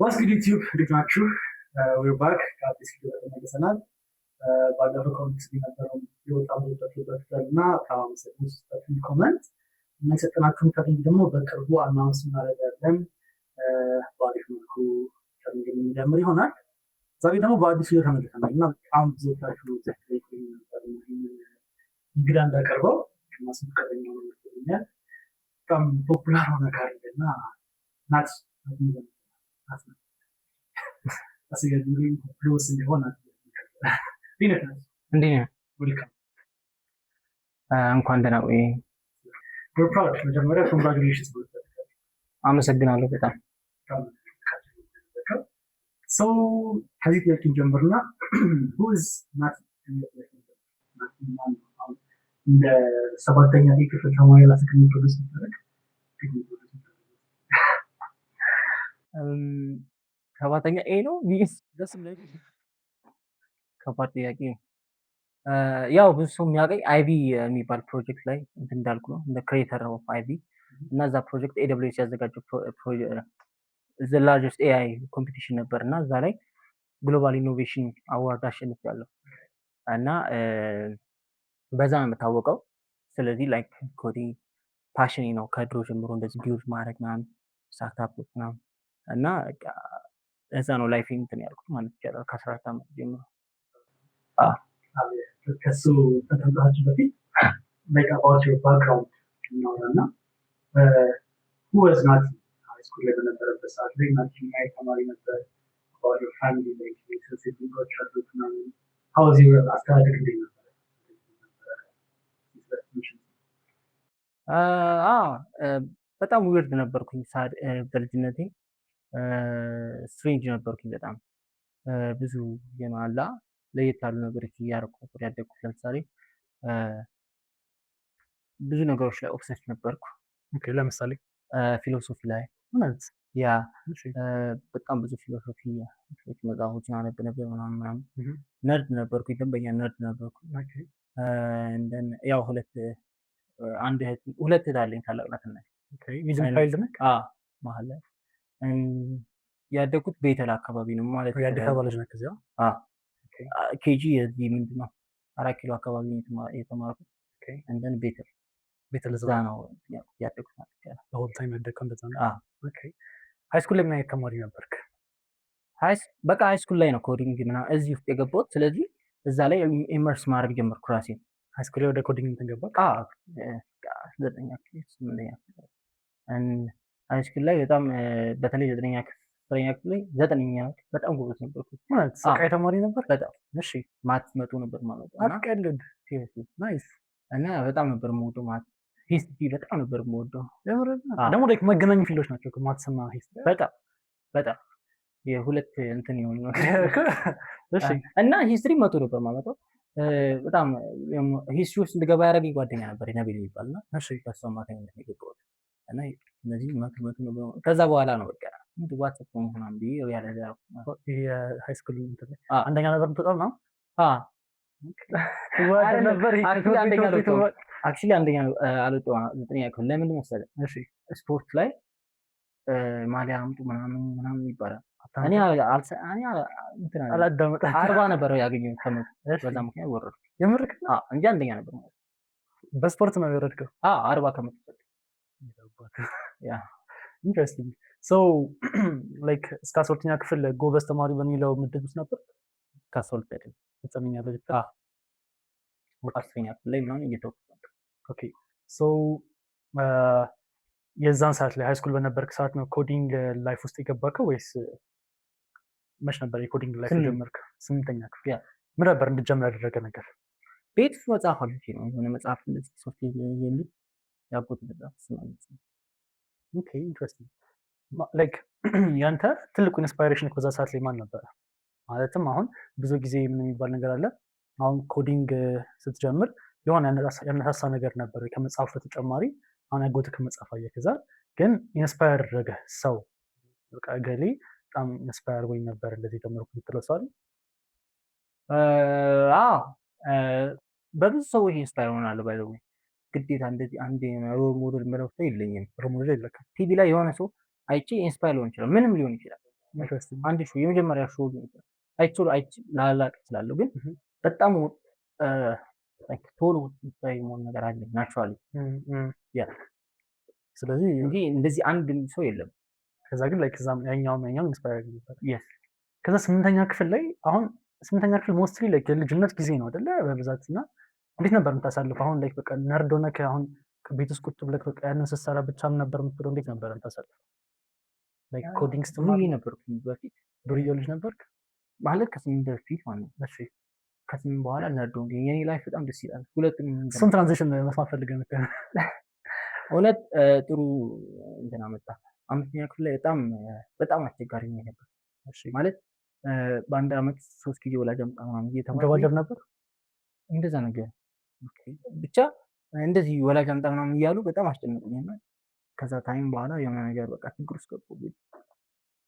ዋትስ ጉድ ዩቲዩብ እንዴት ናችሁ? ዌር ባክ ከአዲስ ቪዲዮ ተመልሰናል። ባለፈው ኮሜንት የነበረው የወጣው እና ከአመሰግናለሁ ስለ ኮሜንት እና የሰጠናችሁን ከሊንክ ደግሞ በቅርቡ አናውንስ እናደርጋለን። በአሪፍ መልኩ ከሊንክ የምንጀምር ይሆናል። ዛሬ ደግሞ በአዲስ ቪዲዮ ተመልሰናል እና በጣም ብዙዎቻችሁ ዘክሬት ነበር እንግዳ እንዳቀርበው ማስመከረኛ ነው ይመስለኛል። በጣም ፖፑላር ሆነ ካለና ናት አስገድሉኝ ፕሎስ እንዲሆን እንኳን ደህና ቆይ። መጀመሪያ ኮንግራጁሌሽንስ አመሰግናለሁ በጣም ከዚህ ጥያቄ ጀምርና እንደ ሰባተኛ ክፍል ተማሪ ላስክኝ ፕሮዲስ ይደረግ ሰባተኛ ኤ ነው ቢስ ደስ ብለኝ ከባድ ጥያቄ ነው። ያው ብዙ ሰው የሚያውቀኝ አይቢ የሚባል ፕሮጀክት ላይ እንትን እንዳልኩ ነው እንደ ክሬተር ኦፍ አይቢ እና እዛ ፕሮጀክት ኤደብሊውኤስ ያዘጋጀው ዘ ላርጀስት ኤአይ ኮምፒቲሽን ነበር እና እዛ ላይ ግሎባል ኢኖቬሽን አዋርድ አሸንፌያለሁ እና በዛ ነው የምታወቀው። ስለዚህ ላይክ ኮዲንግ ፓሽኔ ነው ከድሮ ጀምሮ እንደዚህ ቢውልድ ማድረግ ምናምን ስታርታፖች ምናምን እና እዛ ነው ላይፍ እንትን ያልኩት ማለት ይቻላል ከ14 ዓመት ጀምሮ። ከሱ ከተምራችሁ በፊት ሜክ አባውት ዮር ባክግራውንድ እናውራና who was not ሃይስኩል ላይ በነበረበት ሰዓት ላይ ናችሁ ላይ ተማሪ ነበር about your family like ሲቲንጎች አሉት ምናምን how was your አስተዳደግ እንዴት ነበር? በጣም ዊርድ ነበርኩኝ በልጅነቴ ስትሬንጅ ነበርኩኝ በጣም ብዙ የማላ ለየት ያሉ ነገሮች እያደረኩ ነበር ያደግኩት። ለምሳሌ ብዙ ነገሮች ላይ ኦብሰስድ ነበርኩ። ለምሳሌ ፊሎሶፊ ላይ ማለት ያ በጣም ብዙ ፊሎሶፊ መጽሐፎችን አነብ ነበር ምናምን ነርድ ነበርኩኝ፣ ደንበኛ ነርድ ነበርኩኝ። ያው ሁለት እህት አለኝ ታላቅና ታናሽ። መሀል ላይ ያደግኩት ቤተል አካባቢ ነው ማለት ነው። የአዲስ አበባ ልጅ ነህ? ከዚያ ኬጂ የዚህ ምንድን ነው 4 ኪሎ አካባቢ የተማርኩት። እንደን ቤተል እዛ ነው ያደግኩት ማለት ይቻላል። በሆል ታይም ያደግከው እንደዛ ነው? ሃይስኩል ላይ ምን አይነት ተማሪ ነበርክ? በቃ ሃይስኩል ላይ ነው ኮዲንግ ምናምን እዚህ ውስጥ የገባሁት። ስለዚህ እዛ ላይ ኢመርስ ማድረግ ጀመርኩ ራሴን። ሃይስኩል ላይ ወደ ኮዲንግ እንትን ገባህ? ዘጠነኛ ክፍል ስምንተኛ ክፍል ሃይስኩል ላይ በጣም በተለይ ዘጠነኛ ክፍል ላይ ዘጠነኛ በጣም ጎበዝ ነበርኩ። ማለት ሰቃይ ተማሪ ነበር በጣም። እሺ ማት መቶ ነበር ማለት ነው። አትቀልድ። ናይስ። እና በጣም ነበር የምወደው ማት፣ ሂስትሪ በጣም ነበር የምወደው። ደግሞ ላይክ መገናኝ ፊልዶች ናቸው ማትስ እና ሂስትሪ። በጣም የሁለት እንትን የሆኑ ነው። እሺ እና ሂስትሪ መቶ ነበር ማለት ነው። በጣም ሂስትሪ ውስጥ እንድገባ ያደረገኝ ጓደኛ ነበር ነቢል የሚባልና በሱ አማካኝነት ነው የገባሁት። እና እነዚህ መቶ ነበር። ከዛ በኋላ ነው በቃ ዋትስአፕ ምናምን ብዬ ያለ ሃይስኩል አንደኛ ነበር የምትወጣው ነው? አክቹዋሊ አንደኛ አልወጣሁም ዘጠነኛ ክፍል። ለምን መሰለህ? ስፖርት ላይ ማሊያ አምጡ ምናምን ይባላል። እኔ አላዳመጣችም። 40 ነበር ያገኘሁት ከመቶ። በዛ ምክንያት ወረድኩ። የምርክ እንጂ አንደኛ ነበር ማለት በስፖርት ነው የወረድከው? 40 ከመቶ። ያ ኢንትረስቲንግ። ሶ ላይክ እስከ 12ኛ ክፍል ጎበዝ ተማሪ በሚለው ምድብ ውስጥ ነበር? ከ12 አይደለም ፍጻሜኛ በልጅ 10ኛ ክፍል ላይ ምናምን እየተወኩት ነበር። ኦኬ ሶ የዛን ሰዓት ላይ ሃይስኩል በነበርክ ሰዓት ነው ኮዲንግ ላይፍ ውስጥ የገባከው ወይስ መች ነበር የኮዲንግ ላይፍ ጀመርከው? 8ኛ ክፍል። ምን ነበር እንድትጀምር ያደረገ ነገር? ቤት ውስጥ መጽሐፍ አለች ነው የሆነ መጽሐፍ እንደዚህ ሶፍትዌር የሚል ያቦት መጽሐፍ ስለማለት ነው። ኦኬ ኢንትረስቲንግ። ላይክ ያንተ ትልቁ ኢንስፓይሬሽን በዛ ሰዓት ላይ ማን ነበር? ማለትም አሁን ብዙ ጊዜ ምን የሚባል ነገር አለ፣ አሁን ኮዲንግ ስትጀምር የሆነ ያነሳሳ ነገር ነበር ከመጽሐፍ በተጨማሪ አሁን ያጎትህ ከመጽሐፍ አየህ፣ ከዛ ግን ኢንስፓየር ያደረገ ሰው በቃ ገሌ በጣም ኢንስፓየር ወይ ነበር እንደዚህ ተመርኩ የምትለው ሰው አለ? በብዙ ሰዎች ኢንስፓየር ሆናለሁ። ባይ ዘ ወይ ግዴታ እንደዚህ አንድ ሮል ሞዴል መረፍተ የለኝም። ሮል ሞዴል የለኝም። ቲቪ ላይ የሆነ ሰው አይቼ ኢንስፓየር ሊሆን ይችላል፣ ምንም ሊሆን ይችላል። ኢንትረስቲንግ። አንድ ሾው የመጀመሪያ ሾው ላላቅ እችላለሁ፣ ግን በጣም ቶሎ የመሆን ነገር አለ ናቹራሊ። ስለዚህ እንጂ እንደዚህ አንድ ሰው የለም። ከዛ ግን ላይክ እዛም ያኛውም ኢንስፓየር ነበር። ከዛ 8ኛ ክፍል ላይ አሁን 8ኛ ክፍል ሞስትሊ ላይክ የልጅነት ጊዜ ነው አይደለ በብዛት እና እንዴት ነበር የምታሳልፈው? አሁን ላይክ በቃ ነርድ ሆነህ አሁን ቤት ውስጥ ቁጭ ብለህ በቃ ያንን ስትሰራ ብቻም ነበር የምትለው? እንዴት ነበር የምታሳልፈው? ላይክ ኮዲንግ ስትማር ዱርዬ ነበርኩ በፊት። ዱርዬ ልጅ ነበርክ ማለት ከ8 በፊት ማለት ነው። እሺ ከ8 በኋላ ነርድ ሆንኩ። የኔ ላይፍ በጣም ደስ ይላል። ሁለቱም እሱን ትራንዚሽን መስማት ፈልገህ ነበር? እውነት ጥሩ እንትን አመጣ። 5ኛ ክፍል ላይ በጣም አስቸጋሪ ነው ነበር። እሺ ማለት በአንድ አመት 3 ጊዜ ወላጅ አምጣ ምናምን እየተባለ ገባጀብ ነበር እንደዛ ነገር ብቻ እንደዚህ ወላጅ አምጣ ምናምን እያሉ በጣም አስጨነቁኝና ከዛ ታይም በኋላ የሆነ ነገር በቃ ችግር ውስጥ ገባሁኝ።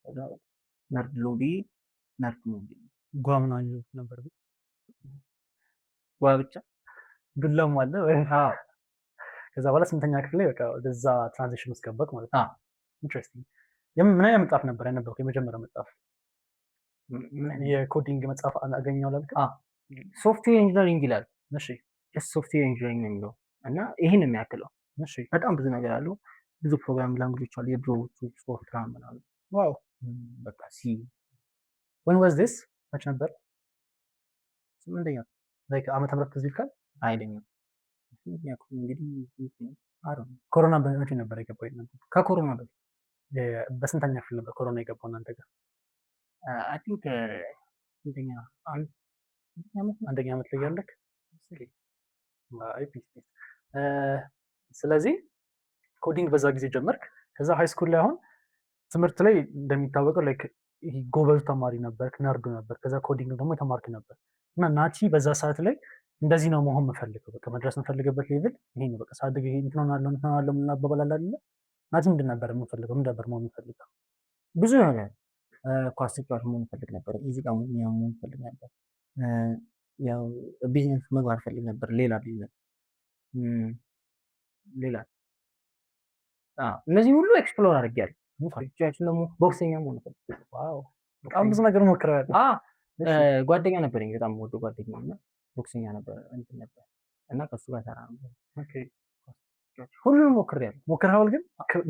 ከዛ ነርድ ሎቢ ጓ ምናምን ነበር ጓ ብቻ ዱላም አለ ወይ? አዎ። ከዛ በኋላ 8ኛ ክፍል ላይ በቃ ወደዛ ትራንዚሽን ውስጥ ገባክ ማለት ነው። አዎ። ኢንትረስቲንግ። ምን አይነት መጽሐፍ ነበር ያነበብከው? የመጀመሪያው መጽሐፍ የኮዲንግ መጽሐፍ አገኘው ላልክ? ሶፍትዌር ኢንጂነሪንግ ይላል። እሺ ሶፍትዌር ኢንጂነሪንግ ነው የሚለው እና ይሄን ነው የሚያክለው። እሺ በጣም ብዙ ነገር አለው። ብዙ ፕሮግራም ላንጉጆች አሉ። የድሮዎቹ ፎርትራን ምናምን። ዋው በቃ when was this መች ነበር? 8ኛ ላይክ ዓመተ ምህረት ትዝ ይልካል? አይደለም 8ኛ ክፍል እንግዲህ ኮሮና በመቼ ነበር የገባው እናንተ? ከኮሮና በፊት በስንተኛ ክፍል ነበር ኮሮና የገባው እናንተ ጋር? አይ ቲንክ ስንተኛ አንደኛ ዓመት ላይ ያለክ? አይ ፒስ ፒስ። ስለዚህ ኮዲንግ በዛ ጊዜ ጀመርክ። ከዛ ሃይ ስኩል ላይ አሁን ትምህርት ላይ እንደሚታወቀው ላይክ ጎበዝ ተማሪ ነበርክ፣ ነርዱ ነበር። ከዛ ኮዲንግ ደግሞ የተማርክ ነበር እና ናቲ በዛ ሰዓት ላይ እንደዚህ ነው መሆን የምፈልገው በቃ መድረስ የምፈልግበት ሌቭል ይሄ ነው በቃ ሳድግ ይሄ እንትን ሆናለሁ ምን አባባል አይደለ? ናቲ ምንድን ነበር የምፈልገው? ምን ነበር መሆን የምፈልገው? ብዙ ነገር ኳስ ተጫዋች መሆን እፈልግ ነበር። ሙዚቃ መሆን እፈልግ ነበር። ያው ቢዝነስ መግባት እፈልግ ነበር። ሌላ ቢዝነስ እነዚህ ሁሉ ኤክስፕሎር አድርጌያለሁ። ኳሶቻችን ደግሞ ቦክሰኛ መሆን እፈልግ ነበር። ዋው በጣም ብዙ ነገር ሞክረሃል። ጓደኛ ነበረኝ በጣም ወዶ ጓደኛ እና ቦክሰኛ ነበር እንትን ነበር እና ከሱ ጋር ሰራ ነበር። ኦኬ ሁሉንም ሞክሬያለሁ። ሞክረሃል ግን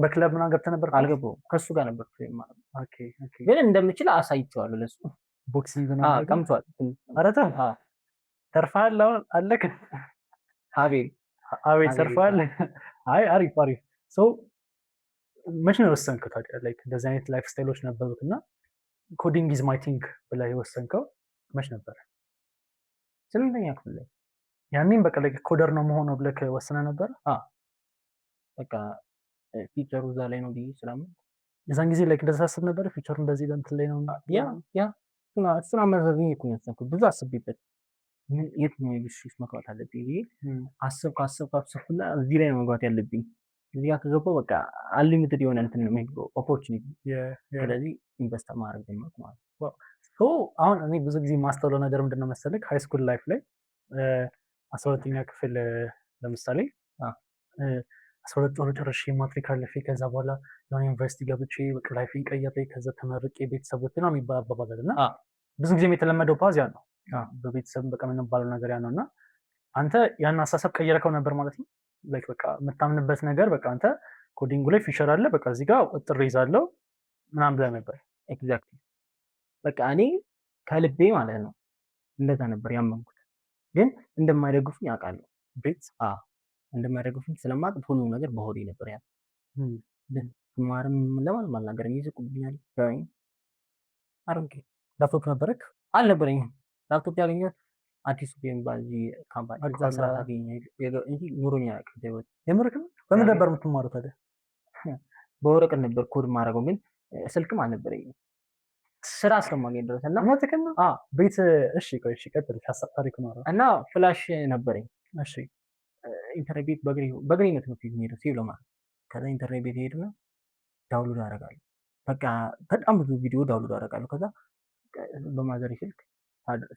በክለብ ምናምን ገብተህ ነበር? አልገባሁም። ከሱ ጋር ነበር ማለት ነው። ኦኬ ኦኬ ግን እንደምችል አሳይቼዋለሁ ለሱ። ቦክሲንግ ነው ቀምቷል። ኧረ ተው ተርፈሃል። አሁን አለክ አቤት ተርፈሃል። አይ አሪፍ አሪፍ። ሶ መቼ ነው የወሰንከው ታዲያ? ላይክ እንደዚህ አይነት ላይፍ ስታይሎች ነበሩት እና ኮዲንግ ኢዝ ማይ ቲንግ ብለህ የወሰንከው መች ነበር? 8ኛ ክፍል ላይ። ያኔም በቃ ላይክ ኮደር ነው መሆነው ብለህ ወስነህ ነበር? በቃ ፊቸሩ እዛ ላይ ነው ብዬ ስላምን የዛን ጊዜ ላይክ እንደዛ አስብ ነበር። ፊቸሩ እንደዚህ እንትን ላይ ነው እሱን አመዛዝኜ እኮ ነው የወሰንኩት። ብዙ አስቤበት የት ነው ውስጥ መግባት አለብኝ ብዬ አሰብኩና እዚህ ላይ ነው መግባት ያለብኝ። እዚህ ጋር ከገባሁ በቃ አንሊሚትድ የሆነ እንትን ነው የሚሄደው ኦፖርቹኒቲ። ስለዚህ ኢንቨስት ማድረግ ጀመርኩ ማለት ነው። አሁን እኔ ብዙ ጊዜ የማስተውለው ነገር ምንድነው መሰለህ ሃይ ስኩል ላይፍ ላይ 12ኛ ክፍል ለምሳሌ 12 ጨርሼ ጨርሼ ማትሪክ አለፌ ከዛ በኋላ የሆነ ዩኒቨርሲቲ ገብቼ በቃ ላይፌን ቀይሬ ከዛ ተመርቄ ቤተሰቦቼ ነው የሚባል አባባል አለ እና ብዙ ጊዜ የተለመደው ፓዝ ያ ነው። በቤተሰብ በቃ የምንባለው ነገር ያ ነው እና አንተ ያን አሳሰብ ቀየርከው ነበር ማለት ነው? ላይክ በቃ የምታምንበት ነገር በቃ አንተ ኮዲንጉ ላይ ፊቸር አለ በቃ እዚህ ጋር ጥሪ ይዛለው ምናምን ብለህ ነበር? ኤግዛክትሊ በቃ እኔ ከልቤ ማለት ነው እንደዛ ነበር ያመንኩት። ግን እንደማይደግፉኝ አውቃለሁ። ቤት እንደማይደግፉኝ ስለማውቅ ሁሉም ነገር በሆዴ ነበር ያለው። ማርም ለማንም አልናገርም። ይስቁብኛል። ላፕቶፕ ነበረክ? አልነበረኝም። ላፕቶፕ ያገኘሁት አዲሱ የሚባል ካምፓኒ እንጂ ኑሮኛ ያውቅ። የምርክ በምን ነበር የምትማሩት ታዲያ? በወረቀት ነበር ኮድ ማድረገው፣ ግን ስልክም አልነበረኝም ስራ እስከማገኝ ድረስ እና ቤት እሺ ቆይ እሺ ቀጥል ታሪኩ ነው እና ፍላሽ ነበረኝ። እሺ ኢንተርኔት ቤት በእግሬ ነው ትምህርት ቤት የምሄደው ሲቪል ማለት። ከዛ ኢንተርኔት ቤት ሄድና ዳውንሎድ አደርጋለሁ። በቃ በጣም ብዙ ቪዲዮ ዳውንሎድ አደርጋለሁ። ከዛ በማዘር ስልክ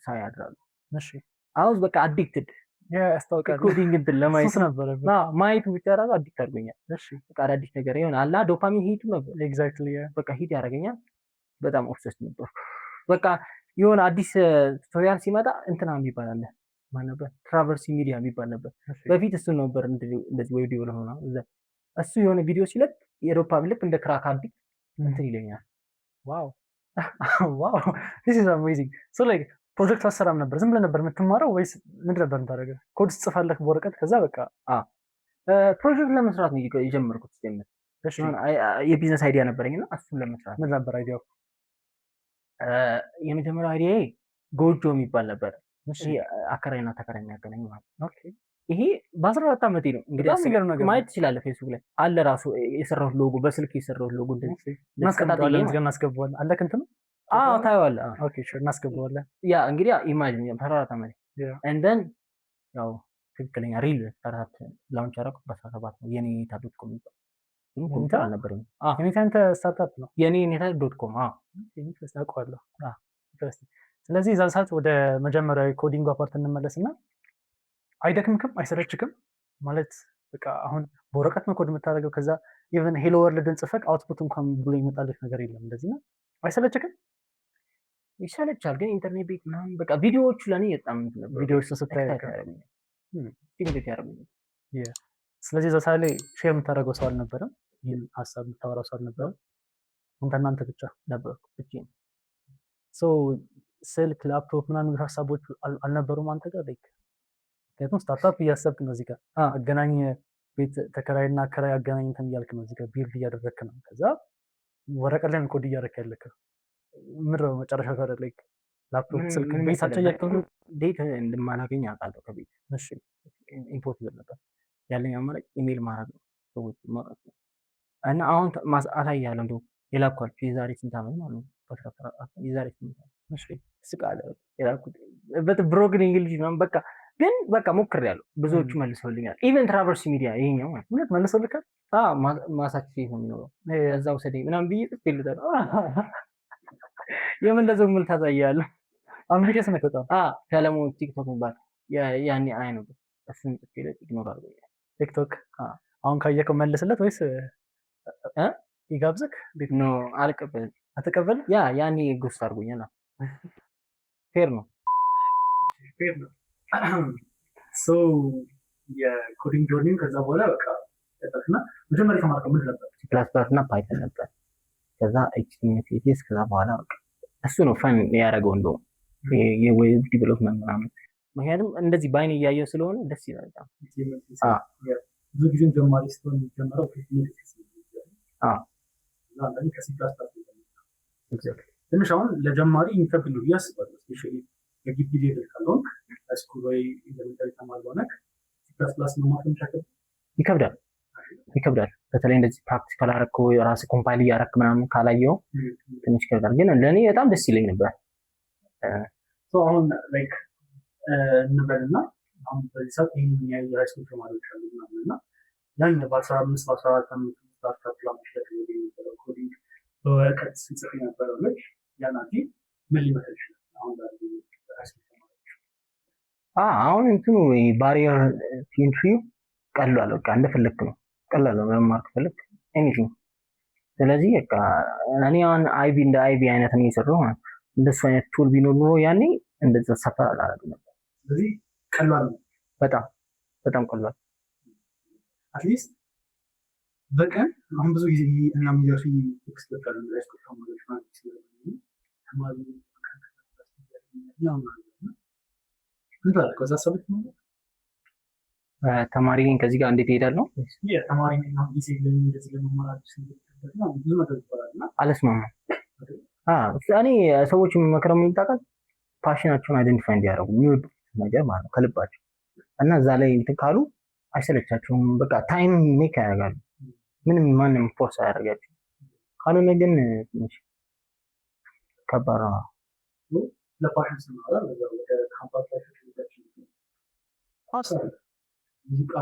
ሳይ አድራለሁ። እሺ አሁን በቃ አዲክትድ ያስታውቃል። ኮዲንግ እንትን ለማየት ነበር ማየቱ ብቻ ራሱ አዲክት አድርጎኛል። እሺ በቃ አዲስ ነገር ይሆን አላ ዶፓሚን ሂት ነበር። ኤግዛክትሊ በቃ ሂት ያደርገኛል። በጣም ኦብሰስድ ነበር። በቃ የሆነ አዲስ ቱቶሪያል ሲመጣ እንትና የሚባል አለ ማን ነበር? ትራቨርሲ ሚዲያ የሚባል ነበር። በፊት እሱ ነበር እንደዚህ ቪዲዮ ለሆነ እሱ የሆነ ቪዲዮ ሲለቅ የዶፓ ልክ እንደ ክራክ አዲክት እንትን ይለኛል። ዋው ዋው this is amazing so like ፕሮጀክት አሰራም ነበር ዝም ብለህ ነበር የምትማረው ወይስ ምንድን ነበር የምታደርገው? ኮድ ጽፋለህ በወረቀት ከዛ በቃ ፕሮጀክት ለመስራት ነው የጀመርኩት። ጀምር የቢዝነስ አይዲያ ነበረኝና እሱን ለመስራት ምን ነበር አይዲያው? የመጀመሪያው አይዲያዬ ጎጆ የሚባል ነበር። አከራይና ተከራይ የሚያገናኝ ማለት ነው። ይሄ በ14 ዓመቴ ነው እንግዲህ ማየት ትችላለህ። ፌስቡክ ላይ አለ ራሱ የሰራሁት ሎጎ፣ በስልክ የሰራሁት ሎጎ እንደዚህ እናስገባዋለን። አለክ እንትን ነው? አዎ ታየዋለህ። ኦኬ ሹር እናስገባዋለን። ያ እንግዲህ ኢማጂን 14 ዓመቴ and then ያው ትክክለኛ ሪል ስታርታፕ ላውንች አደረኩት በ17 ነው። የኔ ኔታ.ኮም ይባላል። ግን ኮምፒውተር አልነበረኝም። የኔታ ስታርታፕ ነው የኔ ኔታ.ኮም። ኢንትረስት አውቀዋለሁ። ኢንትረስቲንግ። ስለዚህ እዛ ሰዓት ወደ መጀመሪያዊ ኮዲንግ ፓርት እንመለስና አይደክምክም? አይሰለችክም? ማለት በቃ አሁን በወረቀት ነው ኮድ የምታደርገው። ከዛ ኢቨን ሄሎ ወርልድን ጽፈቅ አውትፑት እንኳን ብሎ ይመጣልህ ነገር የለም። እንደዚህ ነው። አይሰለችክም? ይሰለቻል፣ ግን ኢንተርኔት ቤት ምናምን በቃ ቪዲዮዎቹ ለኔ በጣም ቪዲዮዎች ስታይ ስለዚህ እዛ ሰዓት ላይ ሼር የምታደርገው ሰው አልነበረም። ይህን ሀሳብ የምታወራው ሰው አልነበረም። እናንተ ብቻ ነበር ብቻ። ስልክ፣ ላፕቶፕ ምናምን ሀሳቦች አልነበሩም አንተ ጋር? ምክንያቱም ስታርታፕ እያሰብክ ነው። እዚህ ጋር አገናኝ ቤት ተከራይና አከራይ አገናኝ እንትን እያልክ ነው። እዚህ ጋር ቢልድ እያደረግክ ነው። ከዛ ወረቀት ላይ ኮድ እያደረግክ ያለክ ምንድን ነው መጨረሻ ጋር ላይ ላፕቶፕ፣ ስልክ ቤታቸው እያቀሩ ዴት እንደማላገኝ አውቃለሁ ከቤት። እሺ ኢምፖርት ነበር ያለኝ አማራጭ ኢሜል ማድረግ ነው፣ ሰዎች ማውራት ነው። እና አሁን አሳይሃለሁ እንደው የላኳችሁ የዛሬ ስንት ዓመት ማለት ነው? የዛሬ 8 ዓመት። እሺ ስቃለሁ የላኩት ብሮግን እንግሊዝ ምናምን በቃ ግን በቃ ሞክሬያለሁ። ብዙዎቹ መልሰውልኛል። ኢቨን ትራቨርሲ ሚዲያ ይሄኛው ማለት ነው መልሰውልካል። ማሳቹሴት ነው የሚኖረው እዛው ሰደኝ ምናምን ብዬ ጽፌልታለሁ። የምን እንደዚህ ምን ታሳያለህ? አምቢዲየስ ነው ከጣ ሰለሞን ቲክቶክ የሚባል ያኔ አይ ነው እሱን ጽፌለት ኢግኖር አድርጎኛል። ቲክቶክ አሁን ካየከው መልስለት ወይስ ይጋብዝክ? ኖ አልቀበልም። አትቀበል? ያኔ ጉስት አድርጎኛል። ፌር ነው ፌር ነው። ሶ የኮዲንግ ጆርኒን ከዛ በኋላ በቃ ተጠቅና መጀመሪያ ተማርከው ምን ነበር? ፕላስ እና ፓይተን ነበር። ከዛ ኤችቲኤምኤል ከዛ በኋላ በቃ እሱ ነው ፈን ያደረገው እንደውም የዌብ ዲቨሎፕመንት ምናምን። ምክንያቱም እንደዚህ በአይን እያየው ስለሆነ ደስ ይላል በጣም። ብዙ ጊዜም ጀማሪ ስትሆን የሚጀምረው ትንሽ አሁን ለጀማሪ የሚከብድ ነው ብዬ አስባለሁ። ስፔሻሊ የግቢ ሌቭል ካልሆንክ ሃይስኩል ወይ ኤሌመንታሪ ተማሪ ሆነህ ፕላስ መማር ይከብዳል። በተለይ እንደዚህ ፕራክቲካል አደረግከው ራስህ ኮምፓይል እያደረግክ ምናምን ካላየው ትንሽ ይከብዳል። ግን ለእኔ በጣም ደስ ይለኝ ነበር። አሁን ላይክ እንበልና አሁን በዚህ ሰዓት ይህን የሃይስኩል ተማሪዎች አሉ ምናምን እና ያን በ15 በ14 ዓመት ስታርታፕ ለማሽለክ የነበረው ኮዲንግ በወረቀት ሲጽፍ የነበረው ልጅ ያናቲ ምን ሊመስል ይችላል? አሁን እንትኑ ባሪየር ኢንትሪው ቀሏል። በቃ እንደፈለክ ነው፣ ቀላል ነው መማር ከፈለክ ኤኒቲንግ። ስለዚህ በቃ እኔ አሁን አይቢ እንደ አይቢ አይነት ነው የሰራው። እንደሱ አይነት ቱል ቢኖር ኖሮ ያኔ እንደዛ ሰፋ አላደርግም ነበር። ስለዚህ ቀላል ነው፣ በጣም ቀላል። አትሊስት በቀን አሁን ብዙ ጊዜ እና የሚደርሱ ኤክስፐርት አሉ ላይስኮ ተማሪዎች ማለት ነው ተማሪ ከዛ ሰብት ነው ተማሪ ነኝ ከዚህ ጋር እንዴት እሄዳለሁ? ተማሪ ነኝ አሁን ጊዜ እንደዚህ ለመማር ብዙ ነገር ይባላልና አልስማማም። እኔ ሰዎች የሚመክረው የሚጣቃል ፓሽናቸውን አይደንቲፋይ እንዲያደርጉ የሚወዱት ነገር ማለት ነው ከልባቸው እና እዛ ላይ እንትን ካሉ አይሰለቻቸውም። በቃ ታይም ሜክ ያደርጋሉ። ምንም ማንም ፎርስ አያደርጋቸው። ካልሆነ ግን ትንሽ ከባድ ነው። ለፓሽን ስናወራ ወደ ካምፓስ ላይ ተሽሎታችን ፓሽን ሙዚቃ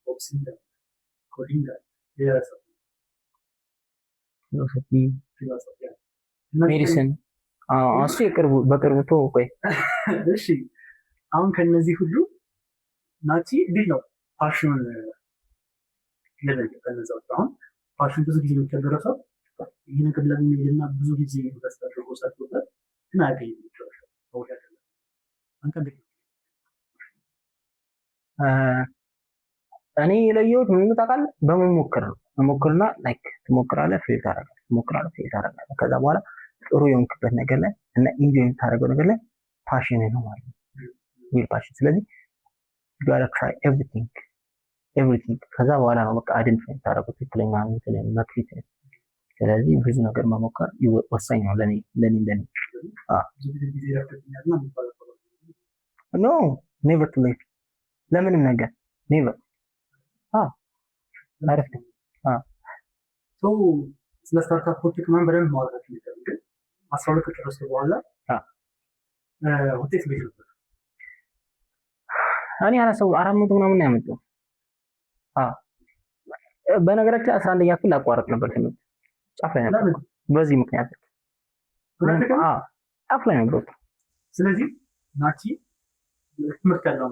ቦክሲንግ ኮዲንግ ፊሎሶፊ ሜዲሲን እሱ በቅርቡ ቆይ እሺ አሁን ከነዚህ ሁሉ ናቲ እንዴት ነው ፓሽኑን ለለቀ ከነዛው አሁን ፓሽን ብዙ ጊዜ የሚከበረው ሰው ይህ ነገር ለሚልና ብዙ ጊዜ ኢንቨስት አድርጎ ሰርቶበት ግን አያገኝም መጨረሻ በውድ አይደለም። አንተ እንዴት ነው? እኔ የለየሁት ምን ታውቃለህ? በመሞከር ነው። መሞከርና ላይክ ትሞክራለህ፣ ፌል ታደርጋለህ፣ ትሞክራለህ፣ ፌል ታደርጋለህ። ከዛ በኋላ ጥሩ የሆንክበት ነገር ላይ እና ኢንጆይ የምታደርገው ነገር ላይ ፓሽን ነው ማለት ነው። ሪል ፓሽን። ስለዚህ you gotta try everything ከዛ በኋላ ነው በቃ አይደንቲፋይ የምታደርገው ትክክለኛ እንትን መክሊት። ስለዚህ ብዙ ነገር መሞከር ወሳኝ ነው ለኔ። ኖ ኔቨር ቱ ሌት ለምንም ነገር ኔቨር። አሪፍ ነው። ስለ ስታርታፖች ምናምን በደንብ ማውራት ይችላል። ግን 12 ከጨረስኩ በኋላ ውጤት ቤት ነበር እኔ 400 ምናምን ነው ያመጣው። በነገራችን 11ኛ ክፍል አቋረጥ ነበር ትምህርት ጫፍ ላይ ነበር። በዚህ ምክንያት ጫፍ ላይ ነበር። ስለዚህ ናቲ ትምህርት ያለው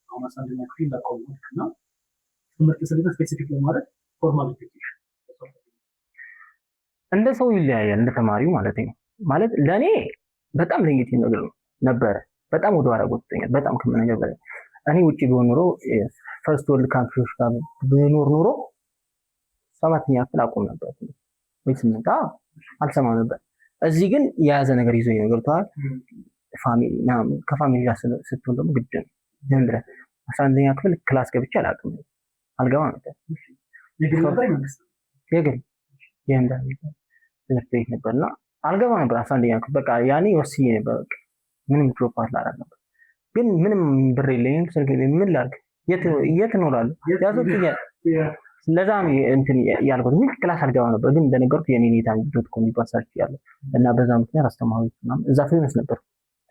አሁን 11ኛ ክፍል ላቆምኩና ትምህርት ስለዚህ ስፔሲፊክ ለማድረግ ፎርማል ኤጁኬሽን እንደ ሰው ይለያያል፣ እንደ ተማሪው ማለት ነው። ማለት ለኔ በጣም ለየት ነገር ነበር። በጣም ወደ ኋላ ጎትቶኛል። በጣም ከመነገር በላይ እኔ ውጪ ቢሆን ኖሮ ፈርስት ወርልድ ካንትሪዎች ጋር ብኖር ኖሮ 7ኛ ክፍል አቆም ነበር ወይ 8 አልሰማም ነበር። እዚህ ግን የያዘ ነገር ይዞ ነው ገብቷል። ፋሚሊ ከፋሚሊ ጋር ስትሆን ደግሞ ግድ ነው። ዝም ብለህ 11ኛ ክፍል ክላስ ገብቼ አላውቅም፣ አልገባም ነበር። የግል ትምህርት ቤት ነበርና አልገባም ነበር 11ኛ ክፍል። በቃ ያኔ ወስኜ ነበር ምንም ድሮፕ አላደርግም ነበር። ግን ምንም ብር የለኝም፣ ስልክ የለኝም፣ ምን ላድርግ? የት እኖራለሁ? ያዞትኛል። ለዛም እንትን ያልኩት ምን ክላስ አልገባም ነበር። ግን እንደነገርኩ የኔ ኔታ .com ይባሳች ያለ እና በዛ ምክንያት አስተማሪዎቹ ምናምን እዛ ፌመስ ነበር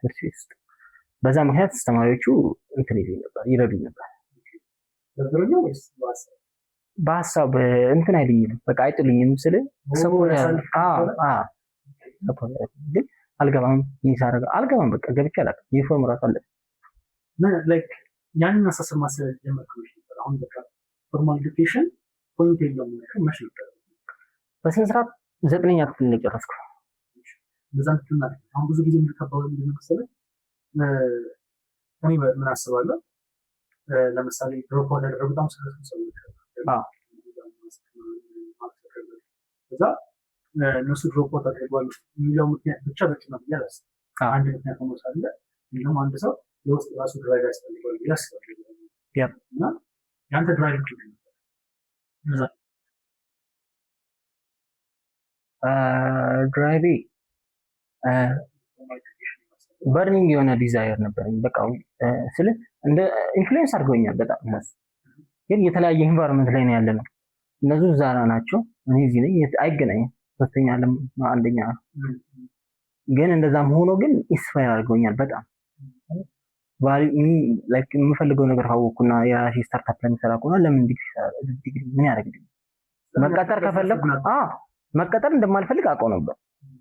ትምህርት ቤት ውስጥ። በዛ ምክንያት አስተማሪዎቹ እንትን ይረዱኝ ነበር። በሀሳብ እንትን አይልኝም፣ በቃ አይጥልኝም ስል ሰፖርት ግን አልገባም ይሳረጋ አልገባም። በቃ ገብቼ አላውቅም። ዩኒፎርም ራሱ አለ ላይክ ያንን አሳሰብ ማሰብ ጀመርኩ። አሁን በቃ ፎርማል ኤጁኬሽን ፖይንት የለውም ማለት ነው። ማሽን በስንት ሰዓት 9ኛ ክፍል ነው የጨረስኩ። በዛን ክፍል አሁን ብዙ ጊዜ የሚከባው እንደምን መሰለህ እኔ ምን አስባለሁ፣ ለምሳሌ ድሮፕ አውት ያደረጉ በጣም ስለሱ ሰዎች እዛ እነሱ ድሮፕ አውት አድርገዋል የሚለው ምክንያት ብቻ በቂ ነው ብዬ አላስብም። አንድ ምክንያት ሆኖ ሳለ እንደውም አንድ ሰው የውስጥ ራሱ ድራይቭ ያስፈልገዋል ብዬ አስባለሁ። እና የአንተ ድራይቭ ድራይቬ በርኒንግ የሆነ ዲዛይር ነበረኝ። በቃ ስለ እንደ ኢንፍሉዌንስ አድርገውኛል በጣም እነሱ። ግን የተለያየ ኢንቫይሮንመንት ላይ ነው ያለ ነው። እነሱ ዛራ ናቸው፣ እኔ እዚህ ነኝ፣ አይገናኝም። ሶስተኛ ዓለም አንደኛ ግን እንደዛም ሆኖ ግን ኢንስፓየር አድርገውኛል በጣም ላይክ የምፈልገው ነገር ካወቅኩና የራሴ ስታርታፕ ለሚሰራ ከሆነ ለምን ዲግሪ ምን ያደርግልኝ? መቀጠር ከፈለኩ መቀጠር እንደማልፈልግ አውቀው ነበር።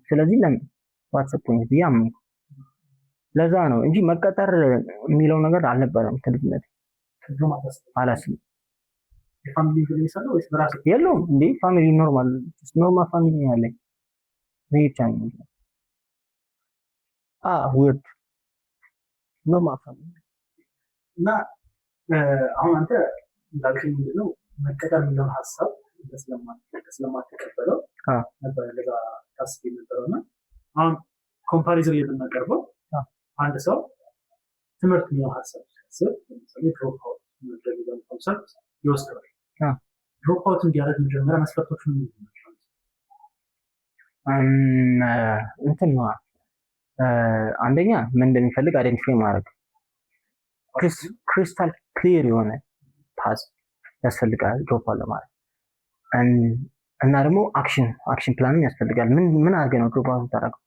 ስለዚህ ለምን ዋትስአፕ ፖይንት ብዬ አመንኩ። ለዛ ነው እንጂ መቀጠር የሚለው ነገር አልነበረም። ትልቅነት አላስብም። የለውም እንዴ ፋሚሊ ኖርማል ፋሚሊ ያለኝ ብቻ ነው። ውርድ ኖርማል ፋሚሊ እና አሁን አንተ እንዳልከኝ ምንድነው መቀጠር የሚለውን ሀሳብ ስለማትቀበለው ነበር እንደዛ ታስብ የነበረው። እና አሁን ኮምፓሪዝን የምናቀርበው አንድ ሰው ትምህርት የሚለው ሀሳብ ሲያስብ ለምሳሌ ድሮፕ አውት የሚለውን ኮንሰፕት ይወስዳል። ድሮፕ አውት እንዲያደርግ መጀመሪያ መስፈርቶቹ እንትን ነው። አንደኛ ምን እንደሚፈልግ አይደንቲፋይ ማድረግ፣ ክሪስታል ክሊር የሆነ ፓዝ ያስፈልጋል ድሮፕ አውት ለማድረግ። እና ደግሞ አክሽን ፕላንም ያስፈልጋል። ምን አድርገህ ነው ድሮፕ አውት የምታደርገው?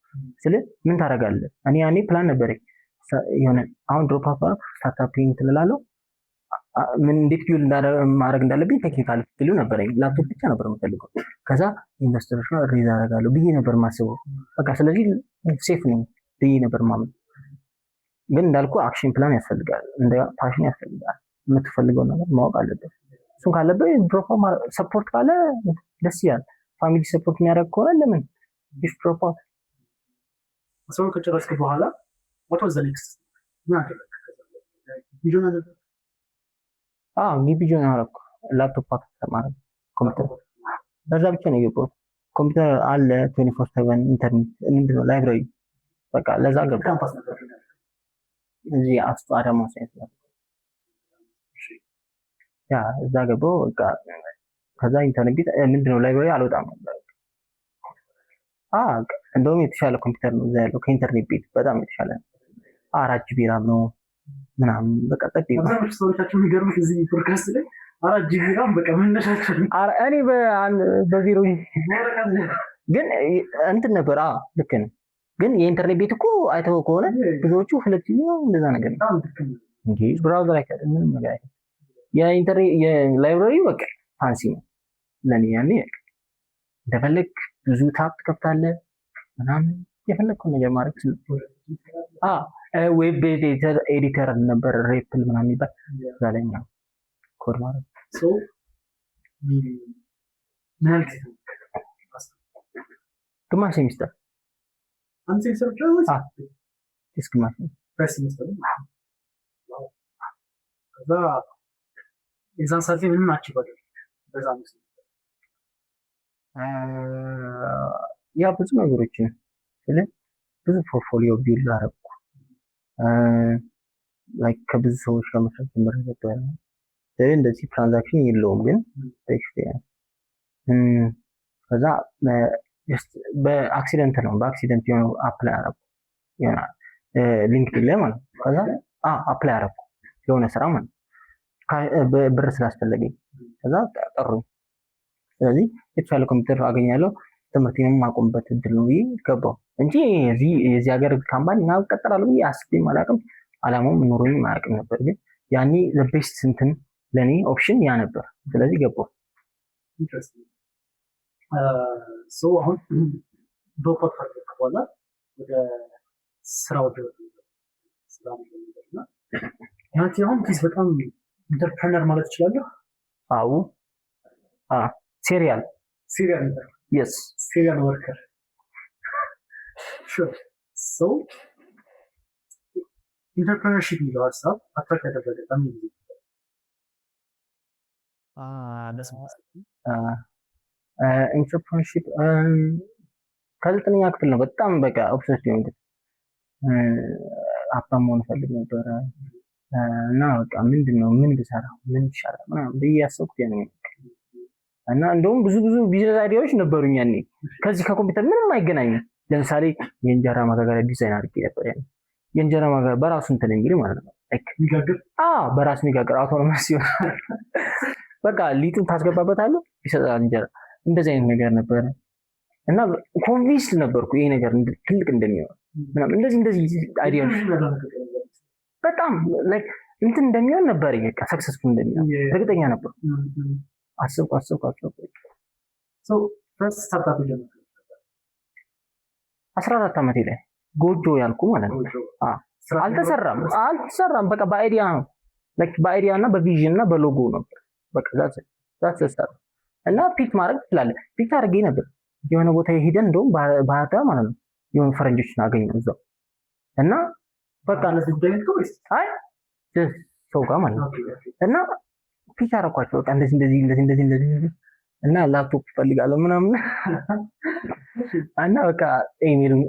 ምን ታደርጋለህ? እኔ ያኔ ፕላን ነበረኝ የሆነ አሁን ድሮፕ አውት ስታርታፕ ትላለሁ ምን እንዴት ቢውል ማድረግ እንዳለብኝ ቴክኒካል ፊሉ ነበረኝ። ላፕቶፕ ብቻ ነበር የምፈልገው። ከዛ ኢንቨስተሮች ነው ሬዝ አደርጋለሁ ብዬ ነበር ማስበው። በቃ ስለዚህ ሴፍ ነኝ ብዬ ነበር ማምን። ግን እንዳልኩ አክሽን ፕላን ያስፈልጋል፣ እንደ ፓሽን ያስፈልጋል። የምትፈልገው ነገር ማወቅ አለበት። እሱን ካለበት ድሮፕ ሰፖርት ካለ ደስ ይላል። ፋሚሊ ሰፖርት የሚያደርግ ከሆነ ለምን ዲስ ድሮፕ አውት ሰው ከጨረስክ በኋላ what was the next ቪዲዮን አደረገ ግቢ ጆን አደረኩ ላፕቶፕ ማለት ኮምፒውተር በዛ ብቻ ነው የገባሁት ኮምፒውተር አለ 24/7 ኢንተርኔት ምንድን ነው ላይብራሪ በቃ ለዛ ገባ ካምፓስ ነበር እዚህ አዳማ ሳይንስ ነው ያ እዛ ገባሁ በቃ ከዛ ኢንተርኔት ቤት ምንድነው ላይብራሪ አልወጣም ነበር እንደውም የተሻለ ኮምፒውተር ነው እዛ ያለው ከኢንተርኔት ቤት በጣም የተሻለ 4 ጂቢ ራም ነው ምናምን በቃ ጠቅኝ አብዛኞቹ ሰዎቻችን የሚገርሙት እዚህ ፖድካስት ላይ 4 ጂቢ ራም በቃ መነሻቸው እኔ በዜሮ ግን እንትን ነበር ልክ ነው ግን የኢንተርኔት ቤት እኮ አይተው ከሆነ ብዙዎቹ 2 ጂቢ ነው እንደዛ ነገር ነው እንዴ ብራውዘር አይከድም ምንም ነገር አይከድም የኢንተርኔት የላይብራሪ በቃ ፋንሲ ነው ለኔ ያኔ እንደፈለግ ብዙ ታብ ትከፍታለህ ምናምን የፈለግከው ነገር ማድረግ ዌብ ኤዲተር ነበር ሬፕል ምናምን ይባል እዛ ላይ ነው ኮድ ማለት ግማሽ ሴሚስተር አንድ ሴሚስተር ግማሽ ሴሚስተር ከዛ የዛን ሰዓት ምንም አችል በዛ ነው ያ ብዙ ነገሮችን ብዙ ፖርትፎሊዮ ቢልድ አደረኩ ላይክ ከብዙ ሰዎች ጋር መስራት ጀመረ እንደዚህ ትራንዛክሽን የለውም ግን ከዛ በአክሲደንት የሆነ አፕላይ አደረኩ ይሆናል ሊንክድኢን ላይ ማለት ከዛ አፕላይ አደረኩ የሆነ ስራ ማለት ብር ስላስፈለገኝ ከዛ ጠሩኝ ስለዚህ የተሻለ ኮምፒውተር አገኛለሁ ትምህርቴንም ማቆምበት እድል ነው ብዬ ገባሁ እንጂ የዚህ ሀገር ካምፓኒ እና ቀጥላለሁ ብዬ አስቤም አላውቅም አላማውም ኖሮኝም አያውቅም ነበር ግን ያኔ ለቤስት እንትን ለኔ ኦፕሽን ያ ነበር ስለዚህ ገባሁ አሁን ዶክተር ፈርክ በኋላ ወደ ስራው እና ያንተ አሁን በጣም ኢንተርፕረነር ማለት ይችላል serial yes serial worker sure so entrepreneurship is also attracted by the community entrepreneurship ከዘጠነኛ ክፍል ነው በጣም በቃ ኦብሰስ የሆንኩት ሀብታም መሆን ፈልግ ነበረ እና በቃ ምንድነው ምን ብሰራ ምን ይሻላል ምናምን ብዬ ያሰብኩት ያኔ እና እንደውም ብዙ ቢዝነስ አይዲያዎች ነበሩኝ ያኔ ከዚህ ከኮምፒውተር ምንም አይገናኝም ለምሳሌ የእንጀራ ማጋገሪያ ዲዛይን አድርጌ ነበር ያኔ የእንጀራ ማጋገሪያ በራሱ እንትን እንግዲህ ማለት ነው የሚጋግር በራሱ የሚጋግር አውቶኖመስ ይሆናል በቃ ሊጡን ታስገባበታለህ ይሰጣል እንጀራ እንደዚህ አይነት ነገር ነበረ እና ኮንቪንስ ነበርኩ ይሄ ነገር ትልቅ እንደሚሆን ምናምን እንደዚህ አይዲያዎች በጣም ላይክ እንትን እንደሚሆን ነበር በቃ ሰክሰስፉል እንደሚሆን እርግጠኛ ነበር አስብኩ so first startup ጀመረ 14 ዓመቴ ላይ ጎጆ ያልኩ ማለት ነው አልተሰራም በቃ በአይዲያ ነው ላይክ በአይዲያ እና በቪዥን እና በሎጎ ነበር በቃ that's start እና ፒክ ማድረግ ትችላለህ ፒክ አድርጌ ነበር የሆነ ቦታ ሄደን እንደውም ባህታ ማለት ነው የሆነ ፈረንጆችን አገኘሁ እዛው እና በቃ ለዚህ ጉዳይ ነው አይ ሰው ጋር ማለት ነው እና ፒክ አደረኳቸው በቃ እንደዚህ እና ላፕቶፕ ፈልጋለሁ ምናምን እና በቃ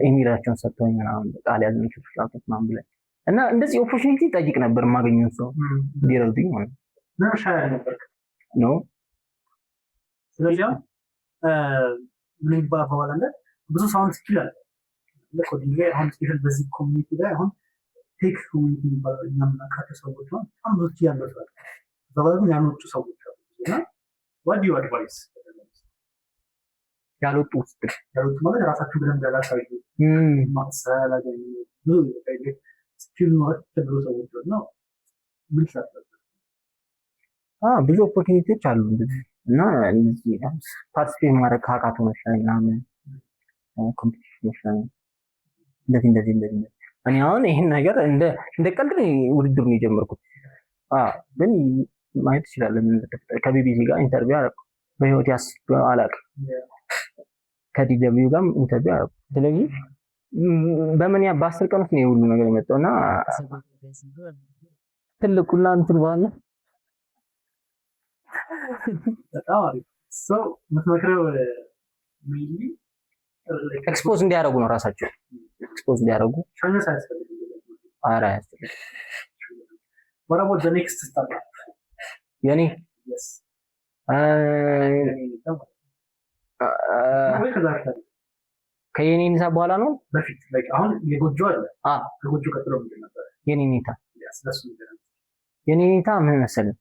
ኢሜላቸውን ሰጥተውኝ ምናምን በቃ አልያዝም ላፕቶፕ ምናምን ብለህ እና እንደዚህ ኦፖርቹኒቲ ጠይቅ ነበር የማገኘውን ሰው እንዲረዱኝ ማለት ነው ሻያ ነበር ነው ስለዚህ ምን ይባባላል ብዙ ሳውንድ ስኪል አለ ለኮዲንግ ላይ አሁን ስፔሻል በዚህ ኮሚኒቲ ላይ አሁን ቴክ ኮሚኒቲ ይባላል እናምናካቸው ሰዎች ነው በጣም ብዙ ያለው ሰው ዘባግን ያኖቹ ሰዎች አሉና what do you advise ያሉት ማለት ራሳቸው ብለን ያላሳዩ ማሰላ ገኝ ብዙ ስኪል ነው ተብሎ ሰዎች ነው ምን ይችላል ብዙ ኦፖርቹኒቲዎች አሉ እና እዚህ ፓርቲሲፔት ማድረግ ካካቶች ላይ ምናምን ኮምፒቲሽኖች ላይ እንደዚህ እኔ አሁን ይሄን ነገር እንደ ቀልድ ውድድር ነው የጀመርኩት ግን ማየት ይችላል ከቢቢሲ ጋር ኢንተርቪው አደረኩ በህይወት አላውቅም ከዲደብሊው ጋርም ኢንተርቪው አደረኩ። ስለዚህ በምን በ10 ቀን ውስጥ ነው ሁሉ ነገር የመጣው እና ትልቁና እንትን ባለ በጣም አሪፍ ሰው የምትመክረው ሜይንሊ ኤክስፖዝ እንዲያደርጉ ነው ራሳቸው ኤክስፖዝ እንዲያደርጉ ሻይነስ አያስፈልግም። ኧረ አያስፈልግም። What about the next startup? የኔ Yes. ከየኔኒታ በኋላ ነው በፊት like አሁን የጎጆ አለ ከጎጆ ቀጥሎ ምንድን ነበር? የኔኒታ ስለሱ ነገር የኔኒታ ምን መሰለህ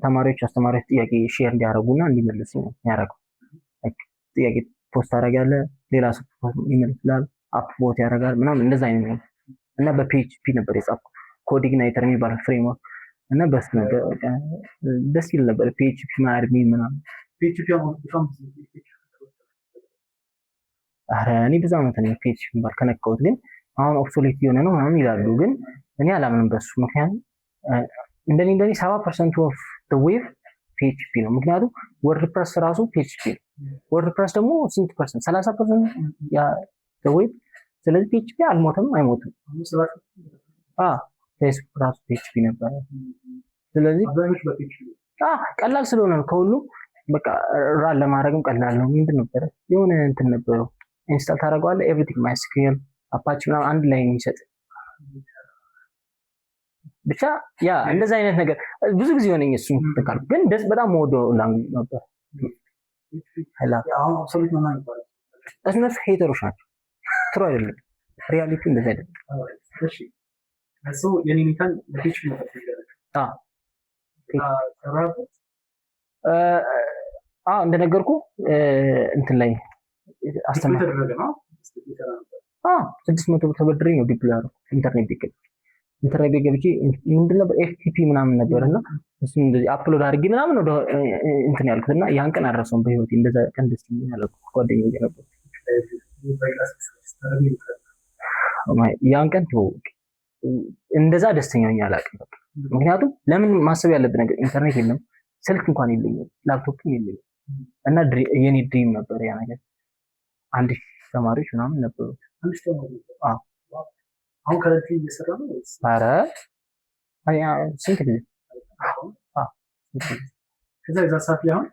ተማሪዎች አስተማሪዎች ጥያቄ ሼር እንዲያደርጉና እንዲመልሱ ነው ያደረገው። ጥያቄ ፖስት አደርጋለህ ሌላ ሰው ይመልሳል አፕሎድ ያደርጋል ምናምን እንደዛ አይነት ነው እና በፒኤችፒ ነበር የጻፍኩት ኮዲግናይተር የሚባል ፍሬምወርክ እና በስ ነበር ደስ ይል ነበር ፒኤችፒ ማድሚን ምናምን ፒኤችፒ አሁን በጣም እኔ ብዙ ዓመት ነው ፒኤችፒ ባር ከነካሁት ግን አሁን ኦብሶሌት የሆነ ነው ምናምን ይላሉ ግን እኔ አላምንም በሱ ምክንያቱም እንደኔ 70% ኦፍ ዘ ዌብ ፒኤችፒ ነው ምክንያቱም ወርድፕረስ ራሱ ፒኤችፒ ነው ወርድፕረስ ደግሞ ስንት ፐርሰንት 30% ያ ዘ ዌብ ስለዚህ ፒኤችፒ አልሞተም አይሞትም ፌስቡክ ራሱ ፒኤችፒ ነበር ስለዚህ ቀላል ስለሆነ ነው ከሁሉ በቃ ራን ለማድረግም ቀላል ነው ምንድን ነበር የሆነ እንትን ነበረው ኢንስታል ታደርገዋለህ ኤቭሪቲንግ ማይስኩኤል አፓች ምናምን አንድ ላይ የሚሰጥ ብቻ ያ እንደዛ አይነት ነገር ብዙ ጊዜ ሆነኝ እሱ ተካል ግን በጣም ወዶ ላንጉጅ ነበር አሁን አብሶሉት ነው ማለት እነሱ ሄተሮች ናቸው ትሩ አይደለም ሪያሊቲ እንደዛ አይደለም እሺ እሱ የኔኒታን ለፒኤችፒ ነው እንደነገርኩ እንትን ላይ አስተማሪ ተደረገ ነው 600 ተበድሬ ነው ዲፕሎይ ያደረኩት ኢንተርኔት ቢገኝ ኢንተርኔት ገብቼ ምንድን ነበር ኤፍቲፒ ምናምን ነበርና እሱ እንደዚህ አፕሎድ አድርጌ ምናምን ወደ እንትን ያልኩትና ያን ቀን አረሰውን በህይወቴ እንደዛ ቀን ደስ ይላል ጓደኛዬ ነበር ያን ቀን እንደዛ ደስተኛ ሆኜ አላውቅም ምክንያቱም ለምን ማሰብ ያለብን ነገር ኢንተርኔት የለም ስልክ እንኳን የለኝም ላፕቶፕም የለኝም እና የኔ ድሪም ነበር ያ ነገር አንድ ተማሪዎች ምናምን ነበሩት አሁን ከረንት እየሰራ ነው ወይስ ኧረ ስንት ጊዜ ከዛ ሰዓት ላይ አሁን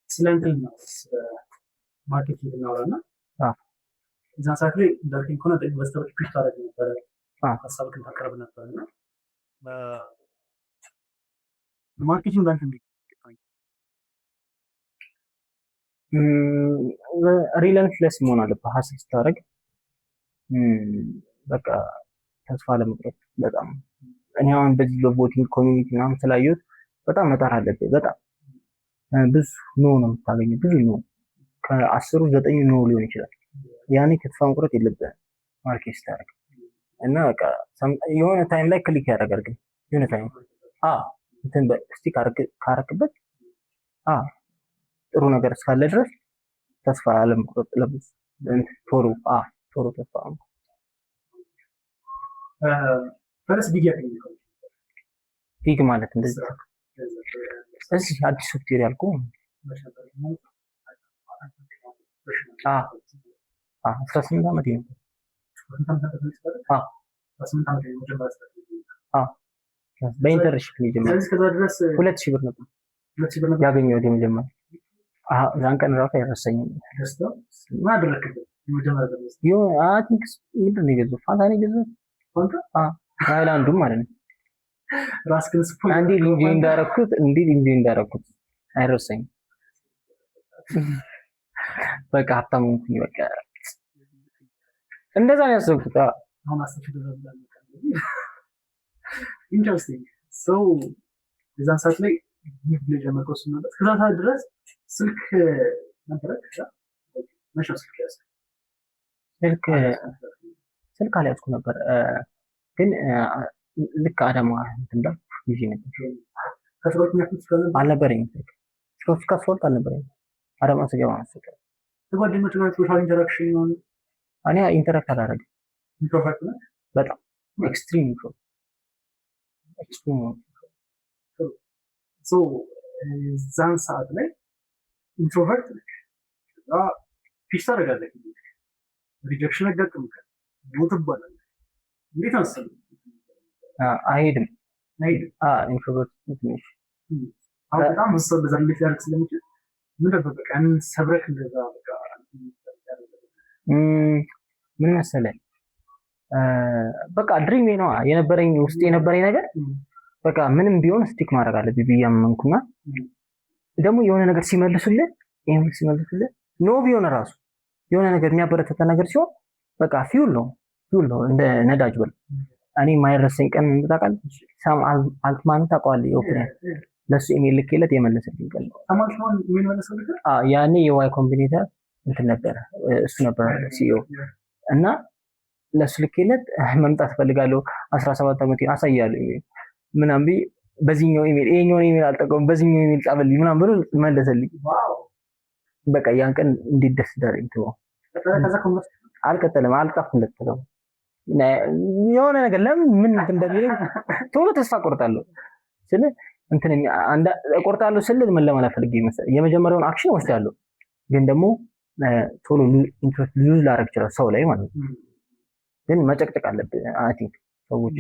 ስለ እንትን ነው ማርኬቲንግ እናወራና እዛ ሰዓት ላይ እንዳልከኝ ከሆነ ኢንቨስተሮች ፒች ታደርግ ነበረ ሀሳብህን ታቀርብ ነበር እና ማርኬቲንግ ባንክ ሪለንትለስ መሆን አለበት ሀሳብ ስታደርግ በቃ ተስፋ ለመቁረጥ በጣም እኔ አሁን በዚህ በቦቲንግ ኮሚኒቲ ምናምን ስላየሁት በጣም መጣር አለብህ በጣም ብዙ ኖ ነው የምታገኘው ብዙ ኖ ከ10 9 ኖ ሊሆን ይችላል ያኔ ተስፋ መቁረጥ የለብህም ማርኬት ስታደርግ እና በቃ የሆነ ታይም ላይ ክሊክ ያደርጋል ግን የሆነ ታይም እንትን በስቲክ ካረክበት ጥሩ ነገር እስካለ ድረስ ተስፋ አለመቁረጥ ለብዙ ቶሎ ተስፋ ፈረስ ቢግ ማለት እንደዚህ እዚህ አዲስ ሶፍትዌር ያልኩ 18 ዓመት ነው በኢንተርንሺፕ ነው የጀመረው 2000 ብር ነበር ያገኘሁት የመጀመሪያ ያን ቀን ራሱ አይረሳኝም ምንድን ነው የገዛሁት ፋንታ ነው የገዛሁት ሃይላንዱም ማለት ነው እንዴት ኢንጆይ እንዳደረኩት አይረሳኝም በቃ ሀብታም ሆንኩኝ በቃ እንደዛ ነው ያሰብኩት ኢንተረስቲንግ ሰው የዛን ሰዓት ላይ ይህ ብሎ ጀመርኩ ነበር እስከዛ ሰዓት ድረስ ስልክ ነበረ መቼ ስልክ ያዝኩ ስልክ አልያዝኩ ነበር ግን ልክ አዳማ እንትን ይዤ ነበር አልነበረኝም ስልክ ከስፖርት አልነበረኝም አዳማ ስገባ መስቀል ጓደኞች ጋር ሶሻል ኢንተራክሽን ነው እኔ ኢንተራክት አላደረግም ኢንትሮቨርት ነው በጣም ኤክስትሪም ሶ ዛን ሰዓት ላይ ኢንትሮቨርት ነህ፣ ከዛ ፒስ ታደርጋለህ፣ ሪጀክሽን ያጋጥምካል፣ ኖ ትባላለህ። እንዴት አሰብህ? አይሄድም አይሄድም። ኢንትሮቨርት ትንሽ አሁን በጣም ብዙ ሰው እንደዛ እንዴት ሊያደርግ ስለሚችል ምን ነበር በቃ ያንን ሰብረክ እንደዛ በቃ ምን መሰለህ በቃ ድሪሜ ነው የነበረኝ ውስጥ የነበረኝ ነገር በቃ ምንም ቢሆን ስቲክ ማድረግ አለብኝ ብዬ አመንኩና ደግሞ የሆነ ነገር ሲመልሱልህ ኖ ቢሆን ራሱ የሆነ ነገር የሚያበረታታ ነገር ሲሆን በቃ ፊውል ነው እንደ ነዳጅ በል እኔ የማይረሳኝ ቀን ታውቃለህ ሳም አልትማን ታውቀዋለህ የኦፕሬን ለሱ ኢሜል ልኬለት የመለሰልኝ ቀን አማልሽማን ምን መለሰልህ ያኔ የዋይ ኮምቢኔተር እንትን ነበር እሱ ነበር ሲኢኦ እና ለሱ ልኬለት መምጣት ፈልጋለሁ 17 ዓመት አሳያለሁ ምናምን ቢ በዚህኛው ኢሜል ይሄኛው ኢሜል አልጠቀም በዚህኛው ኢሜል ጻፈልኝ ምናምን ብሎ መለሰልኝ በቃ ያን ቀን እንዴት ደስ ዳረኝ ተው አልቀጠለም አልጣፍለት ተው የሆነ ነገር ለምን ምን እንደሚለኝ ቶሎ ተስፋ ቆርጣለሁ ስለ እንትን አንድ ቆርጣለሁ ስለ ምን ለማለት ፈልጌ መሰለኝ የመጀመሪያውን አክሽን ወስዳለሁ ግን ደግሞ ቶሎ ኢንትረስት ሉዝ ላደርግ ይችላል ሰው ላይ ማለት ነው ግን መጨቅጨቅ አለብህ አይ ቲንክ ሰዎች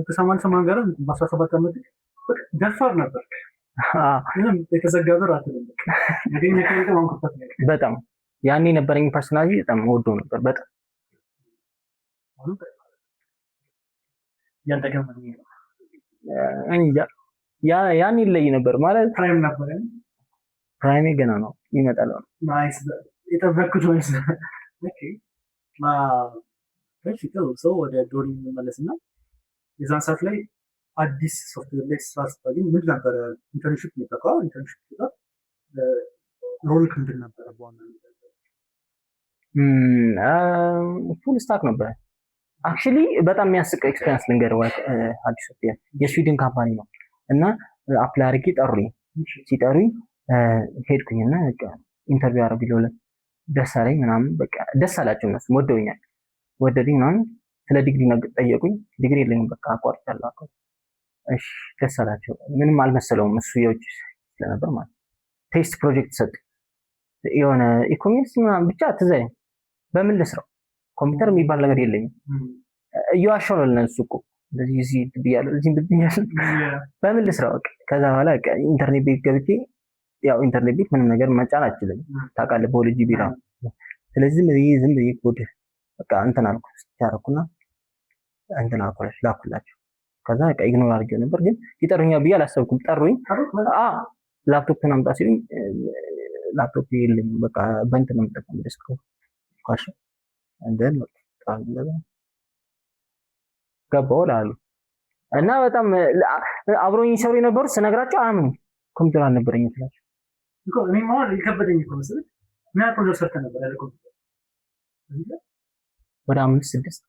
ከሰማን ጋር በ17 ዓመት ደፋር ነበር ምንም የተዘጋ በር አትልም እንግዲህ ነከረከ ማንከፈት ነው በጣም ያኔ ነበረኝ ፐርሰናሊ በጣም ወዶ ነበር በጣም ያንተገመኝ እንጃ ያኔ ይለይ ነበር ማለት ፕራይም ነበር ፕራይም ገና ነው ይመጣል ናይስ የተፈኩት ነው ኦኬ ሰው ወደ ዶሪ መመለስና የዛን ሰዓት ላይ አዲስ ሶፍትዌር ላይ ስራ ስታገኝ ምን ነበር ኢንተርንሺፕ የሚጠቃው ኢንተርንሺፕ ጋር ሮል ምንድን ነበር በዋናነት ፉል ስታክ ነበር አክቹሊ በጣም የሚያስቅ ኤክስፒሪየንስ ልንገርህ አዲስ ሶፍትዌር የስዊድን ካምፓኒ ነው እና አፕላይ አድርጌ ጠሩኝ ሲጠሩኝ ሄድኩኝና በቃ ኢንተርቪው አደረጉኝ ለሁለት ደስ አለኝ ምናምን በቃ ደስ አላቸው እነሱ ወደዱኝ ምናምን ስለ ዲግሪ ጠየቁኝ ዲግሪ የለኝም በቃ አቋርጫለሁ እሺ ደስ አላቸው ምንም አልመሰለውም እሱ የውጭ ስለነበር ማለት ቴስት ፕሮጀክት ሰጥ የሆነ ኢኮኖሚክስ ምናምን ብቻ ትዘኝ በምን ልስራው ኮምፒውተር የሚባል ነገር የለኝም እየዋሻው ነው ለነሱ እኮ እንደዚህ እዚህ ብያለሁ እዚህ ብያለሁ በምን ልስራው ከዛ በኋላ ኢንተርኔት ቤት ገብቼ ያው ኢንተርኔት ቤት ምንም ነገር መጫን አልችልም ታውቃለህ በኦሎጂ ቢራ ስለዚህ ዝም ብዬ ኮድ በቃ እንትን አልኩ ያረኩና እንትን አልኩላችሁ ላኩላችሁ ከዛ በቃ ኢግኖር አድርጌው ነበር ግን ይጠሩኛል ብዬ አላሰብኩም ጠሩኝ ላፕቶፕን አምጣ ሲሉኝ ላፕቶፕ የለኝም በቃ በእንትን ነው የምጠቀመው ዴስክቶፕ ኳሽ እንደን ገባሁ ላሉ እና በጣም አብሮኝ ይሰሩ የነበሩት ስነግራቸው አያምኑም ኮምፒውተር አልነበረኝም ስላቸው እኮ እኔ ማለት ይከበደኝ እኮ መሰለኝ ምን ያህል ፕሮጀክት ሰርተህ ነበር ያለ ኮምፒውተር ወደ 5-6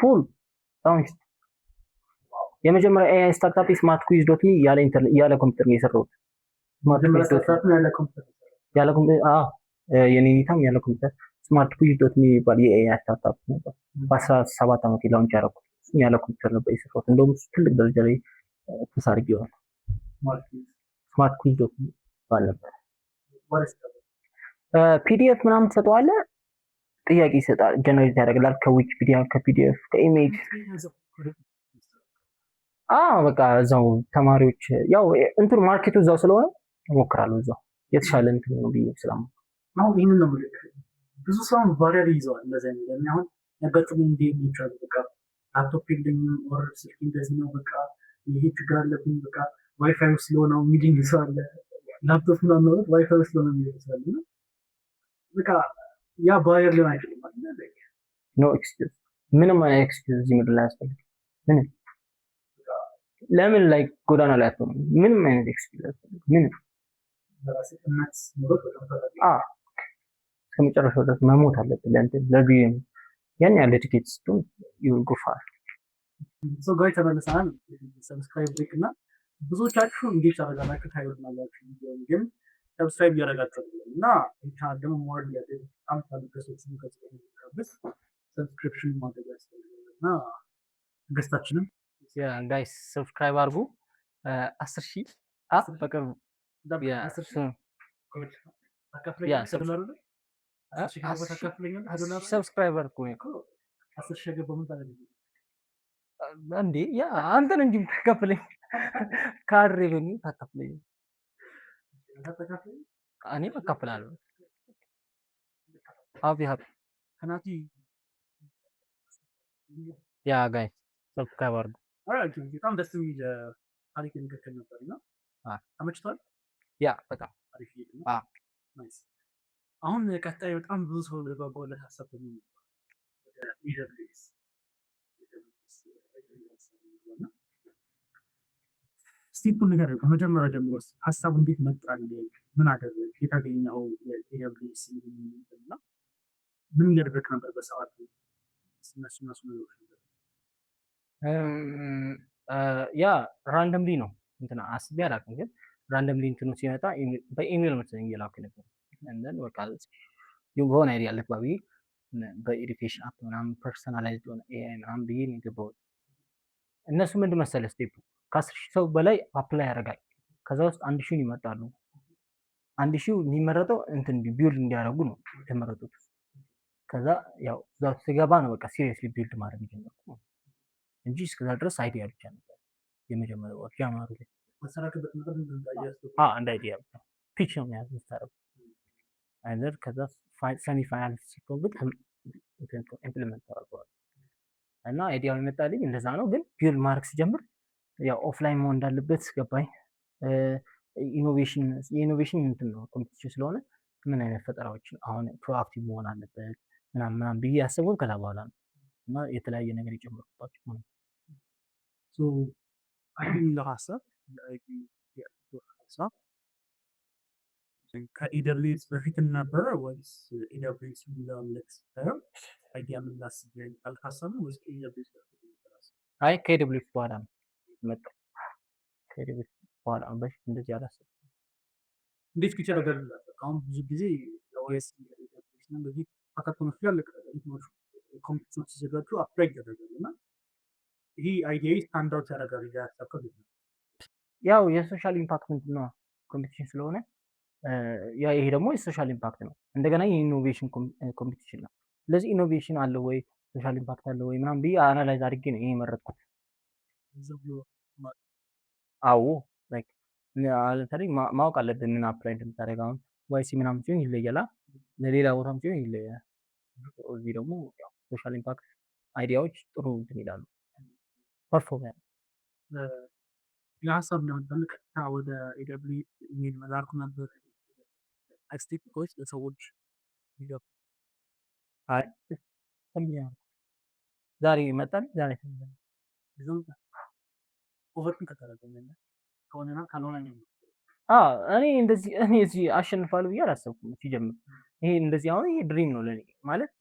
ፉል ታውንስ የመጀመሪያ ኤአይ ስታርታፕ ስማርት ኩዊዝ ዶት ያለ ኮምፒውተር ነው የሰራሁት ያለ ኮምፒውተር የኔኒታም ያለ ኮምፒውተር ስማርት ኩዊዝ ዶት የሚባል የኤአይ ስታርታፕ ነበር በ17 ዓመት ላውንች ያደረኩት ያለ ኮምፒውተር ነበር የሰራሁት እንደውም ትልቅ ደረጃ ላይ ተሳርጌዋል ስማርት ኩዊዝ ዶት ባል ነበር ፒዲኤፍ ምናምን ትሰጠዋለህ ጥያቄ ይሰጣል ጀነሬት ያደርጋል ከዊኪፒዲያ ከፒዲኤፍ ከኢሜጅ በቃ እዛው ተማሪዎች ያው እንትን ማርኬቱ እዛው ስለሆነ እሞክራለሁ እዛው የተሻለ እንትን ነው ብዬ ስለማውቅ አሁን ይሄንን ነው ማለት ብዙ ሰው ቫሪያብል ይዘዋል እንደዚህ አይነት እኔ አሁን ነገርኩኝ እንዴ የሚቻል በቃ ላፕቶፕ የለኝም ኦር ስልክ እንደዚህ ነው በቃ ይሄ ችግር አለብኝ በቃ ዋይፋይ ስለሆነ ሚቲንግ ይሰራል ላፕቶፕ ምናምን ነው ዋይፋይ ስለሆነ ሚቲንግ ይሰራል በቃ ያ ባየር ሊሆን አይችልም ማለት ኖ ኤክስኪውዝ ምንም አይነት ኤክስኪውዝ እዚህ ምድር ላይ አያስፈልግም ምንም ለምን ላይ ጎዳና ላይ አትሆንም ምንም አይነት ኤክስኪውዝ አያስፈልግም ምንም ከመጨረሻው ድረስ መሞት አለብን ለእንትን ለቢዩም ያን ያለ ቲኬት ስትሆን ይሁን ጉፋር ሶ ጋይ ተመልሰናል ሰብስክራይብ ብሬክ እና ብዙዎቻችሁ እንዴት አደረጋችሁ ታዩናላችሁ ግን ሰብስክራይብ ያደረጋችሁ እና ቻናል ደግሞ ሞር ያደረጋችሁ አምሳል ከሶችን ከጽፈንበት ሰብስክሪፕሽን ማድረግ ያስፈልጋልና ገስታችንም ጋይስ ሰብስክራይብ አድርጉ 10,000 በቅርቡ ሰብስክራይበር እኮ ነው። 10 ሺህ ገባሁ ምን ታደርጋለህ? እንዴ ያ አንተ ነህ እንጂ የምታካፍለኝ ካድሬ በሚል ታካፍለኝ። እኔ እካፍላለሁ። አብ ሀብ ከናቲ ያ ጋይ ሰብስክራይብ አድርጉ። በጣም ደስ የሚል ታሪክ ንግግር ነበር እና ተመችቷል። ያ በጣም አሪፍ ነው። ናይስ። አሁን ቀጣይ በጣም ብዙ ሰው በጓጓለት ሀሳብ ደግሞ ወደ ኢደብሊውኤስ ስቴፑን ነገር ከመጀመሪያ ጀምሮ ሀሳቡ እንዴት መጣልህ? ምን አደረግ? የታገኘው የኢደብሊውኤስ እና ምን እያደረግ ነበር በሰዓቱ? እነሱ ነገሮች ያ ራንደምሊ ነው እንትና አስቤ አላውቅም፣ ግን ራንደምሊ እንትኑ ሲመጣ በኢሜል መሰለኝ እየላኩ ነበር። እንደን በቃ የሆነ አይዲያ አለ ባቢ በኤዱኬሽን አፕ ምናምን ፐርሰናላይዝድ ሆነ ኤአይ ምናምን ብዬ ነው የገባሁት። እነሱ ምንድን መሰለህ ስቴፑ ከ10 ሺህ ሰው በላይ አፕላይ ያደርጋል። ከዛ ውስጥ 1 ሺህ ይመጣሉ። 1 ሺህ የሚመረጠው እንትን ቢልድ እንዲያደርጉ ነው የተመረጡት። ከዛ ያው እዛ ስገባ ነው በቃ ሲሪየስሊ ቢልድ ማድረግ የጀመርኩ እንጂ እስከዛ ድረስ አይዲያ ብቻ ነበር የመጀመሪያው ወር ጃማሩ ላይ እንደ አይዲያ ፒች ነው የሚያዝ የምታደርገው አይደል? ከዛ ሰሚ ፋይናል ሲሆን ግን ኢምፕሊመንት ታደርገዋለህ እና አይዲያው የመጣልኝ እንደዛ ነው። ግን ቢልድ ማድረግ ሲጀምር ያው ኦፍላይን መሆን እንዳለበት ገባኝ። የኢኖቬሽን እንትን ነው ኮምፒቲሽን ስለሆነ ምን አይነት ፈጠራዎችን አሁን ፕሮአክቲቭ መሆን አለበት ምናምን ብዬ ያሰብኩት ከዛ በኋላ ነው እና የተለያየ ነገር የጨመርኩባቸው ማለት ነው። አይዲያው ሀሳብ ከኢደብሊውኤስ በፊት ነበረ ወይስ ኢደብሊውኤስ የሚለውን ልትሰራው አይዲያ ምን ላስብ ሀሳብ ነው ወይስ ኢደብሊውኤስ በፊት ነበር? አይ ከኢደብሊውኤስ በኋላ ነው መጣው። ከኢደብሊውኤስ በኋላ ነው፣ በፊት እንደዚህ አላሰብኩም። እንዴት ፊቸር አደረግልህ? አሁን ብዙ ጊዜ ለኦኤስ ኢደብሊውኤስ ነው በዚህ አካተመሽ ያለቀ ኢንፎርሜሽን ኮምፒውተሮች ሲዘጋጁ አፕግሬድ ያደርጋሉ እና ይሄ አይዲያ ስታንዳርድ ያደርጋል ያሰብከው ነው። ያው የሶሻል ኢምፓክት ምንድን ነው ኮምፒቲሽን ስለሆነ ያ ይሄ ደግሞ የሶሻል ኢምፓክት ነው። እንደገና የኢኖቬሽን ኮምፒቲሽን ነው። ስለዚህ ኢኖቬሽን አለው ወይ ሶሻል ኢምፓክት አለው ወይ ምናምን ብዬ አናላይዝ አድርጌ ነው ይሄ የመረጥኩት። አዎ ላይክ ለምሳሌ ማወቅ አለብን ምን አፕላይ እንደምታደርግ። አሁን ዋይሲ ምናምን ሲሆን ይለያል፣ ለሌላ ቦታም ሲሆን ይለያል። እዚህ ደግሞ ሶሻል ኢምፓክት አይዲያዎች ጥሩ እንትን ይላሉ ፐርፎርም ያለ የሀሳብ እንደምንፈልግ ቀጥታ ወደ ኢደብሊውኤስ ኢሜል መላኩ ነበር። ስቴፖች ለሰዎች አይ ዛሬ ይመጣል ዛሬ ኦቨርቲንክ ከተደረገ ከሆነና ካልሆነ እኔ እንደዚህ እኔ እዚህ አሸንፋለሁ ብዬ አላሰብኩም ሲጀምር። ይሄ እንደዚህ አሁን ይሄ ድሪም ነው ለኔ ማለት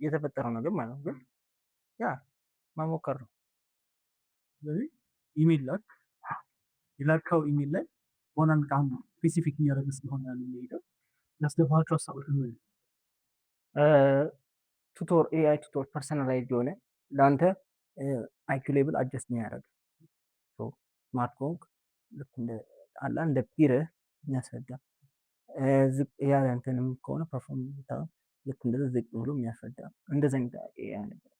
የተፈጠረው ነገር ማለት ነው። ግን ያ መሞከር ነው። ስለዚህ ኢሜል ላክ የላከው ኢሜል ላይ ሆነ በጣም ስፔሲፊክ እያደረገ ስለሆነ የሚሄደው ያስገባቸው ሀሳቦች ምን ቱቶር ኤአይ ቱቶር ፐርሰናላይዝድ የሆነ ለአንተ አይኪው ሌብል አጀስት የሚያደርግ ስማርት ኮንክ ልክ እንደ አላ እንደ ፒርህ የሚያስረዳ ዝቅ ያለ እንትንም ከሆነ ፐርፎርም ልክ እንደዛ ዝቅ ብሎ የሚያስረዳ እንደዛ አይነት ኤአይ ነገር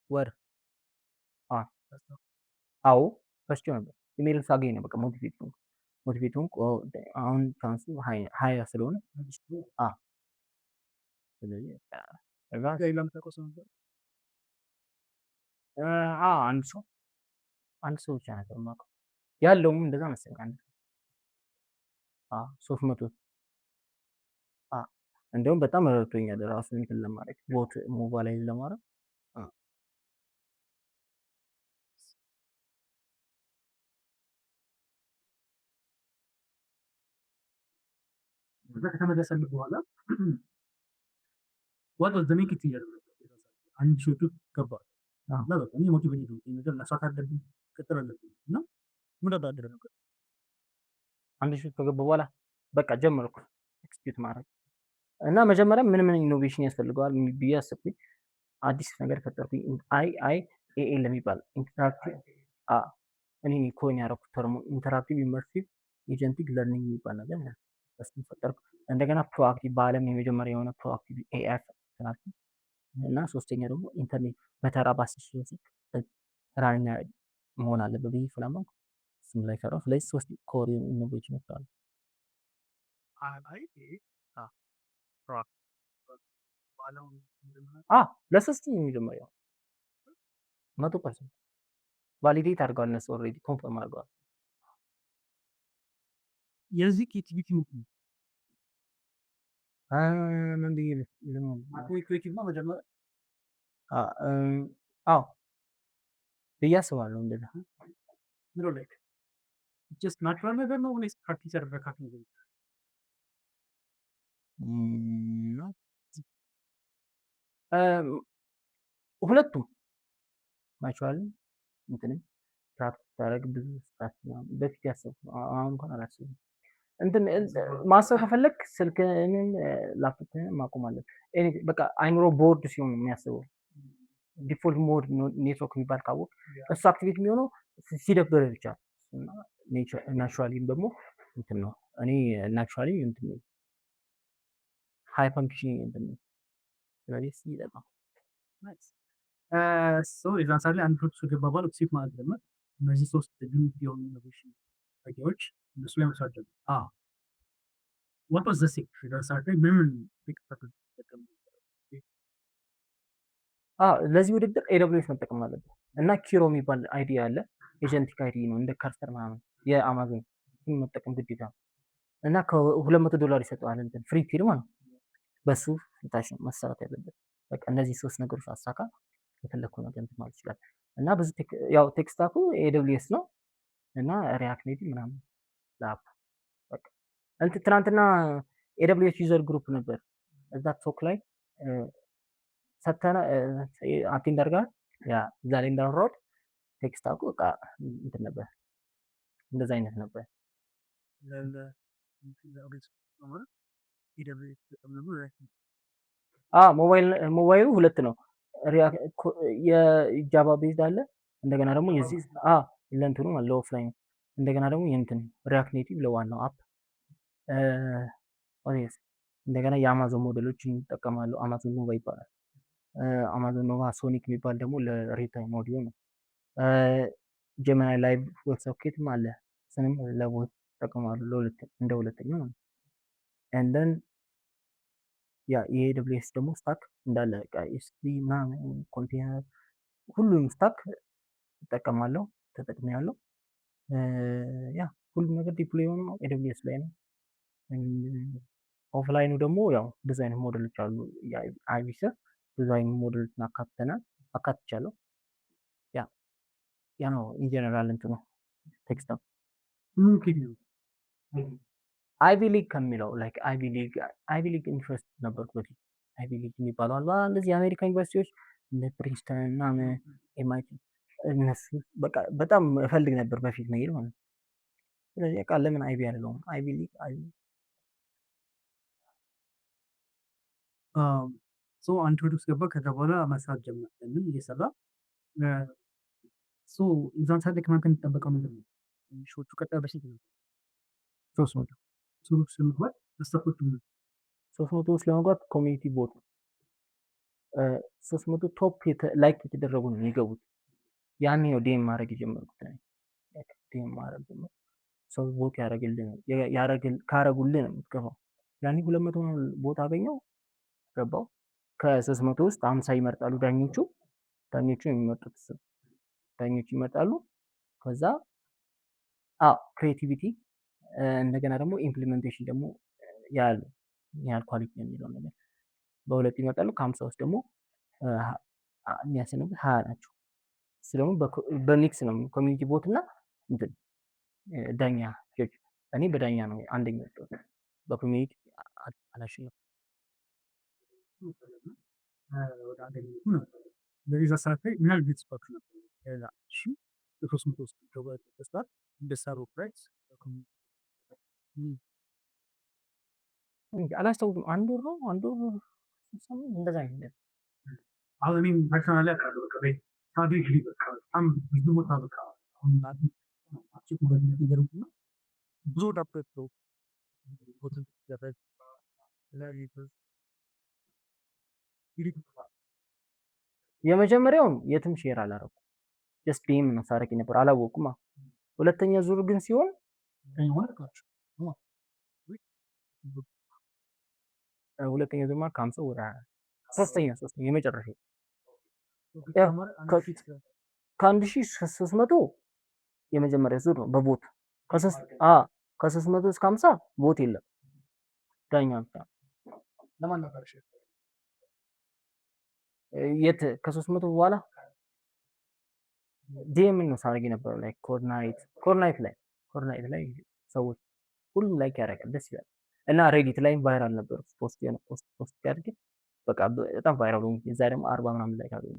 ወር አዎ ፈስቼው ነበር። ኢሜል ሳገኝ ነው በቃ ሞቲቬት ሆንኩ። አሁን ቻንሱ ሀያ ስለሆነ ስለዚህ አንድ ሰው ብቻ ነበር የማውቀው ያለውም እንደዛ መሰለኝ። አንድ 300 እንደውም በጣም ረድቶኛል ራሱ እንትን ለማድረግ ቦት ሞባይል ለማድረግ ከተመለሰልህ በኋላ ዋት ዋዝ ዘ ሜክ ኢት አንድ ሾቱ ገባ እና በቃ እኔ ሞቲቬት ነው ነገር መስራት አለብኝ ቅጥር አለብኝ እና ምን አዳደረ ነገር አንድ ሾት ከገባ በኋላ በቃ ጀመርኩ ኤክስኪዩት ማድረግ እና መጀመሪያ ምን ኢኖቬሽን ያስፈልገዋል ብዬ አሰብኩኝ። አዲስ ነገር ፈጠርኩኝ። አይአይኤኤል የሚባል ኢንተራክቲቭ እኔ ኮይን ያደረኩት ተርሞ ኢንተራክቲቭ ኢመርሲቭ ኤጀንቲክ ለርኒንግ የሚባል ነገር ነው። እሱን ፈጠርኩ። እንደገና ፕሮአክቲቭ በዓለም የመጀመሪያ የሆነ ፕሮአክቲቭ ኤአይ ፈጠርኩ እና ሶስተኛ ደግሞ ኢንተርኔት በተራ በ10 ሺህ ራን መሆን አለበት ብዬ ስለማምንኩ እሱም ላይ ሰራሁ። ስለዚህ ሶስት ኮር ኢኖቬሽኖች አሉ። ለሶስቱም የመጀመሪያው 100% ቫሊዴት አድርገዋል። እነሱ ኦልሬዲ ኮንፈርም አድርገዋል። የዚህ ክሬቲቪቲ ምንድን ነው? ምን ብዬ ክሬቲቭ ነው መጀመሪያ አዎ ብዬ አስባለሁ። እንደዛ ምንድነው ላይክ ጀስት ናቹራል ነገር ነው ወይስ ፕራክቲስ ያደረካት ነገር? ሁለቱም ናቹራል እንትንም ፕራክቲስ ታደርግ ብዙ ስታት በፊት ያሰብኩ አሁን እንኳን አላስብም። እንትን ማሰብ ከፈለግ ስልክህን ላፕቶፕህን ማቆም አለብህ። በቃ አይምሮ ቦርድ ሲሆን ነው የሚያስበው። ዲፎልት ሞድ ኔትወርክ የሚባል ካወቅ እሱ አክቲቪቲ የሚሆነው ሲደብር ብቻ ናቹራሊም ደግሞ እንትን ነው። እኔ ናቹራሊ እንትን ነው ሃይ ፋንክሽን እንትን ነው። ስለዚህ ይጠቅማል። የዛን ሰዓት ላይ አንድ ፕሮጀክት ከገባ በኋላ ሴት ማለት ደግሞ እነዚህ ሶስት ዩኒክ የሆኑ ኢኖቬሽን አይዲያዎች እነሱ ላይ መስራት ጀመሩ። what was the secret? የዛን ሰዓት ላይ ምን ተጠቀሙ? ለዚህ ውድድር ኤደብሊውኤስ መጠቀም አለብን እና ኪሮ የሚባል አይዲያ አለ። ኤጀንቲክ አይዲ ነው እንደ ካርተር ምናምን የአማዞን መጠቀም ግዴታ ነው እና $200 ይሰጠዋል እንትን ፍሪ ፒር ማለት ነው። በሱ ታች ነው መሰራት ያለበት። በቃ እነዚህ ሶስት ነገሮች አሳካ የፈለግከው ነገር እንትን ማለት ይችላል። እና ብዙ ያው ቴክ ስታኩ ኤደብሊውኤስ ነው እና ሪያክት ኔቲቭ ምናምን ለአፕ በቃ እንትን ትናንትና ኤደብሊውኤስ ዩዘር ግሩፕ ነበር እዛ ቶክ ላይ ሰተና አቴንድ አድርገሃል? ያ እዛ ላይ እንዳወራሁት ቴክ ስታኩ በቃ እንትን ነበር እንደዛ አይነት ነበር። ሞባይሉ ሁለት ነው። የጃቫ ቤዝድ አለ እንደገና ደግሞ የዚህ ለእንትኑ ለኦፍላይን እንደገና ደግሞ የእንትን ሪያክት ኔቲቭ ለዋናው አፕ እንደገና የአማዞን ሞዴሎችን ይጠቀማሉ። አማዞን ኖቫ ይባላል። አማዞን ኖቫ ሶኒክ የሚባል ደግሞ ለሪል ታይም ኦዲዮ ነው። ጀሚናይ ላይቭ ቮይስ ሶኬትም አለ። እሱንም ለቮይስ ይጠቀማሉ እንደ ሁለተኛ ነው። ኤንደን ያ የኤደብሊውኤስ ደግሞ ስታክ እንዳለ ኤስዲ ምናምን ኮንቴነር ሁሉም ስታክ እጠቀማለሁ ተጠቅሜያለሁ። ያ ሁሉም ነገር ዲፕሎይ የሆነው ኤደብሊውኤስ ላይ ነው። ኦፍላይኑ ደግሞ ያው ብዙ አይነት ሞዴሎች አሉ። አይቪስ ብዙ አይነት ሞዴሎችን አካትቻለሁ። ያ ነው ኢንጀነራል እንትኑ ቴክስት ነው። አይቪ ሊግ ከሚለው ላይክ አይቪ ሊግ ኢንትረስት ነበርኩ በፊት። አይቪ ሊግ የሚባለው አሉ እንደዚህ የአሜሪካ ዩኒቨርሲቲዎች እንደ ፕሪንስተን እና ኤምአይቲ እነሱ በቃ በጣም እፈልግ ነበር በፊት መሄድ ማለት ነው። ስለዚህ በቃ ለምን አይቪ አይደለሁም? አይቪ ሊግ አንድ ወደ ውስጥ ገባ። ከዛ በኋላ መስራት ጀመር። ለምን እየሰራ የዛን ሰዓት ላይ ከማን የሚጠበቀው ምንድን ነው? ሾቹ ቀጣይ በስንት ነው? 300 ሰዎች ለመግባት መስፈርቶቹ ምንድን ነው? 300 ውስጥ ለመግባት ኮሚኒቲ ቦት 300 ቶፕ ላይክ የተደረጉ ነው የሚገቡት። ያኔ ነው ዲኤም ማድረግ የጀመርኩት። ዲኤም ማድረግ ጀመርኩ። ሰው ቦት ካረጉልህ ነው የምትገባው። ያኔ 200 ቦታ አገኘው ገባው። ከ300 ውስጥ 50 ይመርጣሉ ዳኞቹ የሚመርጡት ዳኞቹ ይመርጣሉ። ከዛ ክሬቲቪቲ እንደገና ደግሞ ኢምፕሊሜንቴሽን ደግሞ ያህል ኳሊቲ የሚለው ነገር በሁለት ይመጣሉ። ከ50 ውስጥ ደግሞ የሚያሰነቡት 20 ናቸው። እሱ ደግሞ በሚክስ ነው ኮሚኒቲ ቦት እና እንትን ዳኛ ጀጅ። እኔ በዳኛ ነው አንደኛ ወጣሁት። በኮሚኒቲ አላሸነፍኩም። ወደ አገኘቱ ነው ለዛ ሰዓት ላይ ምን ያህል ቤተሰባችሁ ነበር? እሺ 300 ውስጥ ገባ እንደሳሩ ፕራይስ አላስታውስም። አንድ ወር ነው እንደዛ አይነት አሁን እኔም ፐርሰናሊ አውቃለሁ። በቃ ስትራቴጂ በቃ በጣም ብዙ ቦታ በቃ አሁን አጭቁ በዚህ ነገር እና ብዙ ዳበት ነው ሆቴል ያፈል የመጀመሪያውን የትም ሼር አላረኩም። ጀስት ቢም ነው ሳረግ ነበር አላወቁማ። ሁለተኛ ዙር ግን ሲሆን ሁለተኛ ዙር ማለት ከሀምሳ ወደ ሶስተኛ የመጨረሻ ከአንድ ሺህ ሶስት መቶ የመጀመሪያ ዙር ነው በቦት ከሶስት መቶ እስከ ሀምሳ ቦት የለም። ዳኛ ብቻ ለማን ነበር የት ከሶስት መቶ በኋላ ዲኤም ነው ሳረግ ነበር ላይ ኮርናይት ላይ ሰዎች ሁሉም ላይክ ያደርጋል፣ ደስ ይላል። እና ሬዲት ላይ ቫይራል ነበር ፖስት ያድርግ በቃ በጣም ቫይራል ሆኖ እዛ ደግሞ 40 ምናምን ላይ ካገኘ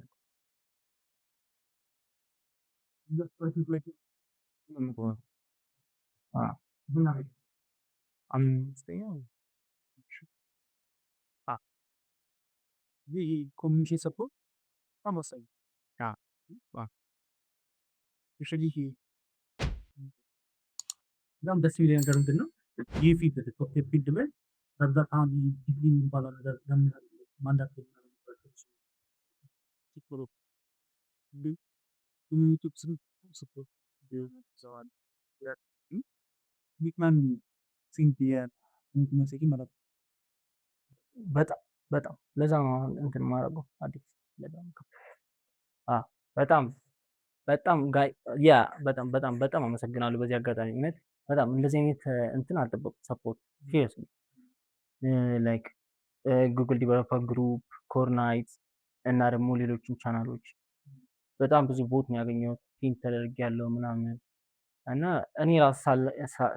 ይህ ኮሚኒኬሽን ሰፖርት በጣም ወሳኝ በጣም ደስ የሚለኝ ነገር ምንድን ነው? ይህ ፊልድ ሶፍትዌር ፊልድ ላይ በብዛት አሁን ዲግሪ የሚባለው ነገር ማንዳት በጣም በጣም ለዛ ነው እንትን የማደርገው አዲስ በጣም በጣም ያ በጣም በጣም በጣም አመሰግናለሁ በዚህ አጋጣሚ እውነት በጣም እንደዚህ አይነት እንትን አልጠበቁም። ሰፖርት ሲሪየስሊ ላይክ ጉግል ዲቨሎፐር ግሩፕ ኮርናይት እና ደግሞ ሌሎችም ቻናሎች በጣም ብዙ ቦት ነው ያገኘሁት። ፒን ተደርጌያለሁ ምናምን እና እኔ ራሱ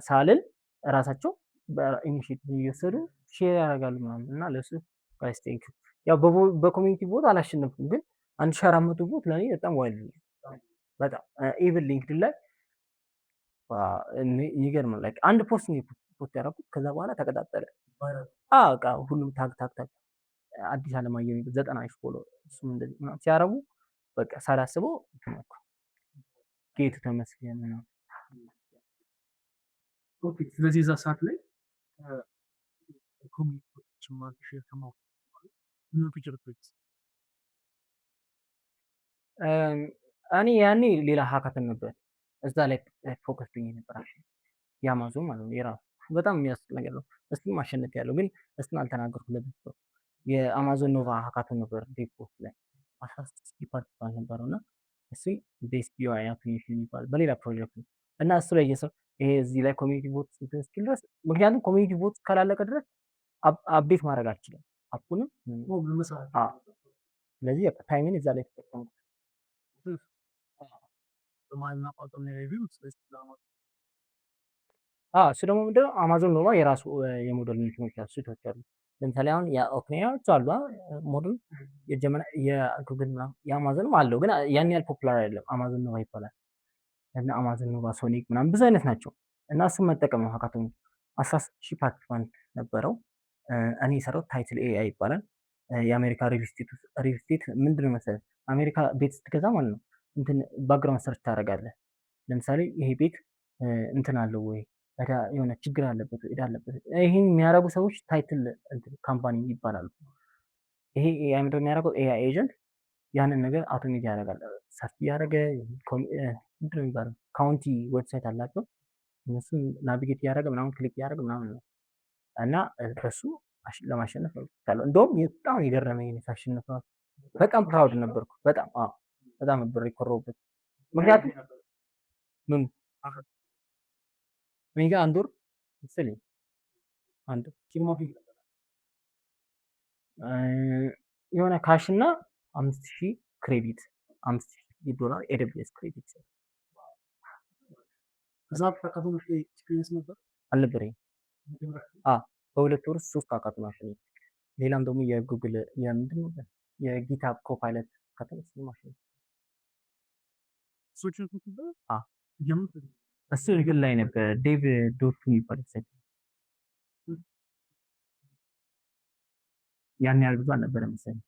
ሳልል ራሳቸው በኢኒሼቲቭ እየወሰዱ ሼር ያደርጋሉ ምናምን እና ለሱ ጋይስ ቴንክ ያው በኮሚኒቲ ቦት አላሸነፍኩም፣ ግን 1400 ቦት ለኔ በጣም ዋይልድ ነው። በጣም ኢቭን ሊንክድን ላይ ይገርም ላይክ አንድ ፖስት ነው ፖስት ያደረኩት ከዛ በኋላ ተቀጣጠለ። በቃ ሁሉም ታግ አዲስ አለማየሁ 90 ፎሎ እሱም እንደዚህ ምናምን ሲያረጉ በቃ ሳላስበው ተመኩ ጌቱ ተመስገን ነው። ኦኬ ስለዚህ እዛ ሰዓት ላይ ኮሚኒቲ ማርክ ሼር ከማው ምን ፊቸር ፕሪክስ እኔ ያኔ ሌላ ሀካተን ነበር እዛ ላይ ፎከስ ብዬ ነበር። የአማዞን ማለት ነው የራሱ በጣም የሚያስቅ ነገር ነው። እስቲም ማሸነፍ ያለው ግን እስቲም አልተናገርኩም ለብቻው የአማዞን ኖቫ ሀካተን ነበር ዴፖስት ላይ 16 ዲፓርትመንት ነበረው እና እሱ ቤስት ዩአይ አፕሊኬሽን ይባላል በሌላ ፕሮጀክት ነው እና እሱ ላይ ይሄ እዚህ ላይ ኮሚኒቲ ቦት እስኪል ድረስ ምክንያቱም ኮሚኒቲ ቦት ካላለቀ ድረስ አፕዴት ማድረግ አልችልም አፑንም ስለዚህ ታይምን እዛ ላይ ተጠቀምኩ። እሱ ደግሞ ምንድነው አማዞን ኖቫ የራሱ የሞዴል እንትኖች ስቶች አሉ። ለምሳሌ አሁን የኦፕኒያዎች አሉ ሞዴል የጉግል የአማዞንም አለው ግን ያን ያህል ፖፑላር አይደለም። አማዞን ኖቫ ይባላል እና አማዞን ኖቫ ሶኒክ ምናምን ብዙ አይነት ናቸው እና እሱን መጠቀም ነው። ሀካቶን 16 ፓርቲሲፓንት ነበረው። እኔ የሰራሁት ታይትል ኤአይ ይባላል። የአሜሪካ ሪል ስቴት ምንድነው መሰለህ አሜሪካ ቤት ስትገዛ ማለት ነው እንትን ባክግራውንድ ሰርች ታደርጋለህ። ለምሳሌ ይሄ ቤት እንትን አለው ወይ የሆነ ችግር አለበት ወይ አለበት። ይሄን የሚያደርጉ ሰዎች ታይትል ካምፓኒ ይባላሉ። ይሄ ኤአይ ምንድነው የሚያደርገው ኤአይ ኤጀንት ያንን ነገር አውቶሜት ያደርጋል። ሰርች ያደረገ ምንድነው የሚባለው ካውንቲ ዌብሳይት አላቸው እነሱን ናቪጌት እያደረገ ምናምን ክሊክ እያደረገ ምናምን ነው እና በሱ ለማሸነፍ ነው ያለው። እንደውም በጣም የገረመኝ ሳሸንፍ በጣም ፕራውድ ነበርኩ። በጣም በጣም ነበር የኮራሁበት። ምክንያቱም ምን እኔ ጋር አንድ ወር መሰለኝ አንድ የሆነ ካሽ እና 5000 ክሬዲት 5000 ዶላር ኤደብሊውኤስ ክሬዲት ከዛ ፈቃዱ ኤክስፒሪየንስ ነበር አልነበረኝም። በሁለት ወር 3 አካቱ ማሽን ሌላም ደግሞ የጉግል የምንድነው የጊታብ ኮፓይለት ከተነስ ማሽን እሱ ግን ላይ ነበር ዴቭ ዶቱ የሚባል ሳይት ያን ያህል ብዙ አልነበረ መሰለኝ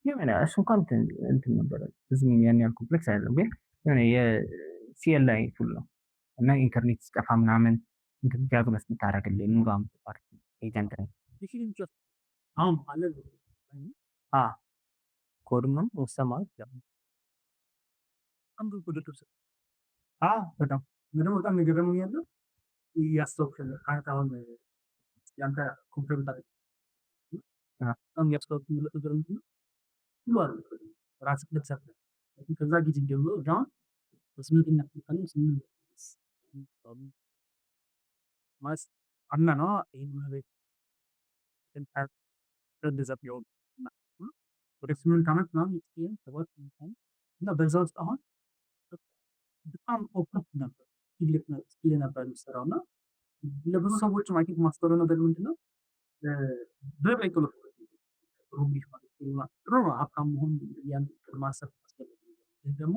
የሆነ እሱ እንኳን እንትን ነበረ ብዙም ያን ያህል ኮምፕሌክስ አይደለም፣ ግን የሆነ የሲኤልአይ ቱል ነው እና ኢንተርኔት ሲጠፋ ምናምን እንትን ዲያግኖስ የምታደርግልህ ኑራ የምትባል ኤጀንት ነኝ። አሁን አለ ኮድም ነው ወሰማል አንዱ ቁጥጥር ስር በጣም ደግሞ በጣም የገረመኝ ያለው ያስተውክል አንተ አሁን ያንተ ኮምፒውተር ታሪክ በጣም ያስተውክል ነገር ምንድን ነው ሁሉ አለ ራስህ ልትሰራ ከዛ ጊዜ ጀምሮ አሁን በስሜትና ፍቅርን ማስ አና ነው ይሄን ማለት እንደዛ ቢሆን ወደ 8 ዓመት ምናምን ኤክስፒሪየንስ 7 እና በዛ ውስጥ አሁን በጣም ኦፕን ነበር ስኪል ነበር የሚሰራው እና ለብዙ ሰዎች ማርኬት ማስተዋወቅ ነገር ምንድነው በላይ ጥሎ ሩቢሽ ማለት ነው ጥሩ ነው ሀብታም መሆን ያን ማሰብ አስፈላጊ ነው ደግሞ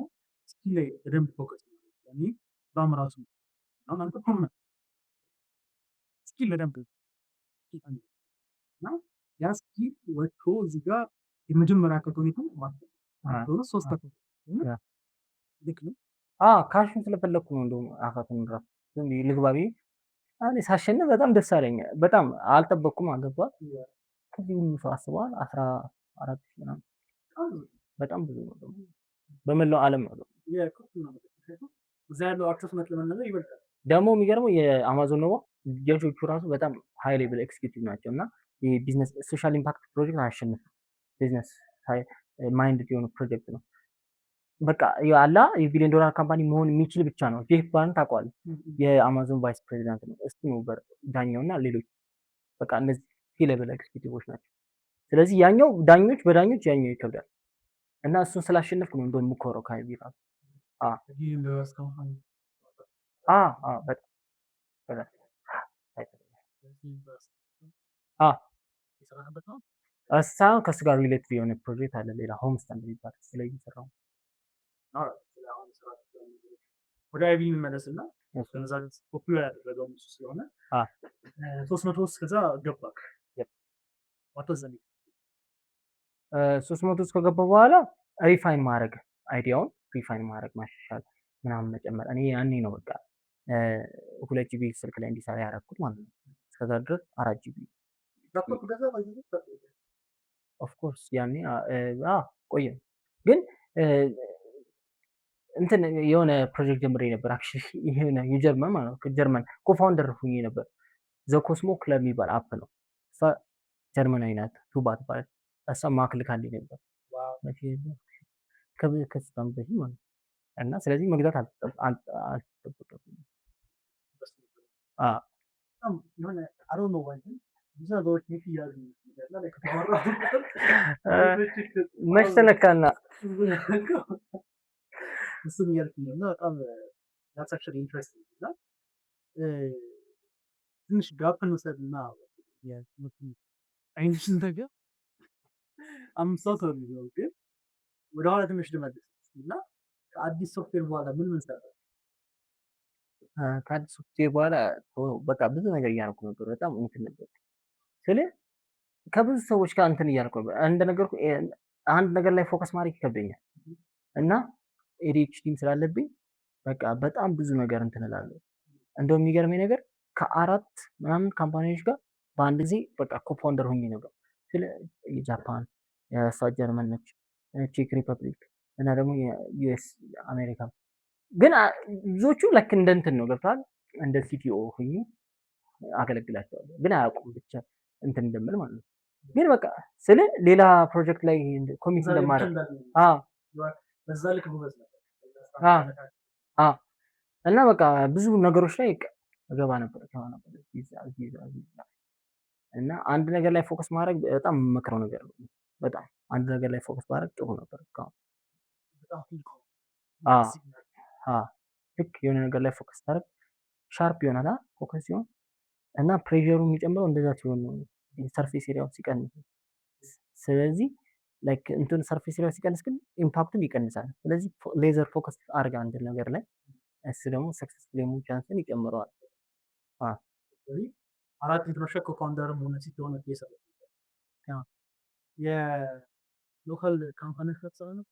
ስኪል ላይ በደንብ ፎከስ ያኔ በጣም ራሱ አሁን አንተ ኮም ስኪል በደንብ እና ያ ስኪል ወጥቶ እዚህ ጋር የመጀመሪያ ከቶኒቱ ማለት ነው ሶስት ልክ ነው ካሽን ስለፈለኩ ነው እንደውም አፋቱን ራሱ ዝም ብዬ ልግባ ብዬ እኔ ሳሸንፍ በጣም ደስ አለኝ። በጣም አልጠበቅኩም። አገባ ከዚህ ሁሉ ሰው አስበዋል 14 ምናምን በጣም ብዙ ነው ደግሞ በመላው ዓለም ነው እዛ ያለው አክሰስ ለመናገር ይበልጣል። ደግሞ የሚገርመው የአማዞን ነው ጀጆቹ ራሱ በጣም ሃይ ሌቭል ኤክስኪዩቲቭ ናቸው እና የቢዝነስ ሶሻል ኢምፓክት ፕሮጀክት አያሸንፍም። ቢዝነስ ማይንድ የሆነ ፕሮጀክት ነው። በቃ ያላ የቢሊዮን ዶላር ካምፓኒ መሆን የሚችል ብቻ ነው። ጄፍ ባርን ታውቀዋለህ? የአማዞን ቫይስ ፕሬዚዳንት ነው። እሱ ነው ዳኛውና ሌሎች በቃ እነዚህ ሲ-ሌቭል ኤክስኪዩቲቮች ናቸው። ስለዚህ ያኛው ዳኞች በዳኞች ያኛው ይከብዳል እና እሱን ስላሸነፍኩ ነው እንደውም የምኮረው ከአይቢ ራሱ በጣም ከእሱ ጋር ሪሌትድ የሆነ ፕሮጀክት አለ ሌላ ሆም ስታንድ የሚባል ስለ እየሰራው ወደ አይቢ እንመለስና ከዛ ፖፑላር ያደረገው እሱ ስለሆነ 300 ውስጥ ከዛ ገባክ ዋተዘኒ 300 ውስጥ ከገባ በኋላ ሪፋይን ማድረግ አይዲያውን ሪፋይን ማድረግ ማሻሻል ምናምን መጨመር እኔ ያኔ ነው በቃ 2 ጂቢ ስልክ ላይ እንዲሰራ ያደረኩት ማለት ነው። እስከዛ ድረስ 4 ጂቢ ኦፍ ኮርስ ያኔ ቆየ ግን እንትን የሆነ ፕሮጀክት ጀምሬ ነበር አክቹሊ የሆነ የጀርመን ማለት ነው ጀርመን ኮፋውንደር ሁኜ ነበር። ዘ ኮስሞ ክለብ የሚባል አፕ ነው። እሷ ጀርመናዊ ናት ቱባ ትባላለች። እሷ ማክል ካለኝ ነበር ከስታም በፊት ማለት እና ስለዚህ መግዛት አልተጠበቀብኝም። የሆነ አሮ ነው ወይ ብዙ ነገሮች ይያሉ መች ተነካና እሱም እያልኩኝ ነው በጣም that's actually interesting እና ትንሽ ጋፕ እንውሰድና አይንሽን ነገር አምሳው ተው ነው ግን ወደ ኋላ ትንሽ ልመልስ እና ከአዲስ ሶፍትዌር በኋላ ምን ሰራ? ከአዲስ ሶፍትዌር በኋላ በቃ ብዙ ነገር እያደረኩ ነበር። በጣም እንትን ነበር ስለ ከብዙ ሰዎች ጋር እንትን እያልኩ ነበር። እንደነገርኩ አንድ ነገር ላይ ፎከስ ማድረግ ይከብደኛል እና ኤዲኤችዲም ስላለብኝ በቃ በጣም ብዙ ነገር እንትን እላለሁ። እንደው የሚገርመኝ ነገር ከ4 ምናምን ካምፓኒዎች ጋር በአንድ ጊዜ በቃ ኮፋውንደር ሆኜ ነበር። ስለ ጃፓን፣ የእሷ ጀርመን ነች፣ ቼክ ሪፐብሊክ እና ደግሞ የዩኤስ አሜሪካ ግን ብዙዎቹ ልክ እንደ እንትን ነው ገብቷል። እንደ ሲቲኦ ሆኜ አገለግላቸዋለሁ ግን አያውቁም ብቻ እንትን እንደምል ማለት ነው። ግን በቃ ስለ ሌላ ፕሮጀክት ላይ ኮሚት እንደማድረግ በዛ ልክ ጎበዝ ነበር እና በቃ ብዙ ነገሮች ላይ እገባ ነበር እና አንድ ነገር ላይ ፎከስ ማድረግ በጣም የምመክረው ነገር ነው። በጣም አንድ ነገር ላይ ፎከስ ማድረግ ጥሩ ነበር። ልክ የሆነ ነገር ላይ ፎከስ ታደርግ ሻርፕ ይሆናል ፎከስ ሲሆን እና ፕሬሸሩ የሚጨምረው እንደዛ ሲሆን ነው ሰርፌስ ኤሪያው ሲቀንስ። ስለዚህ ላይክ እንትን ሰርፌስ ኤሪያው ሲቀንስ ግን ኢምፓክቱም ይቀንሳል። ስለዚህ ሌዘር ፎከስ አድርጋ አንድ ነገር ላይ እሱ ደግሞ ሰክሰስፉል የመሆን ቻንስን ይጨምረዋል። 4 ኢንተርናሽናል ኮፋውንደርም ሆነ ሲሆን የሰሩ የሎካል ካምፓኒዎች ከተሰራ ነው።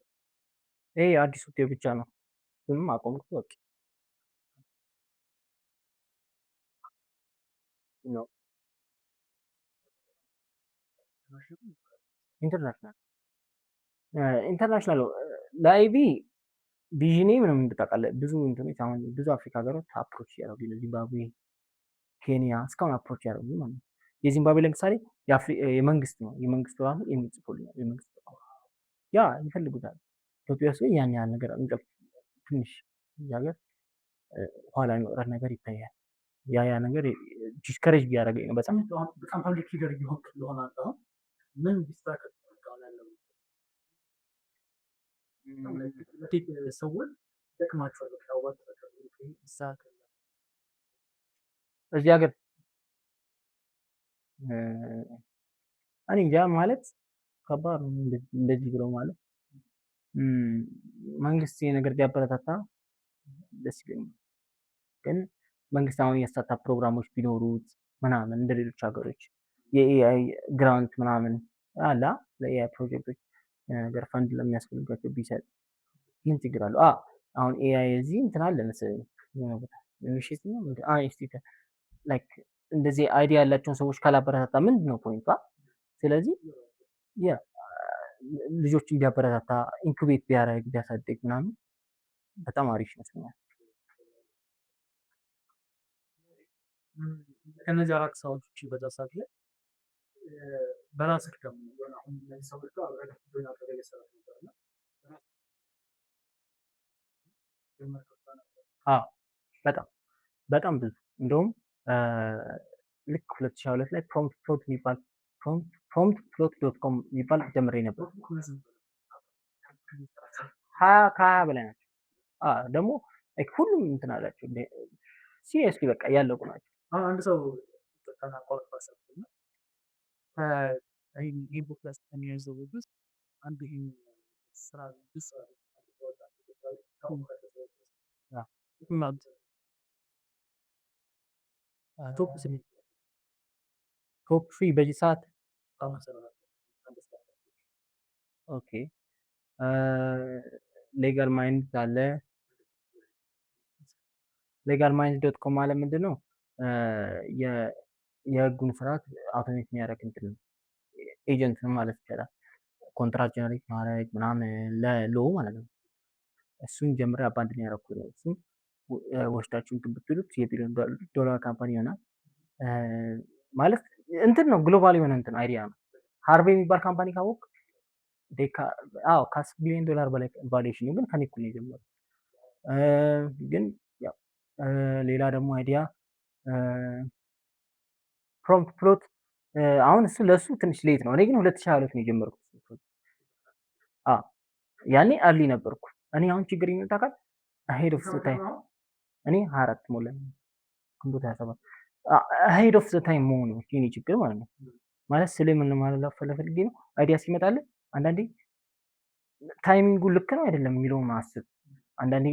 ይሄ አዲስ ውጤት ብቻ ነው። ምንም አቆምኩት በቃ ነው ኢንተርናሽናል ኢንተርናሽናል ለአይቪ ቪዥኔ ምንም ታውቃለህ፣ ብዙ እንትኖች አሁን ብዙ አፍሪካ ሀገሮች አፕሮች ያደረጉ ዚምባብዌ፣ ኬንያ እስካሁን አፕሮች ያደረጉ ማለት ነው። የዚምባብዌ ለምሳሌ የመንግስት ነው የመንግስት ራሱ የሚጽፉልኛል የመንግስት ያ ይፈልጉታል። ኢትዮጵያ ውስጥ ያን ያህል ነገር ትንሽ ሀገር ኋላ የሚወጣት ነገር ይታያል። ያ ነገር ዲስከሬጅ እያደረገኝ ነው በጣም በጣም ፐብሊክ ፊገር እየሆንክ ስለሆነ አሁን ምን ቢስተካከል ሰዎች ይጠቅማቸዋል እዚህ ሀገር እኔ እንጃ ማለት ከባድ ነው እንደዚህ ብሎ ማለት መንግስት ነገር ቢያበረታታ ደስ ይለኛል። ግን መንግስት አሁን የስታርታፕ ፕሮግራሞች ቢኖሩት ምናምን እንደ ሌሎች ሀገሮች የኤአይ ግራንት ምናምን አላ ለኤአይ ፕሮጀክቶች ነገር ፈንድ ለሚያስፈልጋቸው ቢሰጥ ምን ችግር አለው? አሁን ኤአይ እዚህ እንትን አለ መሰለኝ ላይክ እንደዚህ አይዲያ ያላቸውን ሰዎች ካላበረታታ ምንድን ነው ፖይንቷ? ስለዚህ ልጆችን ቢያበረታታ ኢንኩቤት ቢያደርግ ቢያሳድግ ምናምን በጣም አሪፍ ይመስለኛል። ከነዚህ አራት ሰዎች ውጪ በዛ ሰዓት ላይ በራስህ ደግሞ አሁን እነዚህ ሰዎች ጋር አብረህ ጆይን አድርገህ እየሰራህ ነበርና በጣም በጣም ብዙ እንደውም ልክ 2022 ላይ ፕሮምፕት ፍሎት የሚባል promptfloat.com የሚባል ጀምሬ ነበር። ከሀያ በላይ ናቸው። ደግሞ ሁሉም እንትን አላቸው ሲሪየስሊ በቃ ያለቁ ናቸው። አንድ ሰው ተናቋት ባሰብኩና ይህ ቡክ ላይ የሚያዘው ውስጥ አንድ ይህን ስራ ብስ ቶፕ ፍሪ በዚህ ሰዓት ኦኬ ሌጋል ማይንድ አለ። ሌጋል ማይንድ ዶት ኮም ማለት ምንድን ነው? የህጉን ስርዓት አውቶሜት የሚያደርግ እንትን ነው። ኤጀንት ነው ማለት ይቻላል። ኮንትራት ጀነሬት ማድረግ ምናምን ለሎ ማለት ነው። እሱን ጀምሬ አባንድን ያደረኩ ነው። እሱም ወስዳችሁን ብትሉት የቢሊዮን ዶላር ካምፓኒ ይሆናል ማለት እንትን ነው። ግሎባል የሆነ እንትን አይዲያ ነው። ሃርቬ የሚባል ካምፓኒ ካወቅ ከ10 ቢሊዮን ዶላር በላይ ቫሉዌሽን ግን ከኔ እኩል ነው የጀመረው። ግን ያው ሌላ ደግሞ አይዲያ ፕሮምፕት ፍሎት አሁን እሱ ለሱ ትንሽ ሌት ነው። እኔ ግን 2022 ነው የጀመርኩት። ያኔ አርሊ ነበርኩ። እኔ አሁን ችግር ይመጣካል አሄድ ኦፍ ዘ ታይም እኔ 24 ሞላኝ ግንቦት 27 አሄድ ኦፍ ዘ ታይም መሆኑ የኔ ችግር ማለት ነው። ማለት ስለምን ማለት ፈልጌ ነው። አይዲያ ሲመጣልህ አንዳንዴ ታይሚንጉ ልክ ነው አይደለም የሚለውን ማስብ። አንዳንዴ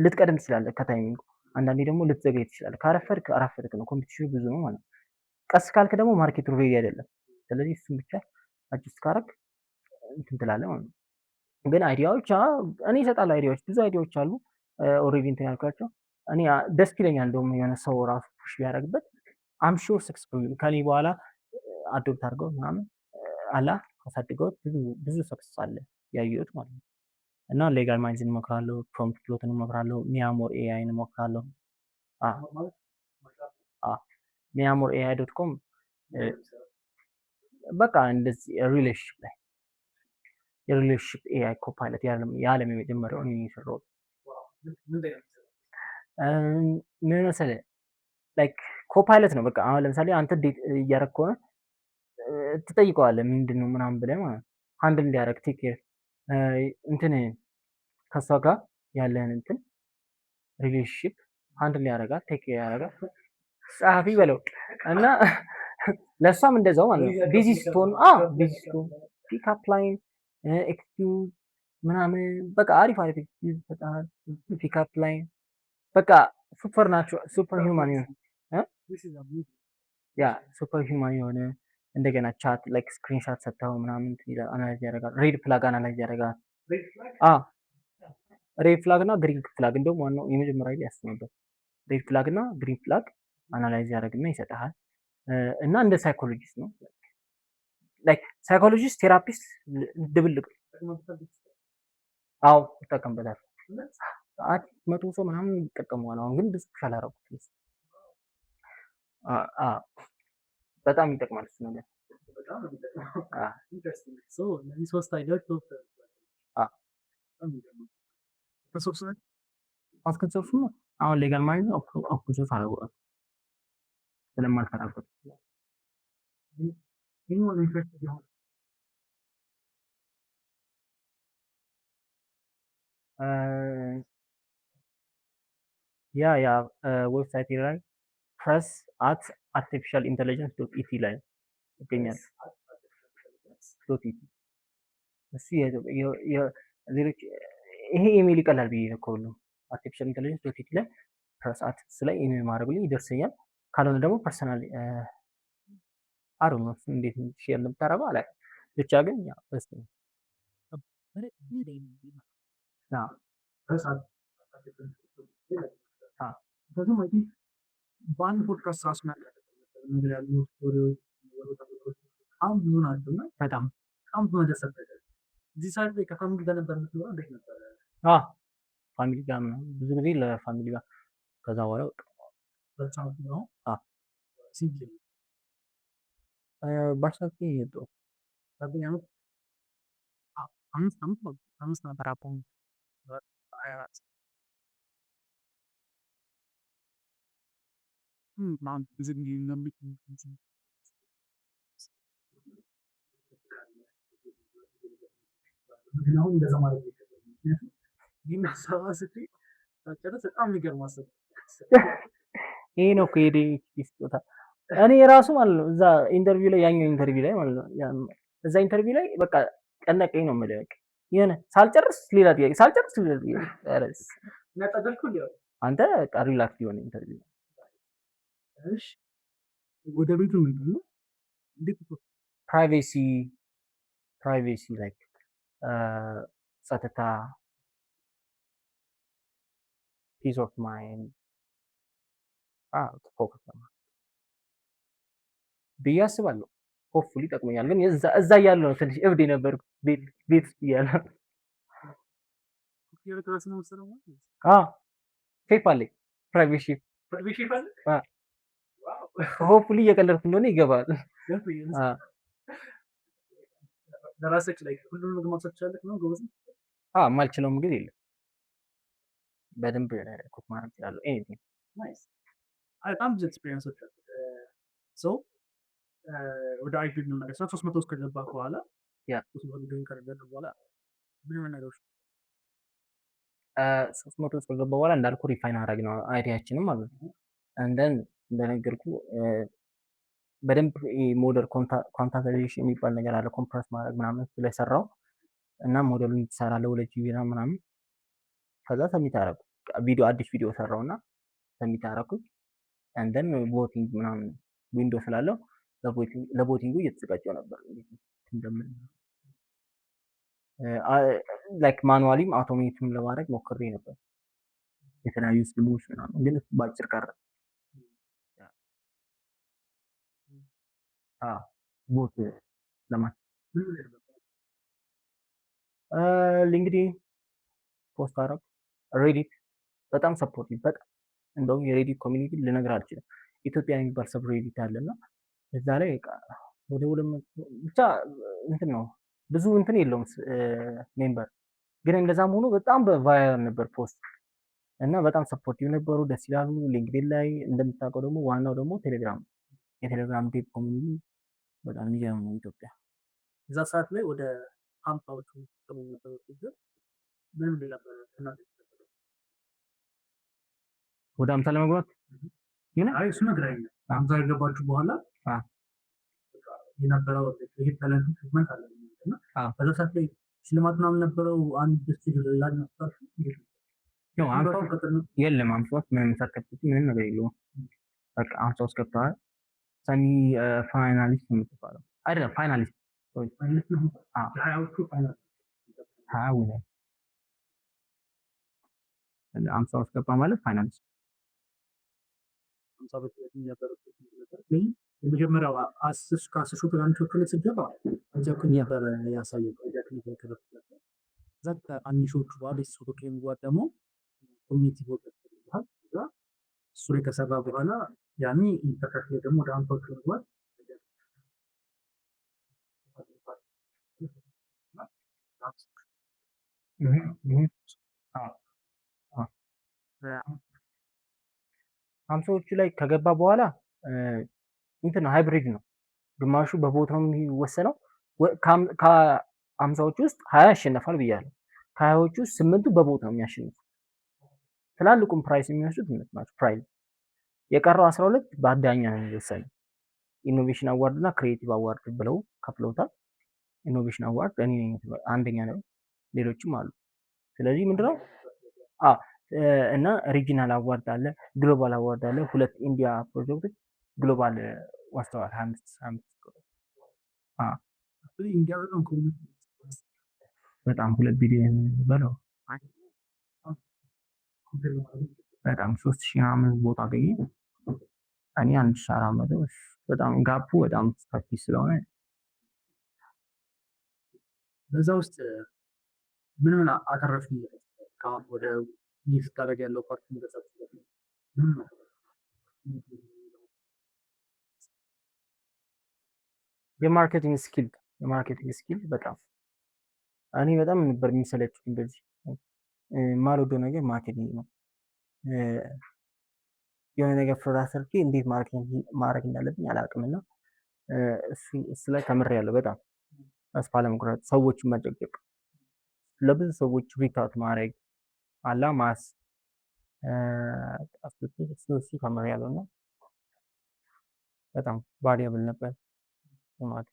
ልትቀደም ትችላለህ ከታይሚንጉ፣ አንዳንዴ ደግሞ ልትዘገይ ትችላለህ። ካረፈድክ አረፈድክ ነው። ኮምፒቲሽኑ ብዙ ነው ማለት ነው። ቀስ ካልክ ደግሞ ማርኬቱ ሬዲ አይደለም። ስለዚህ እሱን ብቻ አጅስት ካረክ እንትን ትላለህ ማለት ነው። ግን አይዲያዎች እኔ እሰጣለሁ። አይዲያዎች ብዙ አይዲያዎች አሉ ኦልሬዲ እንትን ያልኳቸው። እኔ ደስ ይለኛል እንደውም የሆነ ሰው ራሱ ፑሽ ቢያደርግበት አም ሹር ሰክሰስፉል ከኔ በኋላ አዶፕት አድርገው ምናምን አላ አሳድገውት ብዙ ሰክሰስ አለ ያየሁት ማለት ነው። እና ሌጋል ማይንድን እሞክራለሁ፣ ፕሮምፕት ፍሎትን እሞክራለሁ፣ ሚያሞር ኤአይን እሞክራለሁ። ሚያሞር ኤአይ ዶት ኮም በቃ እንደዚህ ሪሌሽንሽፕ ላይ የሪሌሽንሽፕ ኤአይ ኮፓይለት የዓለም የመጀመሪያው እኔ የሰራሁት ምን መሰለህ ላይክ ኮፓይለት ነው። በቃ አሁን ለምሳሌ አንተ ዴት እያደረግህ ከሆነ ትጠይቀዋለህ ምንድን ነው ምናምን ብለህ ማለት ነው። ሃንድል እንዲያደርግ ቴክ ኬር እንትን ከሷ ጋር ያለህን እንትን ሪሌሽንሽፕ ሃንድል ያደርጋል፣ ቴክ ኬር ያደርጋል። ጸሐፊ በለው እና ለእሷም እንደዛው ማለት ነው። ቢዚ ስትሆን ፒክ አፕ ላይን ኤክስኪውዝ ምናምን በቃ አሪፍ ኤክስኪውዝ ይሰጣል። ፒክ አፕ ላይን በቃ ሱፐር ናቹራል ሱፐር ሂውማን ይሁን ያ ሱፐር ሂውማን የሆነ እንደገና ቻት ላይክ ስክሪንሻት ሰጥተው ምናምን አናላይዝ ያደርጋል። ሬድ ፍላግ አናላይዝ ያደርጋል። ሬድ ፍላግ እና ግሪን ፍላግ እንደውም ዋናው የመጀመሪያ ላይ ያስነበር ሬድ ፍላግ እና ግሪን ፍላግ አናላይዝ ያደርግና ይሰጥሃል። እና እንደ ሳይኮሎጂስት ነው ላይክ ሳይኮሎጂስት ቴራፒስት ድብልቅ። አዎ ይጠቀምበታል። ሰዓት 100 ሰው ምናምን ይጠቀመዋል። አሁን ግን ብዙ አላረጉት። በጣም ይጠቅማል እሱ ነገር። እነዚህ ሶስት አይዲያዎች ማስከሰሱ አሁን ሌጋል ማለት ነው። ኦፖዚት አለው ስለማልፈራበት ያ ዌብሳይት ላይ ፕረስ አት አርቲፊሻል ኢንተለጀንስ ዶት ኢቲ ላይ ይገኛል። ዶት ኢቲ እሱ ሌሎች ይሄ ኢሜል ይቀላል ብዬ ነው ከሁሉም አርቲፊሻል ኢንተለጀንስ ዶት ኢቲ ላይ ፕረስ አት ላይ ኢሜል ማድረግልኝ ይደርሰኛል። ካልሆነ ደግሞ ፐርሰናል አሩ ነው እንዴት ሼር እንደምታረገው አላውቅም። ብቻ ግን ያ በስ ነው በአንድ ፖድካስት ራሱ ነገር ያሉ ስቶሪዎች በጣም ብዙ ናቸው እና በጣም ብዙ ነገር ሰበደ። እዚህ ሰዓት ላይ ከፋሚሊ ጋር ነበር የምትኖረው? እንዴት ነበረ? ፋሚሊ ጋር ምናምን ብዙ ጊዜ ለፋሚሊ ጋር ከዛ በኋላ በጣም ነው ሲምፕል ባርሳኪ ይሄዱ ታዲያ ነው አምስት ነበር አፖን ማን ዝም ይነምክ ነው እንደዛ ማለት ነው። ግን ሰዋስቲ ታጨረስ በጣም የሚገርም አሰብ ይሄ ነው ከሄደ ይስጦታ እኔ ራሱ ማለት ነው እዛ ኢንተርቪው ላይ ያኛው ኢንተርቪው ላይ ማለት ነው እዛ ኢንተርቪው ላይ በቃ ቀነቀኝ ነው የምልህ የሆነ ሳልጨርስ ሌላ ጥያቄ ሳልጨርስ ሌላ ጥያቄ አረስ ነጠደልኩ ሊሆን አንተ ሪላክስ የሆነ ኢንተርቪው እሺ ወደ ቤቱ ነው እንዴት ፕራይቬሲ ላይክ ጸጥታ ፒስ ኦፍ ማይንድ ፎከስ ብዬ አስባለሁ። ሆፕፉሊ ይጠቅመኛል። ግን እዛ እያለሁ ነው ትንሽ እብድ የነበርኩት ቤት ውስጥ እያለሁ። ሼፍ አለኝ ፕራይቬት ሼፍ ሆፕፉሊ እየቀለድኩ እንደሆነ ይገባል። ለራስህ ላይ ሁሉንም ምግብ ማብሰል ትችላለህ ነው ጎበዝ? የማልችለው ምግብ የለም። በደንብ ኩክ ማድረግ እችላለሁ። ኤኒቲንግ ናይስ። በጣም ብዙ ኤክስፒሪየንሶች አሉ። ሶ ወደ አይፒ እንመለስ። 300 ውስጥ ከገባህ በኋላ ያ 300 ግን ከገባህ በኋላ ምን ነገሮች 300 ውስጥ ከገባህ በኋላ እንዳልኩ ሪፋይን አደረግ ነው አይዲያችንም ማለት ነው። እንደን እንደነገርኩ በደንብ ሞዴል ኳንታይዜሽን የሚባል ነገር አለ። ኮምፕረስ ማድረግ ምናምን ላይ ሰራው እና ሞዴሉን ይሰራል ለሁለት ጂቢ ምናምን። ከዛ ሰሚት አደረኩ ቪዲዮ አዲስ ቪዲዮ ሰራውና ሰሚት አደረኩት። እንደን ቮቲንግ ምናምን ዊንዶ ስላለው ለቮቲንጉ እየተዘጋጀው ነበር እንደምን ላይክ ማኑዋሊም አውቶሜትም ለማድረግ ሞክሬ ነበር የተለያዩ ስኪሞች ምናምን ግን ባጭር ቀረ። ቦት ለማለት ሊንክድኢን ፖስት አደረኩ። ሬዲት በጣም ሰፖርቲቭ በጣም እንደውም የሬዲት ኮሚኒቲ ልነግርህ አልችልም። ኢትዮጵያ የሚባል ሰብ ሬዲት አለና እዛ ላይ ወደ ብቻ እንትን ነው ብዙ እንትን የለውም ሜምበር ግን እንደዛም ሆኖ በጣም በቫይራል ነበር ፖስት እና በጣም ሰፖርቲቭ ነበሩ። ደስ ይላሉ። ሊንክድኢን ላይ እንደምታውቀው ደግሞ ዋናው ደግሞ ቴሌግራም የቴሌግራም ዴፕ ኮሚኒቲ በጣም የሚገርም ነው። ኢትዮጵያ እዛ ሰዓት ላይ ወደ 50ዎቹ ከሚነበሩ ሲገር ምን ነበር ወደ 50 ለመግባት ግን እሱ ነገር አይደለም። 50 የገባችሁ በኋላ የነበረው ይሄ ታለንት ትሪትመንት አለ እና በዛ ሰዓት ላይ ሽልማት ምናምን ነበረው። አንድ ስቱዲዮ ላይ ማስታወስ ነው የለም 50 ምንም ሰርተፊኬት ምንም ነገር የለውም። በቃ 50 ውስጥ ገብተዋል። ሰሚ ፋይናሊስት የምትባለው አይደለም ፋይናሊስት የሀያዎቹ ፋይናል ሀያ ውለን አምሳ ውስጥ ገባ ማለት ፋይናሊስት የመጀመሪያው ከአስር ሺህ ፕላኔቶቹ ላይ ስትገባ ነበረ ያሳየው ከዛ አንድ ሺዎቹ በኋላ የሶቶክ የሚጓድ ደግሞ ኮሚኒቲ እሱ ላይ ከሰራ በኋላ ያኔ ኢንተርፌስ ደግሞ ወደ አንቶች መግባት ሀምሳዎቹ ላይ ከገባ በኋላ እንትን ነው ሃይብሪድ ነው። ግማሹ በቦት ነው የሚወሰነው። ከሀምሳዎቹ ውስጥ 20 ያሸነፋል ብያለሁ። ከሀያዎቹ ውስጥ 8ቱ በቦት ነው የሚያሸንፉ። ትላልቁም ፕራይስ የሚወስዱት እነሱ ናቸው። ፕራይዝ የቀረው 12 በአዳኛ ነው የሚወሰነው። ኢኖቬሽን አዋርድ እና ክሬቲቭ አዋርድ ብለው ከፍለውታል። ኢኖቬሽን አዋርድ እኔ አንደኛ ነው፣ ሌሎችም አሉ። ስለዚህ ምንድነው እና ሪጂናል አዋርድ አለ፣ ግሎባል አዋርድ አለ። ሁለት ኢንዲያ ፕሮጀክቶች ግሎባል ወስደዋል። 25 በጣም 2 ቢሊዮን በለው በጣም 3000 ምናምን ቦታ አገኘ። እኔ 1400 በጣም ጋፑ በጣም ሰፊ ስለሆነ በዛ ውስጥ ምን ምን አተረፍ ወደ ይህ ስታደርግ ያለው ፓርቲ የማርኬቲንግ ስኪል በጣም እኔ በጣም ነበር የሚሰለችኝ። በዚህ የማልወደው ነገር ማርኬቲንግ ነው። የሆነ ነገር ፕሮዳክት ሰርቼ እንዴት ማድረግ እንዳለብኝ አላውቅም እና እሱ ላይ ተምሬያለሁ። በጣም ተስፋ ለመቁረጥ፣ ሰዎችን መጨቅጨቅ፣ ለብዙ ሰዎች ሪታውት ማድረግ አላ ማስ እሱ ተምሬያለሁ እና በጣም ቫሪያብል ነበር ማለት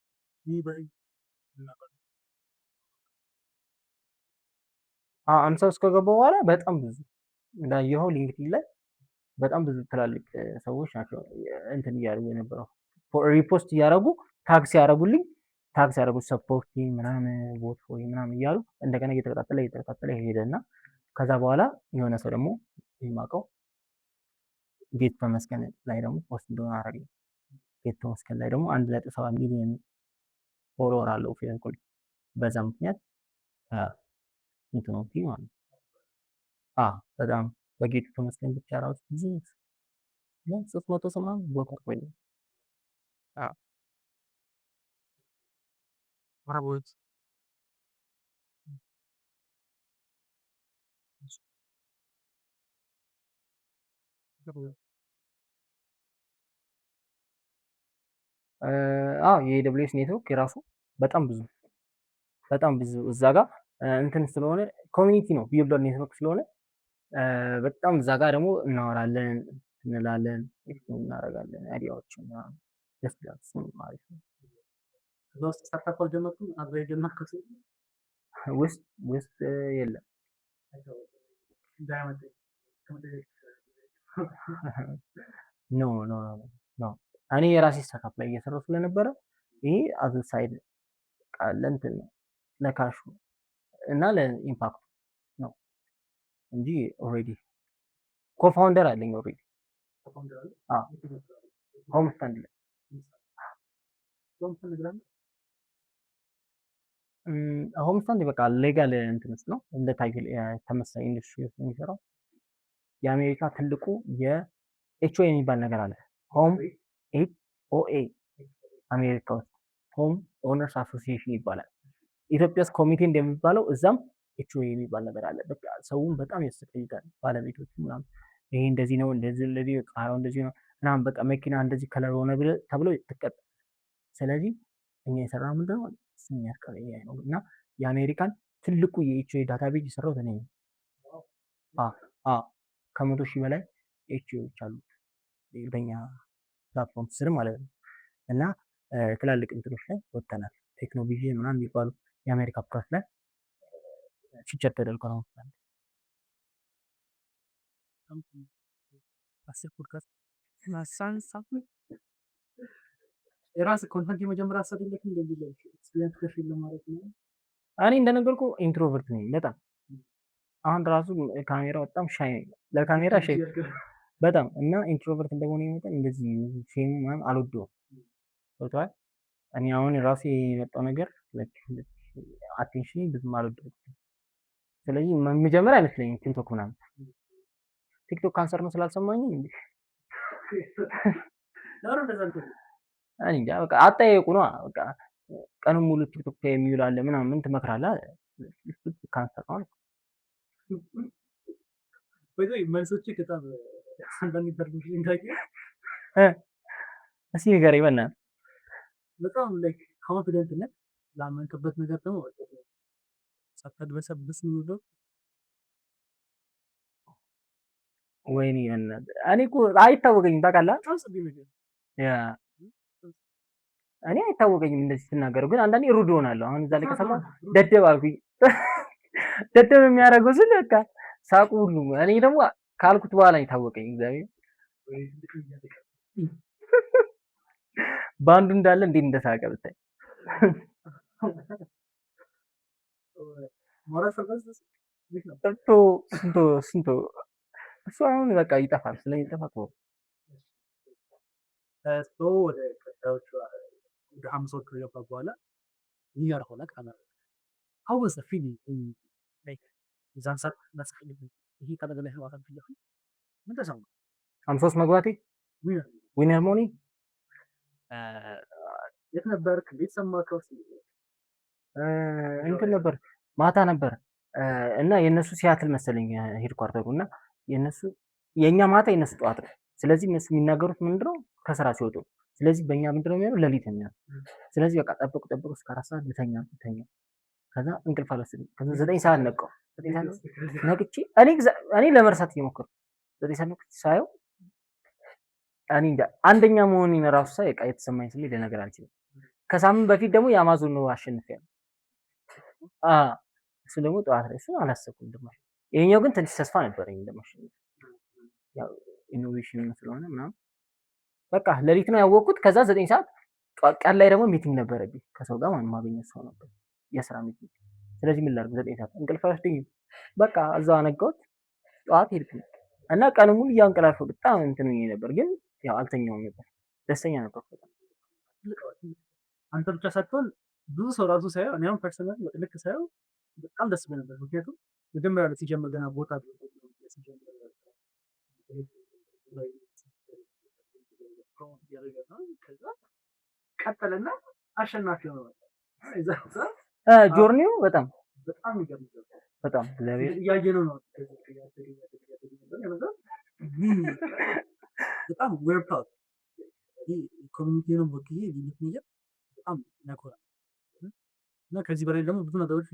አምሳ ውስጥ ከገባ በኋላ በጣም ብዙ እንዳየኸው ሊንክድኢን ላይ በጣም ብዙ ትላልቅ ሰዎች ናቸው እንትን እያደረጉ የነበረው ሪፖስት እያደረጉ ታክስ ያደረጉልኝ ሰፖርት ምናምን ቦት ፎይ ምናምን እያሉ እንደገና እየተቀጣጠለ ሄደና ከዛ በኋላ የሆነ ሰው ደግሞ የማውቀው ጌት በመስከን ላይ ደግሞ ፖስት እንደሆነ አደረገኝ። ጌት በመስከን ላይ ደግሞ 1.7 ሚሊዮን ፎሎወር አለው ፌስቡክ። በዛ ምክንያት እንትኑ ማለት ነው። በጣም በጌት በመስከን ብቻ ራሱ ብዙ 300 ሰው ምናምን ቦታ ቆይ Работает. የኤደብሊውኤስ ኔትወርክ የራሱ በጣም ብዙ እዛ ጋር እንትን ስለሆነ ኮሚኒቲ ነው ቢልደር ኔትወርክ ስለሆነ በጣም እዛ ጋር ደግሞ እናወራለን እንላለን እናደርጋለን አይዲያዎችን ደስ ይላል። ማለት ነው። እዛ ውስጥ ስታርታፕ አልጀመርኩም አብረህ የጀመርከው ውስጥ የለም ኖ እኔ የራሴ ስታርታፕ ላይ እየሰራሁ ስለነበረ ይሄ አዝ ሳይድ ለእንትን ነው ለካሹ እና ለኢምፓክቱ ነው እንጂ ኦልሬዲ ኮፋውንደር አለኝ። ኦልሬዲ ሆምስታንድ ላይ ሆምስታንድ በቃ ሌጋል እንትን ውስጥ ነው እንደ ታይግል ተመሳሳይ ኢንዱስትሪ ውስጥ የሚሰራው የአሜሪካ ትልቁ የኤችኦ የሚባል ነገር አለ። ሆም ኤችኦኤ አሜሪካ ውስጥ ሆም ኦነርስ አሶሲዬሽን ይባላል። ኢትዮጵያ ውስጥ ኮሚቴ እንደሚባለው እዛም ኤችኦኤ የሚባል ነገር አለ። በቃ ሰውን በጣም ያስቀይታል። ባለቤቶቹ ምናምን ይሄ እንደዚህ ነው እንደዚህ ቃራው እንደዚህ ነው ምናምን በቃ መኪና እንደዚህ ከለር ሆነ ተብሎ ትቀጣ። ስለዚህ እኛ የሰራነው ምንድነው እሱን የሚያስቀር ኤአይ ነው እና የአሜሪካን ትልቁ የኤችኦኤ ዳታቤዝ የሰራሁት እኔ ነኝ። ከ100 ሺህ በላይ ኤችኦኤዎች አሉ በእኛ ፕላትፎርም ስር ማለት ነው እና ትላልቅ እንትኖች ላይ ወጥተናል። ቴክኖሎጂ ምናምን የሚባሉ የአሜሪካ ፕሬስ ላይ ፊቸር ተደርጎ ነው። Hacer podcast. La salsa. የራስ ኮንተንት የመጀመር ሀሳብ የለህም እንደዚህ ኤክስፒሪየንስ ከፊል ለማለት ነው? እኔ እንደነገርኩ ኢንትሮቨርት ነኝ በጣም። አሁን ራሱ ካሜራ በጣም ሻይ ነኝ፣ ለካሜራ ሻይ በጣም እና ኢንትሮቨርት እንደመሆኔ መጠን እንደዚህ ሼም ምናምን አልወደውም። ገብቶሃል? እኔ አሁን ራሴ የመጣው ነገር አቴንሽን ብዙም አልወደውም። ስለዚህ መጀመሪያ አይመስለኝም ቲክቶክ ምናምን። ቲክቶክ ካንሰር ነው ስላልሰማኝ እንዴ? እኔ እንጃ በቃ አጠያየቁ ነው በቃ። ቀኑን ሙሉ ቲክቶክ ላይ የሚውል አለ ምናምን ምን ትመክራለህ? ካንሰር ነው አልኩ። መልሶች በጣም አንዳንድ ኢንተርቪው ታውቂው እስኪ ንገረኝ በእናትህ። በጣም ላይክ ኮንፊደንት ነህ ላመንክበት ነገር ደግሞ ሳታድበሰብስ ነው። ወይኔ በእናትህ እኔ እኮ አይታወቀኝም ታውቃለህ። ያ እኔ አይታወቀኝም እንደዚህ ስናገረው፣ ግን አንዳንዴ ሩድ እሆናለሁ። አሁን እዛ ላይ ከሰማሁ ደደብ አልኩኝ። ደደብ የሚያደርገው ስል በቃ ሳቁ ሁሉ እኔ ደግሞ ካልኩት በኋላ የታወቀኝ እግዚአብሔር በአንዱ እንዳለ እንዴት እንደሳቀ ብታይ። ስንቶ እሱ አሁን በቃ ይጠፋል። ስለሚጠፋ ወደ ቀጣዮቹ ወደ ሀምሳዎቹ ከገባ በኋላ ኒውያር ሆነ ካናዳ how was the feeling in like የዛን ሰዓት መስቀል ይሄ ካናዳ ላይ ህዋሳን ፊለፊ ምን ተሰማ? 53 መግባቴ ዊነር ሞኒ የት ነበርክ? እንዴት ሰማከው? እንትን ነበር ማታ ነበር እና የነሱ ሲያትል መሰለኝ ሄድኳርተሩ እና የነሱ የኛ ማታ የነሱ ጠዋት ነው። ስለዚህ እነሱ የሚናገሩት ምንድነው ከስራ ሲወጡ። ስለዚህ በእኛ ምንድነው የሚሆነው ሌሊት ነው። ስለዚህ በቃ ጠብቁ እስከ 4 ሰዓት ልተኛ። ከዛ እንቅልፍ አልወሰደኝ። ከዛ 9 ሰዓት ነቃው። 9 ሰዓት ነቅቼ እኔ ለመርሳት እየሞከርኩ 9 ሰዓት ነቅቼ ሳየው እኔ እንጃ አንደኛ መሆኔን ራሱ ሳይ በቃ የተሰማኝ ስሜት ልነግርህ አልችልም። ከሳምንት በፊት ደግሞ የአማዞን ነው አሸንፌያለሁ። እሱ ደግሞ ጠዋት ላይ እሱ አላሰብኩም እንደማሸንፍ። ይሄኛው ግን ትንሽ ተስፋ ነበረኝ እንደማሸንፍ። ያው ኢኖቬሽን ስለሆነ ምናምን በቃ ሌሊት ነው ያወቅኩት። ከዛ 9 ሰዓት ቀን ላይ ደግሞ ሚቲንግ ነበረብኝ ከሰው ጋር ማገኘት ሰው ነበር የስራ ሚቲንግ። ስለዚህ ምን ላድርግ 9 ሰዓት እንቅልፍ አይወስደኝም። በቃ እዛው አነጋሁት። ጠዋት ሄድኩኝ እና ቀኑን ሙሉ እያንቀላፋሁ በጣም እንትን ነበር፣ ግን ያው አልተኛውም ነበር። ደስተኛ ነበር በጣም። አንተ ብቻ ሳትሆን ብዙ ሰው ራሱ ሳየው እኔ አሁን ፐርሰናል ልክ ሳየው በጣም ደስ ብሎኝ ነበር። ምክንያቱም መጀመሪያ ላይ ሲጀምር ገና ቦታ ከዛ ቀጠለና አሸናፊ ሆነ። ጆርኒው በጣም ይገርም በጣም እግዚአብሔር እያየነው ነው። በጣም ዌር ፕራውድ ኮሚኒቲውን ወክዬ ሊሚት ነገር በጣም ያኮራል እና ከዚህ በላይ ደግሞ ብዙ ነገሮች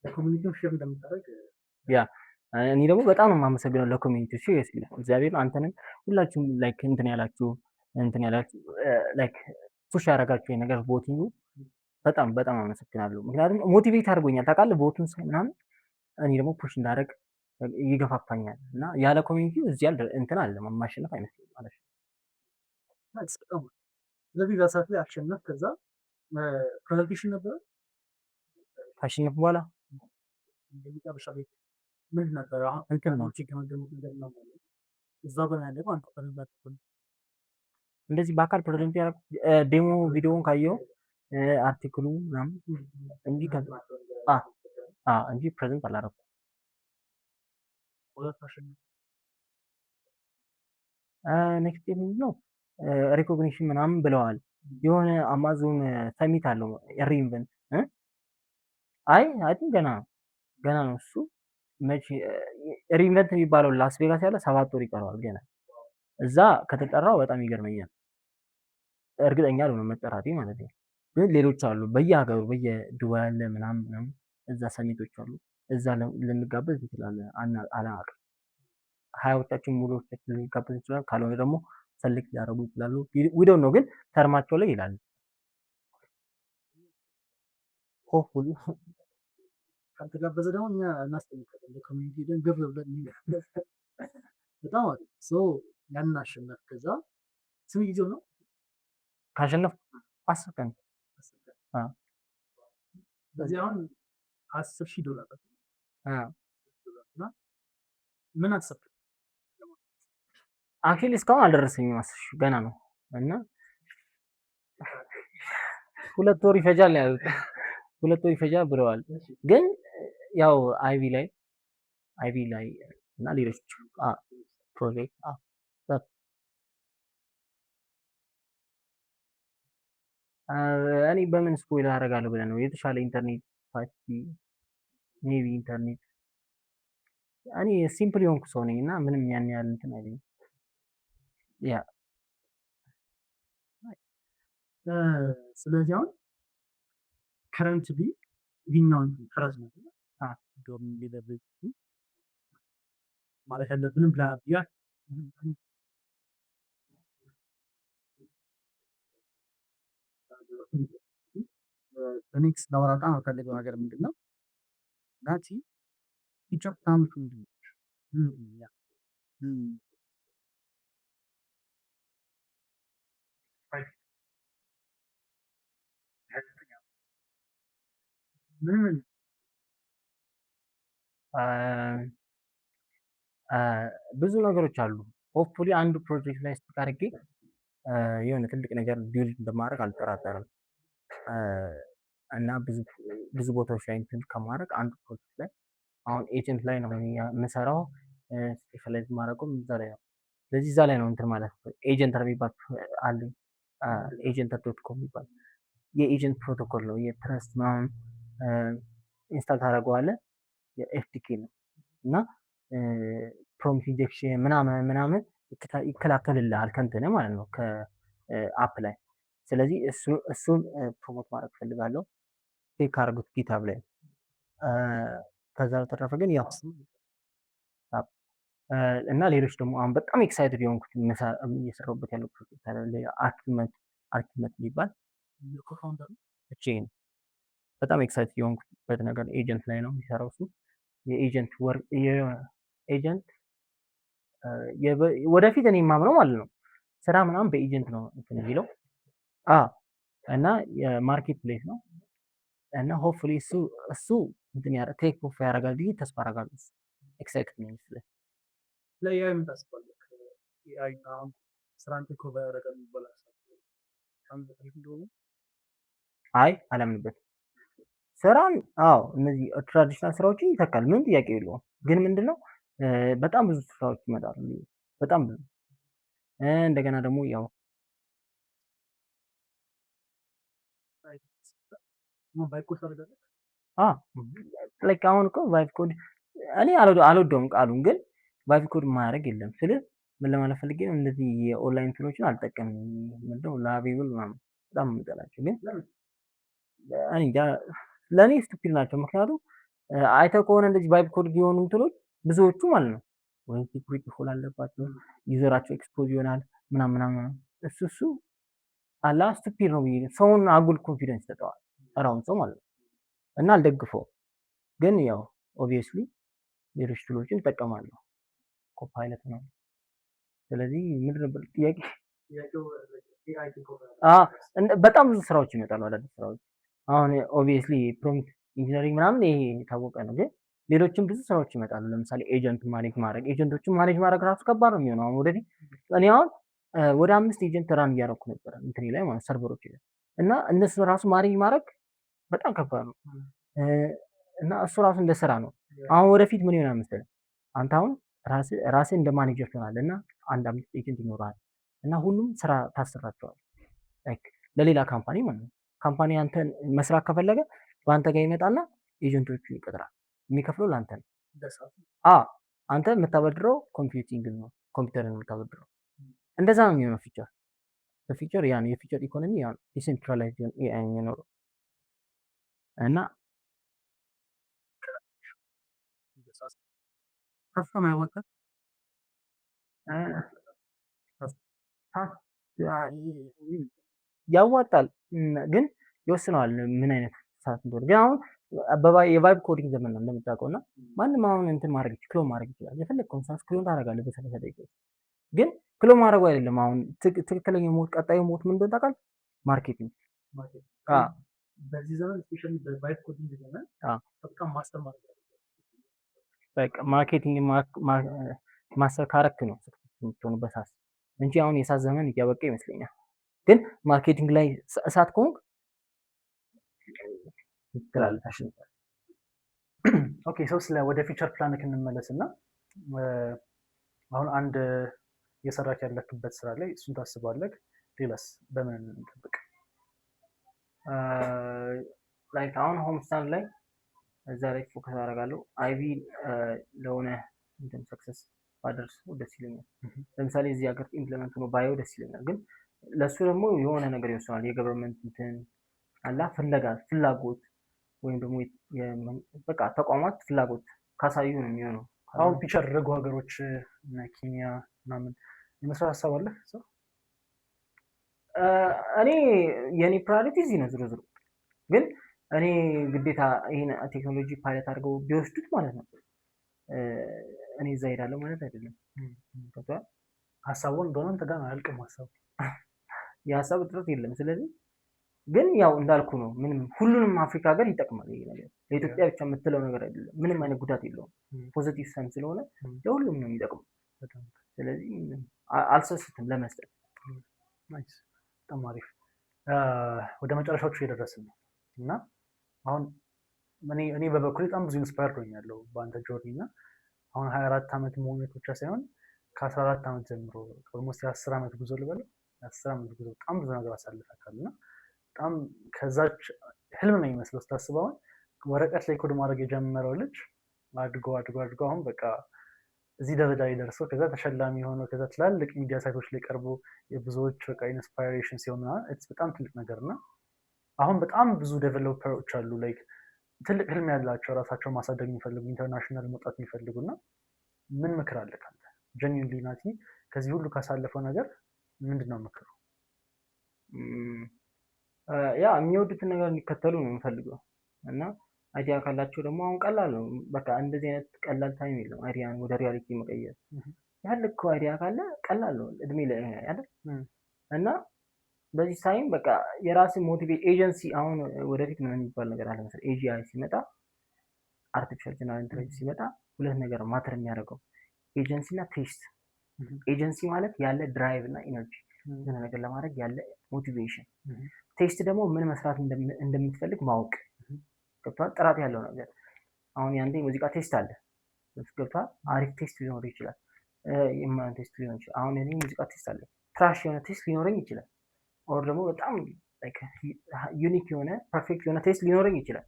ኮሚኒቲውን ሼር እንደምታደርግ ያ እኔ ደግሞ በጣም ነው የማመሰግነው ለኮሚኒቲው። ሲሪየስ እግዚአብሔር አንተንም ሁላችሁም ላይክ እንትን ያላችሁ ላይክ ፑሽ ያደረጋችሁ የነገር ቦቲንጉ በጣም አመሰግናለሁ። ምክንያቱም ሞቲቬት አድርጎኛል ታውቃለህ፣ ቦቱን ሳይ ምናምን እኔ ደግሞ ፑሽ እንዳደረግ ይገፋፋኛል እና ያለ ኮሚኒቲው እዚህ እንትን አለ ማሸነፍ አይመስልም ማለት ነው። ስለዚህ በሰዓት ላይ አሸነፍ። ከዛ ፕሬዘንቴሽን ነበረ ካሸነፍ በኋላ እንደሚቀበሻ ቤት ምን ነበር አሁን ነው ሲገመገሙት ነገር ነው። እዛ በላይ ደግሞ አንተ ፕሬዘንት እንደዚህ በአካል ፕሬዘንት ያደረኩት ዴሞ ቪዲዮውን ካየው አርቲክሉ ምናምን እንጂ እንጂ ፕሬዘንት አላደረኩም። ኔክስት ምንድን ነው ሪኮግኒሽን ምናምን ብለዋል። የሆነ አማዞን ሰሚት አለው ሪኢንቨንት አይ ቲንክ ገና ነው እሱ። መቼ ሪኢንቨንት የሚባለው ላስ ቬጋስ ያለ 7 ወር ይቀረዋል ገና። እዛ ከተጠራው በጣም ይገርመኛል። እርግጠኛ አልሆነም መጠራቴ ማለት ነው። ግን ሌሎች አሉ በየሀገሩ በየዱባይ ያለ ምናምን እዛ ሰሚቶች አሉ። እዛ ልንጋበዝ እንችላለን። አላውቅም ሀያዎቻችን ሙሉዎቻችን ልንጋበዝ እንችላለን። ካልሆነ ደግሞ ሰሌክት ሊያደርጉ ይችላሉ። ዊዶን ነው ግን ተርማቸው ላይ ይላል። ሆፕፉሊ ካልተጋበዘ ደግሞ እኛ እናስጠይቃለን። ለኮሚኒቲ ደን ገብረ ብለን በጣም አሪፍ ሶ ያንን አሸነፍ። ከዛ ስንት ጊዜው ነው ካሸነፍኩ 10 ቀን በዚህ አሁን $10,000 እና ምን አሰብክ? አክቹዋሊ እስካሁን አልደረሰኝም 10,000 ገና ነው እና 2 ወር ይፈጃል ያሉት 2 ወር ይፈጃል ብለዋል። ግን ያው አይቪ ላይ እና ሌሎች ፕሮጀክት እኔ በምን ስፖይል አደርጋለሁ ብለህ ነው? የተሻለ ኢንተርኔት ሜቢ ኢንተርኔት እኔ ሲምፕል የሆንኩ ሰው ነኝ እና ምንም ያን ያህል እንትን አይደለም። ያ ስለዚህ አሁን ከረንትሊ ይሄኛውን ፍራዝ ነው ዶም ሊደብቅ ማለት ያለብንም ብላ ኔክስት ላወራ በጣም የምፈልገው ነገር ምንድን ነው? ናቲ ፊቸር ፕላኖች ምንድን ናቸው? ብዙ ነገሮች አሉ። ሆፕፉሊ አንዱ ፕሮጀክት ላይ ስቲክ አድርጌ የሆነ ትልቅ ነገር ቢውልድ እንደማድረግ አልጠራጠርም። እና ብዙ ቦታዎች ላይ እንትን ከማድረግ አንዱ ፕሮጀክት ላይ አሁን ኤጀንት ላይ ነው የምሰራው። ስፔሻላይዝ ማድረጉም እዛ ላይ ነው። ስለዚህ እዛ ላይ ነው እንትን ማለት ኤጀንተር የሚባል አለኝ። ኤጀንተር ዶት ኮም የሚባል የኤጀንት ፕሮቶኮል ነው። የትረስት ምናምን ኢንስታል ታደርገዋለህ። የኤፍቲኬ ነው እና ፕሮምፕት ኢንጀክሽን ምናምን ይከላከልልሃል ከእንትን ማለት ነው ከአፕ ላይ። ስለዚህ እሱን ፕሮሞት ማድረግ ፈልጋለሁ። ቴክ አድርጉት ጊታብ ላይ። ከዛ በተረፈ ግን ያው እና ሌሎች ደግሞ አሁን በጣም ኤክሳይትድ የሆንኩት እየሰራሁበት ያለው ፕሮጀክት አለ። አርኪመት የሚባል ብቻዬን በጣም ኤክሳይትድ የሆንኩበት ነገር ኤጀንት ላይ ነው የሚሰራው። እሱ የኤጀንት ወደፊት እኔ የማምነው ማለት ነው ስራ ምናምን በኤጀንት ነው እንትን የሚለው እና የማርኬት ፕሌስ ነው እና ሆፕፉሊ እሱ እንትን ቴክ ኦፍ ያደርጋል ብዬ ተስፋ አደርጋለሁ። ኤክሳይትድ ነኝ ስለ ለኤአይ ምን ታስባለህ? ኤአይ አሁን ስራን ቴክ ኦቨር ያደርጋል ይባላል። አይ አላምንበትም። ስራን እነዚህ ትራዲሽናል ስራዎችን ይተካል፣ ምንም ጥያቄ የለውም። ግን ምንድነው በጣም ብዙ ስራዎች ይመጣሉ፣ በጣም ብዙ። እንደገና ደግሞ ያው ላይክ አሁን እኮ ቫይብ ኮድ እኔ አልወደውም ቃሉን፣ ግን ቫይብ ኮድ ማያደርግ የለም ስል ምን ለማለት ፈልጌ ነው፣ እንደዚህ የኦንላይን እንትኖችን አልጠቀምም። ምንድነው ላቤብል ምናምን በጣም የምጠላቸው፣ ግን እኔ እንጃ ለእኔ ስቱፒድ ናቸው። ምክንያቱም አይተህ ከሆነ እንደዚህ ቫይብ ኮድ የሆኑ እንትኖች ብዙዎቹ ማለት ነው ወይም ሴኩሪቲ ሆል አለባቸው፣ ዩዘራቸው ኤክስፖዝ ይሆናል ምናምን እሱ አላ ስቱፒድ ነው ብዬ ሰውን አጉል ኮንፊደንስ ይሰጠዋል ራውን ሰው ማለት ነው። እና አልደግፈውም። ግን ያው ኦብቪየስሊ ሌሎች ቱሎችን እጠቀማለሁ ኮፓይለት ነው። ስለዚህ ምንድን ነበር ጥያቄ? በጣም ብዙ ስራዎች ይመጣሉ፣ አዳዲስ ስራዎች። አሁን ኦብቪየስሊ ፕሮምፕት ኢንጂነሪንግ ምናምን ይሄ የታወቀ ነው፣ ግን ሌሎችም ብዙ ስራዎች ይመጣሉ። ለምሳሌ ኤጀንት ማኔጅ ማድረግ፣ ኤጀንቶችን ማኔጅ ማድረግ ራሱ ከባድ ነው የሚሆነው። አሁን ወደፊት እኔ አሁን ወደ 5 ኤጀንት ራን እያደረኩ ነበረ እንትኔ ላይ ማለት ሰርቨሮች ላይ እና እነሱ ራሱ ማኔጅ ማድረግ በጣም ከባድ ነው እና እሱ ራሱ እንደ ስራ ነው። አሁን ወደፊት ምን ይሆናል መሰለህ፣ አንተ አሁን ራስህ እንደ ማኔጀር ትሆናለህ እና 5 ኤጀንት ይኖራል እና ሁሉም ስራ ታሰራቸዋል ለሌላ ካምፓኒ ማለት ነው። ካምፓኒ አንተን መስራት ከፈለገ በአንተ ጋር ይመጣና ኤጀንቶቹ ይቀጥራል። የሚከፍለው ለአንተ ነው። አንተ የምታበድረው ኮምፒውቲንግ ነው፣ ኮምፒውተርን የምታበድረው። እንደዛ ነው የሚሆነው ፊቸር በፊቸር ያን የፊቸር ኢኮኖሚ ያን ዲሴንትራላይዝድ ኤአይ የሚኖረው እና ያዋጣል፣ ግን ይወስነዋል ምን አይነት ሰዓት እንደሆነ። ግን አሁን የቫይብ ኮዲንግ ዘመን ነው እንደምታውቀው እና ማንም አሁን እንትን ማድረግ ክሎን ማድረግ ይችላል። የፈለግከውን ሰዓት ክሎን ታደርጋለህ በ30 ደቂቃ ግን ክሎ ማድረጉ አይደለም። አሁን ትክክለኛ ሞት ቀጣዩ ሞት ምን እንደሆነ ታውቃለህ? ማርኬቲንግ። በዚህ ዘመን ስፔሻሊ በቫይብ ኮዲንግ ዘመን በጣም ማስተማር በቃ ማርኬቲንግ ማስተር ካረክ ነው የምትሆንበት ሳስ እንጂ አሁን የሳት ዘመን እያበቃ ይመስለኛል። ግን ማርኬቲንግ ላይ እሳት ከሆንክ ትላለህ። ኦኬ ሰው ስለ ወደ ፊቸር ፕላንክ እንመለስና አሁን አንድ የሰራች ያለክበት ስራ ላይ እሱን ታስባለህ? ሌላስ በምን እንጠብቅ? ላይክ አሁን ሆምስታንድ ላይ እዛ ላይ ፎከስ አደርጋለሁ። አይቪ ለሆነ እንትን ሰክሰስ ባደርስ ደስ ይለኛል። ለምሳሌ እዚህ ሀገር ኢምፕሊመንት ነው ባየው ደስ ይለኛል። ግን ለሱ ደግሞ የሆነ ነገር ይወስናል። የገቨርንመንት እንትን አላ ፍላጎት ወይም ደግሞ በቃ ተቋማት ፍላጎት ካሳዩ ነው የሚሆነው። አሁን ፊቸር ያደረጉ ሀገሮች እና ኬንያ ምናምን የመስራት ሀሳብ አለ? እኔ የኔ ፕራዮሪቲ እዚህ ነው። ዝሮ ግን እኔ ግዴታ ይሄን ቴክኖሎጂ ፓይለት አድርገው ቢወስዱት ማለት ነው እኔ እዛ ሄዳለሁ ማለት አይደለም። ሀሳቡን እንደሆነ አንተ ጋር አያልቅም ሀሳቡ። የሀሳብ እጥረት የለም። ስለዚህ ግን ያው እንዳልኩ ነው። ምንም ሁሉንም አፍሪካ ሀገር ይጠቅማል ይሄ ነገር። ለኢትዮጵያ ብቻ የምትለው ነገር አይደለም። ምንም አይነት ጉዳት የለውም። ፖዚቲቭ ሰን ስለሆነ ለሁሉም ነው የሚጠቅሙ። ስለዚህ አልሰስትም ለመስጠት። ናይስ፣ በጣም አሪፍ። ወደ መጨረሻዎቹ እየደረስን ነው እና አሁን እኔ በበኩሌ በጣም ብዙ ኢንስፓየርድ ሆኛለሁ በአንተ ጆርኒ እና አሁን 24 ዓመት መሆኑ ብቻ ሳይሆን ከ14 ዓመት ጀምሮ ኦልሞስት የ10 ዓመት ጉዞ ልበለው የ10 ዓመት ጉዞ በጣም ብዙ ነገር አሳልፈካል እና በጣም ከዛች ህልም ነው የሚመስለው ስታስበው። አሁን ወረቀት ላይ ኮድ ማድረግ የጀመረው ልጅ አድጎ አሁን በቃ እዚህ ደረጃ ላይ ደርሶ ከዛ ተሸላሚ ሆኖ ከዛ ትላልቅ ሚዲያ ሳይቶች ላይ ቀርቦ የብዙዎች በቃ ኢንስፓይሬሽን ሲሆን በጣም ትልቅ ነገር እና አሁን በጣም ብዙ ዴቨሎፐሮች አሉ ላይክ ትልቅ ህልም ያላቸው ራሳቸው ማሳደግ የሚፈልጉ ኢንተርናሽናል መውጣት የሚፈልጉ እና ምን ምክር አለ ካንተ? ጀኒንሊ ናቲ ከዚህ ሁሉ ካሳለፈው ነገር ምንድን ነው ምክሩ? ያ የሚወዱትን ነገር እንዲከተሉ ነው የምፈልገው እና አይዲያ ካላቸው ደግሞ አሁን ቀላል ነው። በቃ እንደዚህ አይነት ቀላል ታይም የለም አይዲያን ወደ ሪያሊቲ መቀየር። ያልከው አይዲያ ካለ ቀላል ነው እድሜ ላይ አይደል? እና በዚህ ታይም በቃ የራስን ሞቲቬት ኤጀንሲ አሁን ወደፊት ምን የሚባል ነገር አለ መሰለኝ። ኤጂአይ ሲመጣ አርቲፊሻል ጀነራል ኢንተለጀንስ ሲመጣ ሁለት ነገር ማተር የሚያደርገው ኤጀንሲ እና ቴስት። ኤጀንሲ ማለት ያለ ድራይቭ እና ኢነርጂ የሆነ ነገር ለማድረግ ያለ ሞቲቬሽን። ቴስት ደግሞ ምን መስራት እንደምትፈልግ ማወቅ። ገብቷል? ጥራት ያለው ነገር አሁን ያንተ ሙዚቃ ቴስት አለ ገብቷል? አሪፍ ቴስት ሊኖር ይችላል፣ የማን ቴስት ሊኖር ይችላል። አሁን እኔ ሙዚቃ ቴስት አለ ትራሽ የሆነ ቴስት ሊኖረኝ ይችላል። ኦር ደግሞ በጣም ላይክ ዩኒክ የሆነ ፐርፌክት የሆነ ቴስት ሊኖረኝ ይችላል።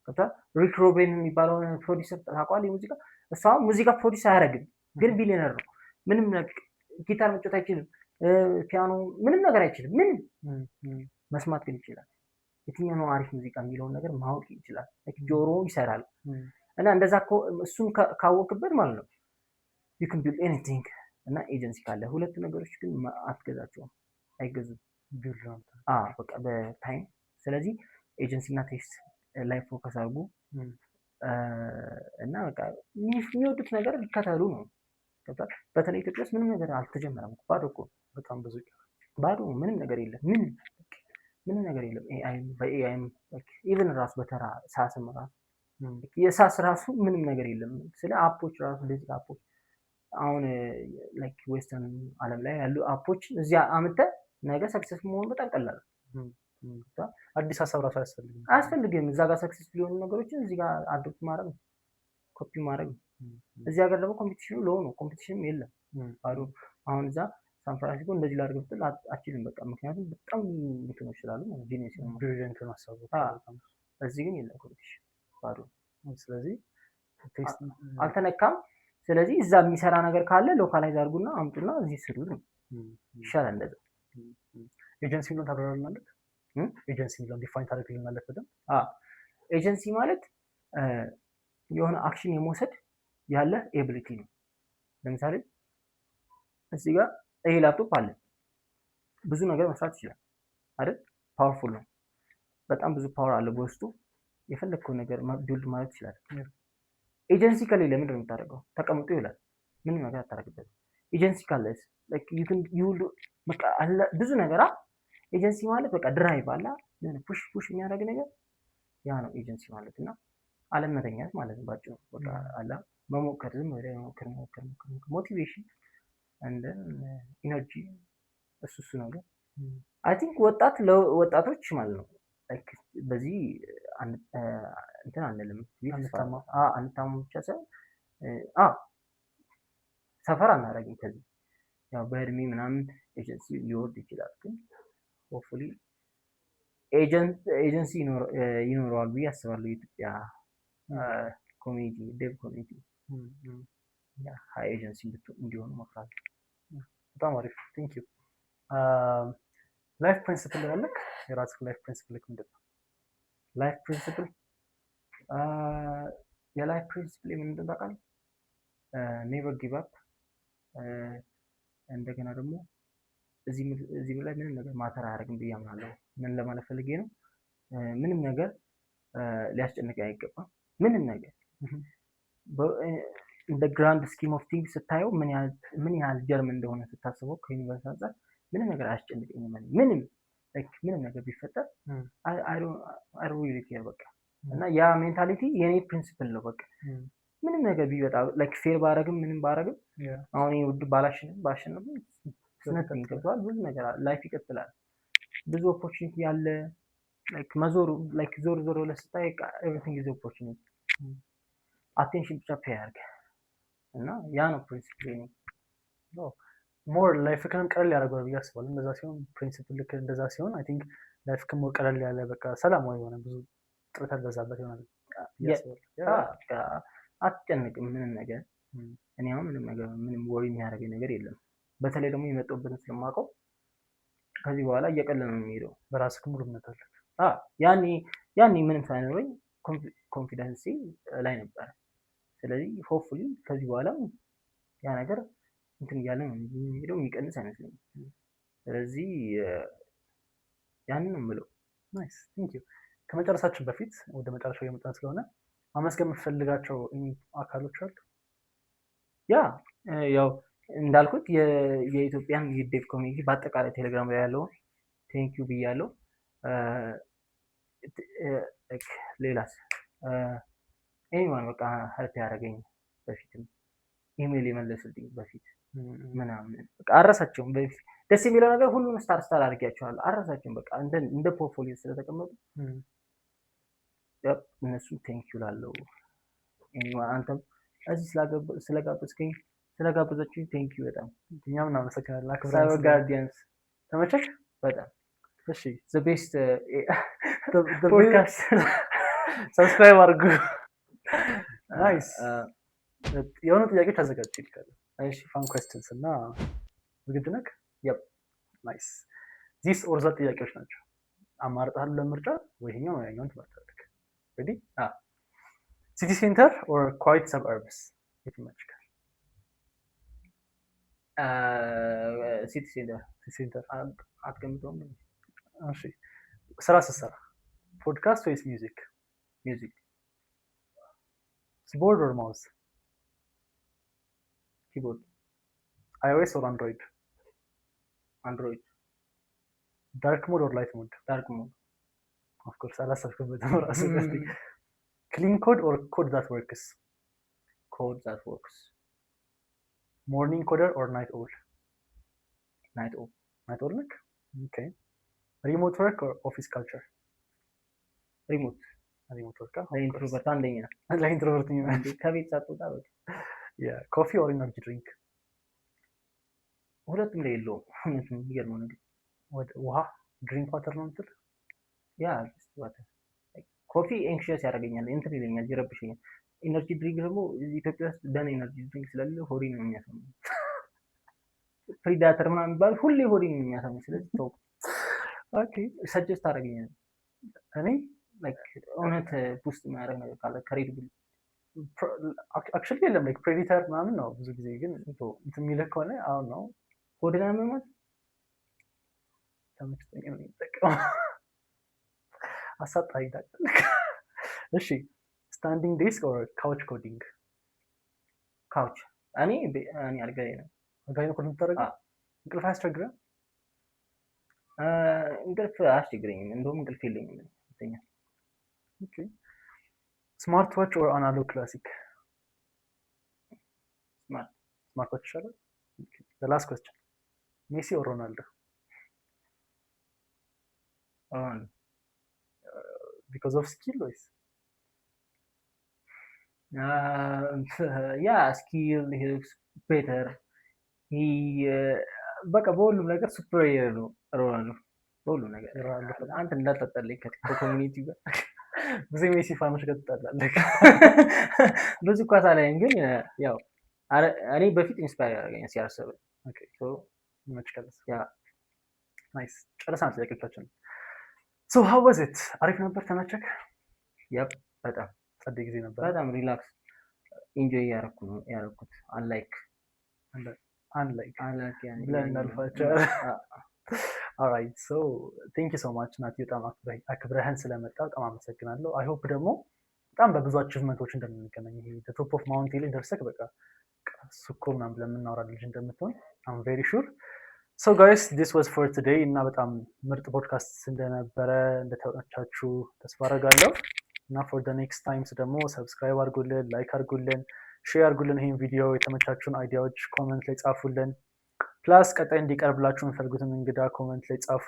ገብቷል? ሪክ ሮቤን የሚባለውን ፕሮዲሰር ታውቀዋለህ? የሙዚቃ እሱ አሁን ሙዚቃ ፕሮዲስ አያደርግም፣ ግን ቢሊየነር ነው። ምንም ጊታር መጫወት አይችልም፣ ፒያኖ ምንም ነገር አይችልም። ምንም መስማት ግን ይችላል። የትኛው ነው አሪፍ ሙዚቃ የሚለውን ነገር ማወቅ ይችላል። ጆሮ ይሰራል። እና እንደዛ እሱን ካወቅበት ማለት ነው you can build anything። እና ኤጀንሲ ካለ ሁለት ነገሮች ግን አትገዛቸውም፣ አይገዙም። በቃ በታይም። ስለዚህ ኤጀንሲ እና ቴስት ላይ ፎከስ አድርጉ እና በቃ የሚወዱት ነገር ሊከተሉ ነው። በተለይ ኢትዮጵያ ውስጥ ምንም ነገር አልተጀመረም። ባዶ እኮ በጣም ብዙ ባዶ፣ ምንም ነገር የለም። ምንም ነገር የለም። በኤአይም ኢቨን ራሱ በተራ ሳስም ራሱ የሳስ ራሱ ምንም ነገር የለም። ስለ አፖች ራሱ ቤዚክ አፖች አሁን ላይክ ዌስተርን ዓለም ላይ ያሉ አፖች እዚያ አምጥተህ ነገ ሰክሰስ መሆን በጣም ቀላል ነው። አዲስ ሀሳብ ራሱ አያስፈልግም። እዛ ጋር ሰክሰስ ሊሆኑ ነገሮችን እዚህ ጋር አዶፕት ማድረግ ነው፣ ኮፒ ማድረግ ነው። እዚህ ሀገር ደግሞ ኮምፒቲሽኑ ሎው ነው፣ ኮምፒቲሽንም የለም ባዶ። አሁን እዛ ሳን ፍራንሲስኮ እንደዚህ ላድርግ ብትል አችልም በቃ፣ ምክንያቱም በጣም እንትኖች ስላሉ ጂኒየስ ነው። እዚህ ግን የለም ኮምፒቲሽን ባዶ። ስለዚህ አልተነካም። ስለዚህ እዛ የሚሰራ ነገር ካለ ሎካላይዝ አድርጉና አምጡና እዚህ ስሩ ነው ይሻላል። እንደዛ ኤጀንሲ ብለን ታብራራልናለህ? ኤጀንሲ ብለን ዲፋይን ታደርግልናለህ በደንብ? ኤጀንሲ ማለት የሆነ አክሽን የመውሰድ ያለ ኤቢሊቲ ነው። ለምሳሌ እዚህ ጋር ይሄ ላፕቶፕ አለ፣ ብዙ ነገር መስራት ይችላል አይደል? ፓወርፉል ነው፣ በጣም ብዙ ፓወር አለ በውስጡ። የፈለግከው ነገር ቢልድ ማለት ይችላል። ኤጀንሲ ከሌለ ምንድን ነው የምታደርገው? ተቀምጦ ይውላል፣ ምንም ነገር አታደርግበት። ኤጀንሲ ካለስ ላይክ ዩ በቃ አለ ብዙ ነገር ኤጀንሲ ማለት በቃ ድራይቭ አለ ፑሽ የሚያደርግ ነገር ያ ነው ኤጀንሲ ማለት እና አለመተኛት ማለት ነው ባጭሩ በቃ አለ መሞከር ዝም ብለህ መሞከር ሞቲቬሽን and then ኢነርጂ እሱ ነገር አይ ቲንክ ወጣቶች ማለት ነው ላይክ በዚህ እንትን አንልም አንታማ ብቻ ሳይሆን ሰፈር አናደርግም ከዚህ ያው በእድሜ ምናምን ኤጀንሲ ሊወርድ ይችላል ግን ሆፕፉሊ ኤጀንሲ ይኖረዋል ብዬ አስባለሁ የኢትዮጵያ ኮሚኒቲ ዴቭ ኮሚኒቲ ሀይ ኤጀንሲ እንዲሆኑ እመክራለሁ። በጣም አሪፍ ቴንክ ዩ። ላይፍ ፕሪንሲፕል ያለክ የራስህ ላይፍ ፕሪንሲፕል ምንድን ነው? ላይፍ ፕሪንሲፕል የላይፍ ፕሪንሲፕል ምንድን ታውቃለህ? ኔቨር ጊቭ አፕ እንደገና ደግሞ እዚህ ላይ ምንም ነገር ማተር አያደርግም ብዬ አምናለሁ። ምን ለማለት ፈልጌ ነው? ምንም ነገር ሊያስጨንቅ አይገባም። ምንም ነገር እንደ ግራንድ ስኪም ኦፍ ቲንግ ስታየው ምን ያህል ጀርም እንደሆነ ስታስበው ከዩኒቨርስ አንጻር ምንም ነገር አያስጨንቀኝም። ምንም ነገር ቢፈጠር አይ ዶንት ሪሊ ኬር በቃ እና ያ ሜንታሊቲ የኔ ፕሪንሲፕል ነው። በቃ ምንም ነገር ቢወጣ ላይክ ፌር ባረግም ምንም ባረግም አሁን ውድ ባላሸንፍም ስነትን ይገባል። ብዙ ነገር ላይፍ ይቀጥላል። ብዙ ኦፖርቹኒቲ ያለ ላይክ መዞሩ ላይክ ዞር ብለህ ስታይ ኤቭሪቲንግ ኢዝ ኦፖርቹኒቲ አቴንሽን ብቻ ፔይ አድርግ እና ያ ነው ፕሪንሲፕል ነው። ሞር ላይፍክንም ቀለል ያደርገዋል ብዬ አስባለሁ። እንደዛ ሲሆን ፕሪንሲፕል ልክ እንደዛ ሲሆን አይ ቲንክ ላይፍክም ሞር ቀለል ያለ በቃ ሰላማዊ የሆነ ብዙ ጥረት ያልበዛበት ይሆናል። አትጨንቅም ምንም ነገር። እኔ አሁን ምንም ወሪ የሚያደርገኝ ነገር የለም። በተለይ ደግሞ የመጣሁበትን ስለማውቀው ከዚህ በኋላ እየቀለለ ነው የሚሄደው። በራስህ ሙሉ እምነት አለ። ያኔ ምንም ሳይኖረኝ ኮንፊደንስ ላይ ነበር። ስለዚህ ሆፕፉሊ ከዚህ በኋላ ያ ነገር እንትን እያለ ነው የሚሄደው፣ የሚቀንስ አይመስለኝም። ስለዚህ ያንን ነው የምለው። ናይስ ቴንክ ዩ። ከመጨረሳችን በፊት ወደ መጨረሻው የመጣን ስለሆነ ማመስገን የምትፈልጋቸው አካሎች አሉ? ያው እንዳልኩት የኢትዮጵያን የዴቭ ኮሚኒቲ በአጠቃላይ ቴሌግራም ላይ ያለውን ቴንክ ዩ ብያለሁ። ሌላስ ኤኒዋን በቃ ሄልፕ ያደረገኝ በፊትም ኢሜል የመለሱልኝ በፊት ምናምን በቃ አረሳቸውም። በፊት ደስ የሚለው ነገር ሁሉም ስታር አድርጊያቸዋለሁ። አረሳቸውም በቃ እንደ ፖርትፎሊዮ ስለተቀመጡ እነሱ ቴንክ ዩ ላለው ኤኒዋን አንተም እዚህ ስለጋበዛችሁኝ ቴንክ ዩ በጣም እኛም እናመሰግናለን። ሳይበር ጋርዲያንስ ተመቸሽ? በጣም እሺ። ዘ ቤስት ፖድካስት ሰብስክራይብ አድርጉ። ናይስ የሆኑ ጥያቄዎች አዘጋጅቼልሻለሁ። እሺ ፋን ኩዌስችንስ እና ዝግጁ ነህ? ናይስ ዚስ ኦር ዛት ጥያቄዎች ናቸው። አማርጣለሁ ለምርጫ ወይ ይሄኛው ወይ ያኛውን ትመርጣለህ። ሬዲ? ሲቲ ሴንተር ኦር ኳይት ሰብአርብስ የት ይመችካል? ሲቲ ሴንተር አትገምተውም? እሺ ስራ ስትሰራ ፖድካስት ወይስ ሚውዚክ? ኪቦርድ ኦር ማውስ? ኪቦርድ። iOS ኦር አንድሮይድ? ዳርክ ሞድ ኦር ላይት ሞድ? ዳርክ ሞድ። ኦፍ ኮርስ አላሰብክበትም ራሱ። ክሊን ኮድ ኦር ኮድ ዛት ወርክስ? ኮድ ዛት ወርክስ። ሞርኒንግ ኮደር ኦር ናይት ኦል? ናይት ኦል ነክ። ኦኬ ሪሞት ወርክ ኦር ኦፊስ ካልቸር? ሪሞት ወርክ። ለኢንትሮቨርት አንደኛ ለኢንትሮቨርት ከቤት ሳትወጣ በቃ። ኮፊ ኦር ኢነርጂ ድሪንክ? ሁለቱም ላይ የለውም። የሚገርመው ነገር ውሃ ድሪንክ ዋተር ነው የምትል? ዋተር። ኮፊ ኤንክሽስ ያደርገኛል፣ እንትን ይለኛል፣ ይረብሸኛል። ኢነርጂ ድሪንክ ደግሞ ኢትዮጵያ ውስጥ ደህና ኢነርጂ ድሪንክ ስለሌለ ሆዴ ነው የሚያሰማኝ። ፕሪዳተር ምናምን የሚባል ሁሌ ሆዴ ነው የሚያሰማኝ። ስለዚህ ተው። ኦኬ ሰጀስት አደረገኛል። እኔ ላይክ እውነት ውስጥ የሚያደርግ ነገር ካለ ከሬድ ቡል አክቹዋሊ የለም። ላይክ ፕሬዲተር ምናምን ነው ብዙ ጊዜ። ግን እንትን የሚልህ ከሆነ አሁን ነው ሆድና መማት ተመችቶኝ ነው የሚጠቀመው። አሳጣኝ ታውቃለህ። እሺ ስታንዲንግ ዴስክ ኦር ካውች ኮዲንግ? ካውች። እኔ አልጋዬ ነው። ጋይኖ ኮል የምታደርገው አዎ። እንቅልፍ አያስቸግርም? እንቅልፍ አያስቸግረኝም። እንደውም እንቅልፍ የለኝም እተኛ። ኦኬ ስማርት ዋች ኦር አናሎግ ክላሲክ? ስማርት ስማርት ዋች ይሻላል። ኦኬ ዘ ላስት ኩዌስችን ሜሲ ኦር ሮናልዶ? ሮናልዶ ቢኮዝ ኦፍ ስኪል ወይስ? ያ ስኪል ሂልስ ቤተር በቃ በሁሉም ነገር ሱፐሪየር ነው ሮናልዶ በሁሉም ነገር። ሮናልዶ አንተ እንዳትጠጣልኝ ከቲክቶክ ኮሚኒቲ ጋር ብዙ ሜሲ ፋኖች ጋር ትጣላለህ። ብዙ ኳስ አላይም፣ ግን ያው እኔ በፊት ኢንስፓየር ያደረገኝ ሲያርሰብ። ኦኬ ሶ መችከለስ ያ ናይስ ጨርሰናል ጥያቄዎቻችን። ሶ ሃው ዋዝ ኢት? አሪፍ ነበር? ተመቸክ? ያብ በጣም ጸደይ ጊዜ ነበር። በጣም ሪላክስ ኢንጆይ ያደረኩት አንላይክ ብለን እናልፋቸዋለን። ኦልራይት ሶ ቴንክ ዩ ሶ ማች ናቲ፣ በጣም አክብረህን ስለመጣ በጣም አመሰግናለሁ። አይ ሆፕ ደግሞ በጣም በብዙ አቺቭመንቶች እንደምንገናኝ ይሄ ቶፕ ኦፍ ማውንት ላይ ደርሰክ በቃ ሱኮ ምናምን ብለን የምናወራ ልጅ እንደምትሆን አም ቬሪ ሹር። ሶ ጋይስ ዲስ ዋዝ ፎር ቱዴይ እና በጣም ምርጥ ፖድካስት እንደነበረ እንደተመቻችሁ ተስፋ አደርጋለሁ። እና ፎር ደ ኔክስት ታይምስ ደግሞ ሰብስክራይብ አድርጉልን፣ ላይክ አድርጉልን፣ ሼር አድርጉልን። ይህን ቪዲዮ የተመቻችሁን አይዲያዎች ኮመንት ላይ ጻፉልን። ፕላስ ቀጣይ እንዲቀርብላችሁ የምፈልጉትን እንግዳ ኮመንት ላይ ጻፉ።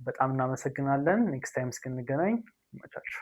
በጣም እናመሰግናለን። ኔክስት ታይም እስክንገናኝ ይመቻችሁ።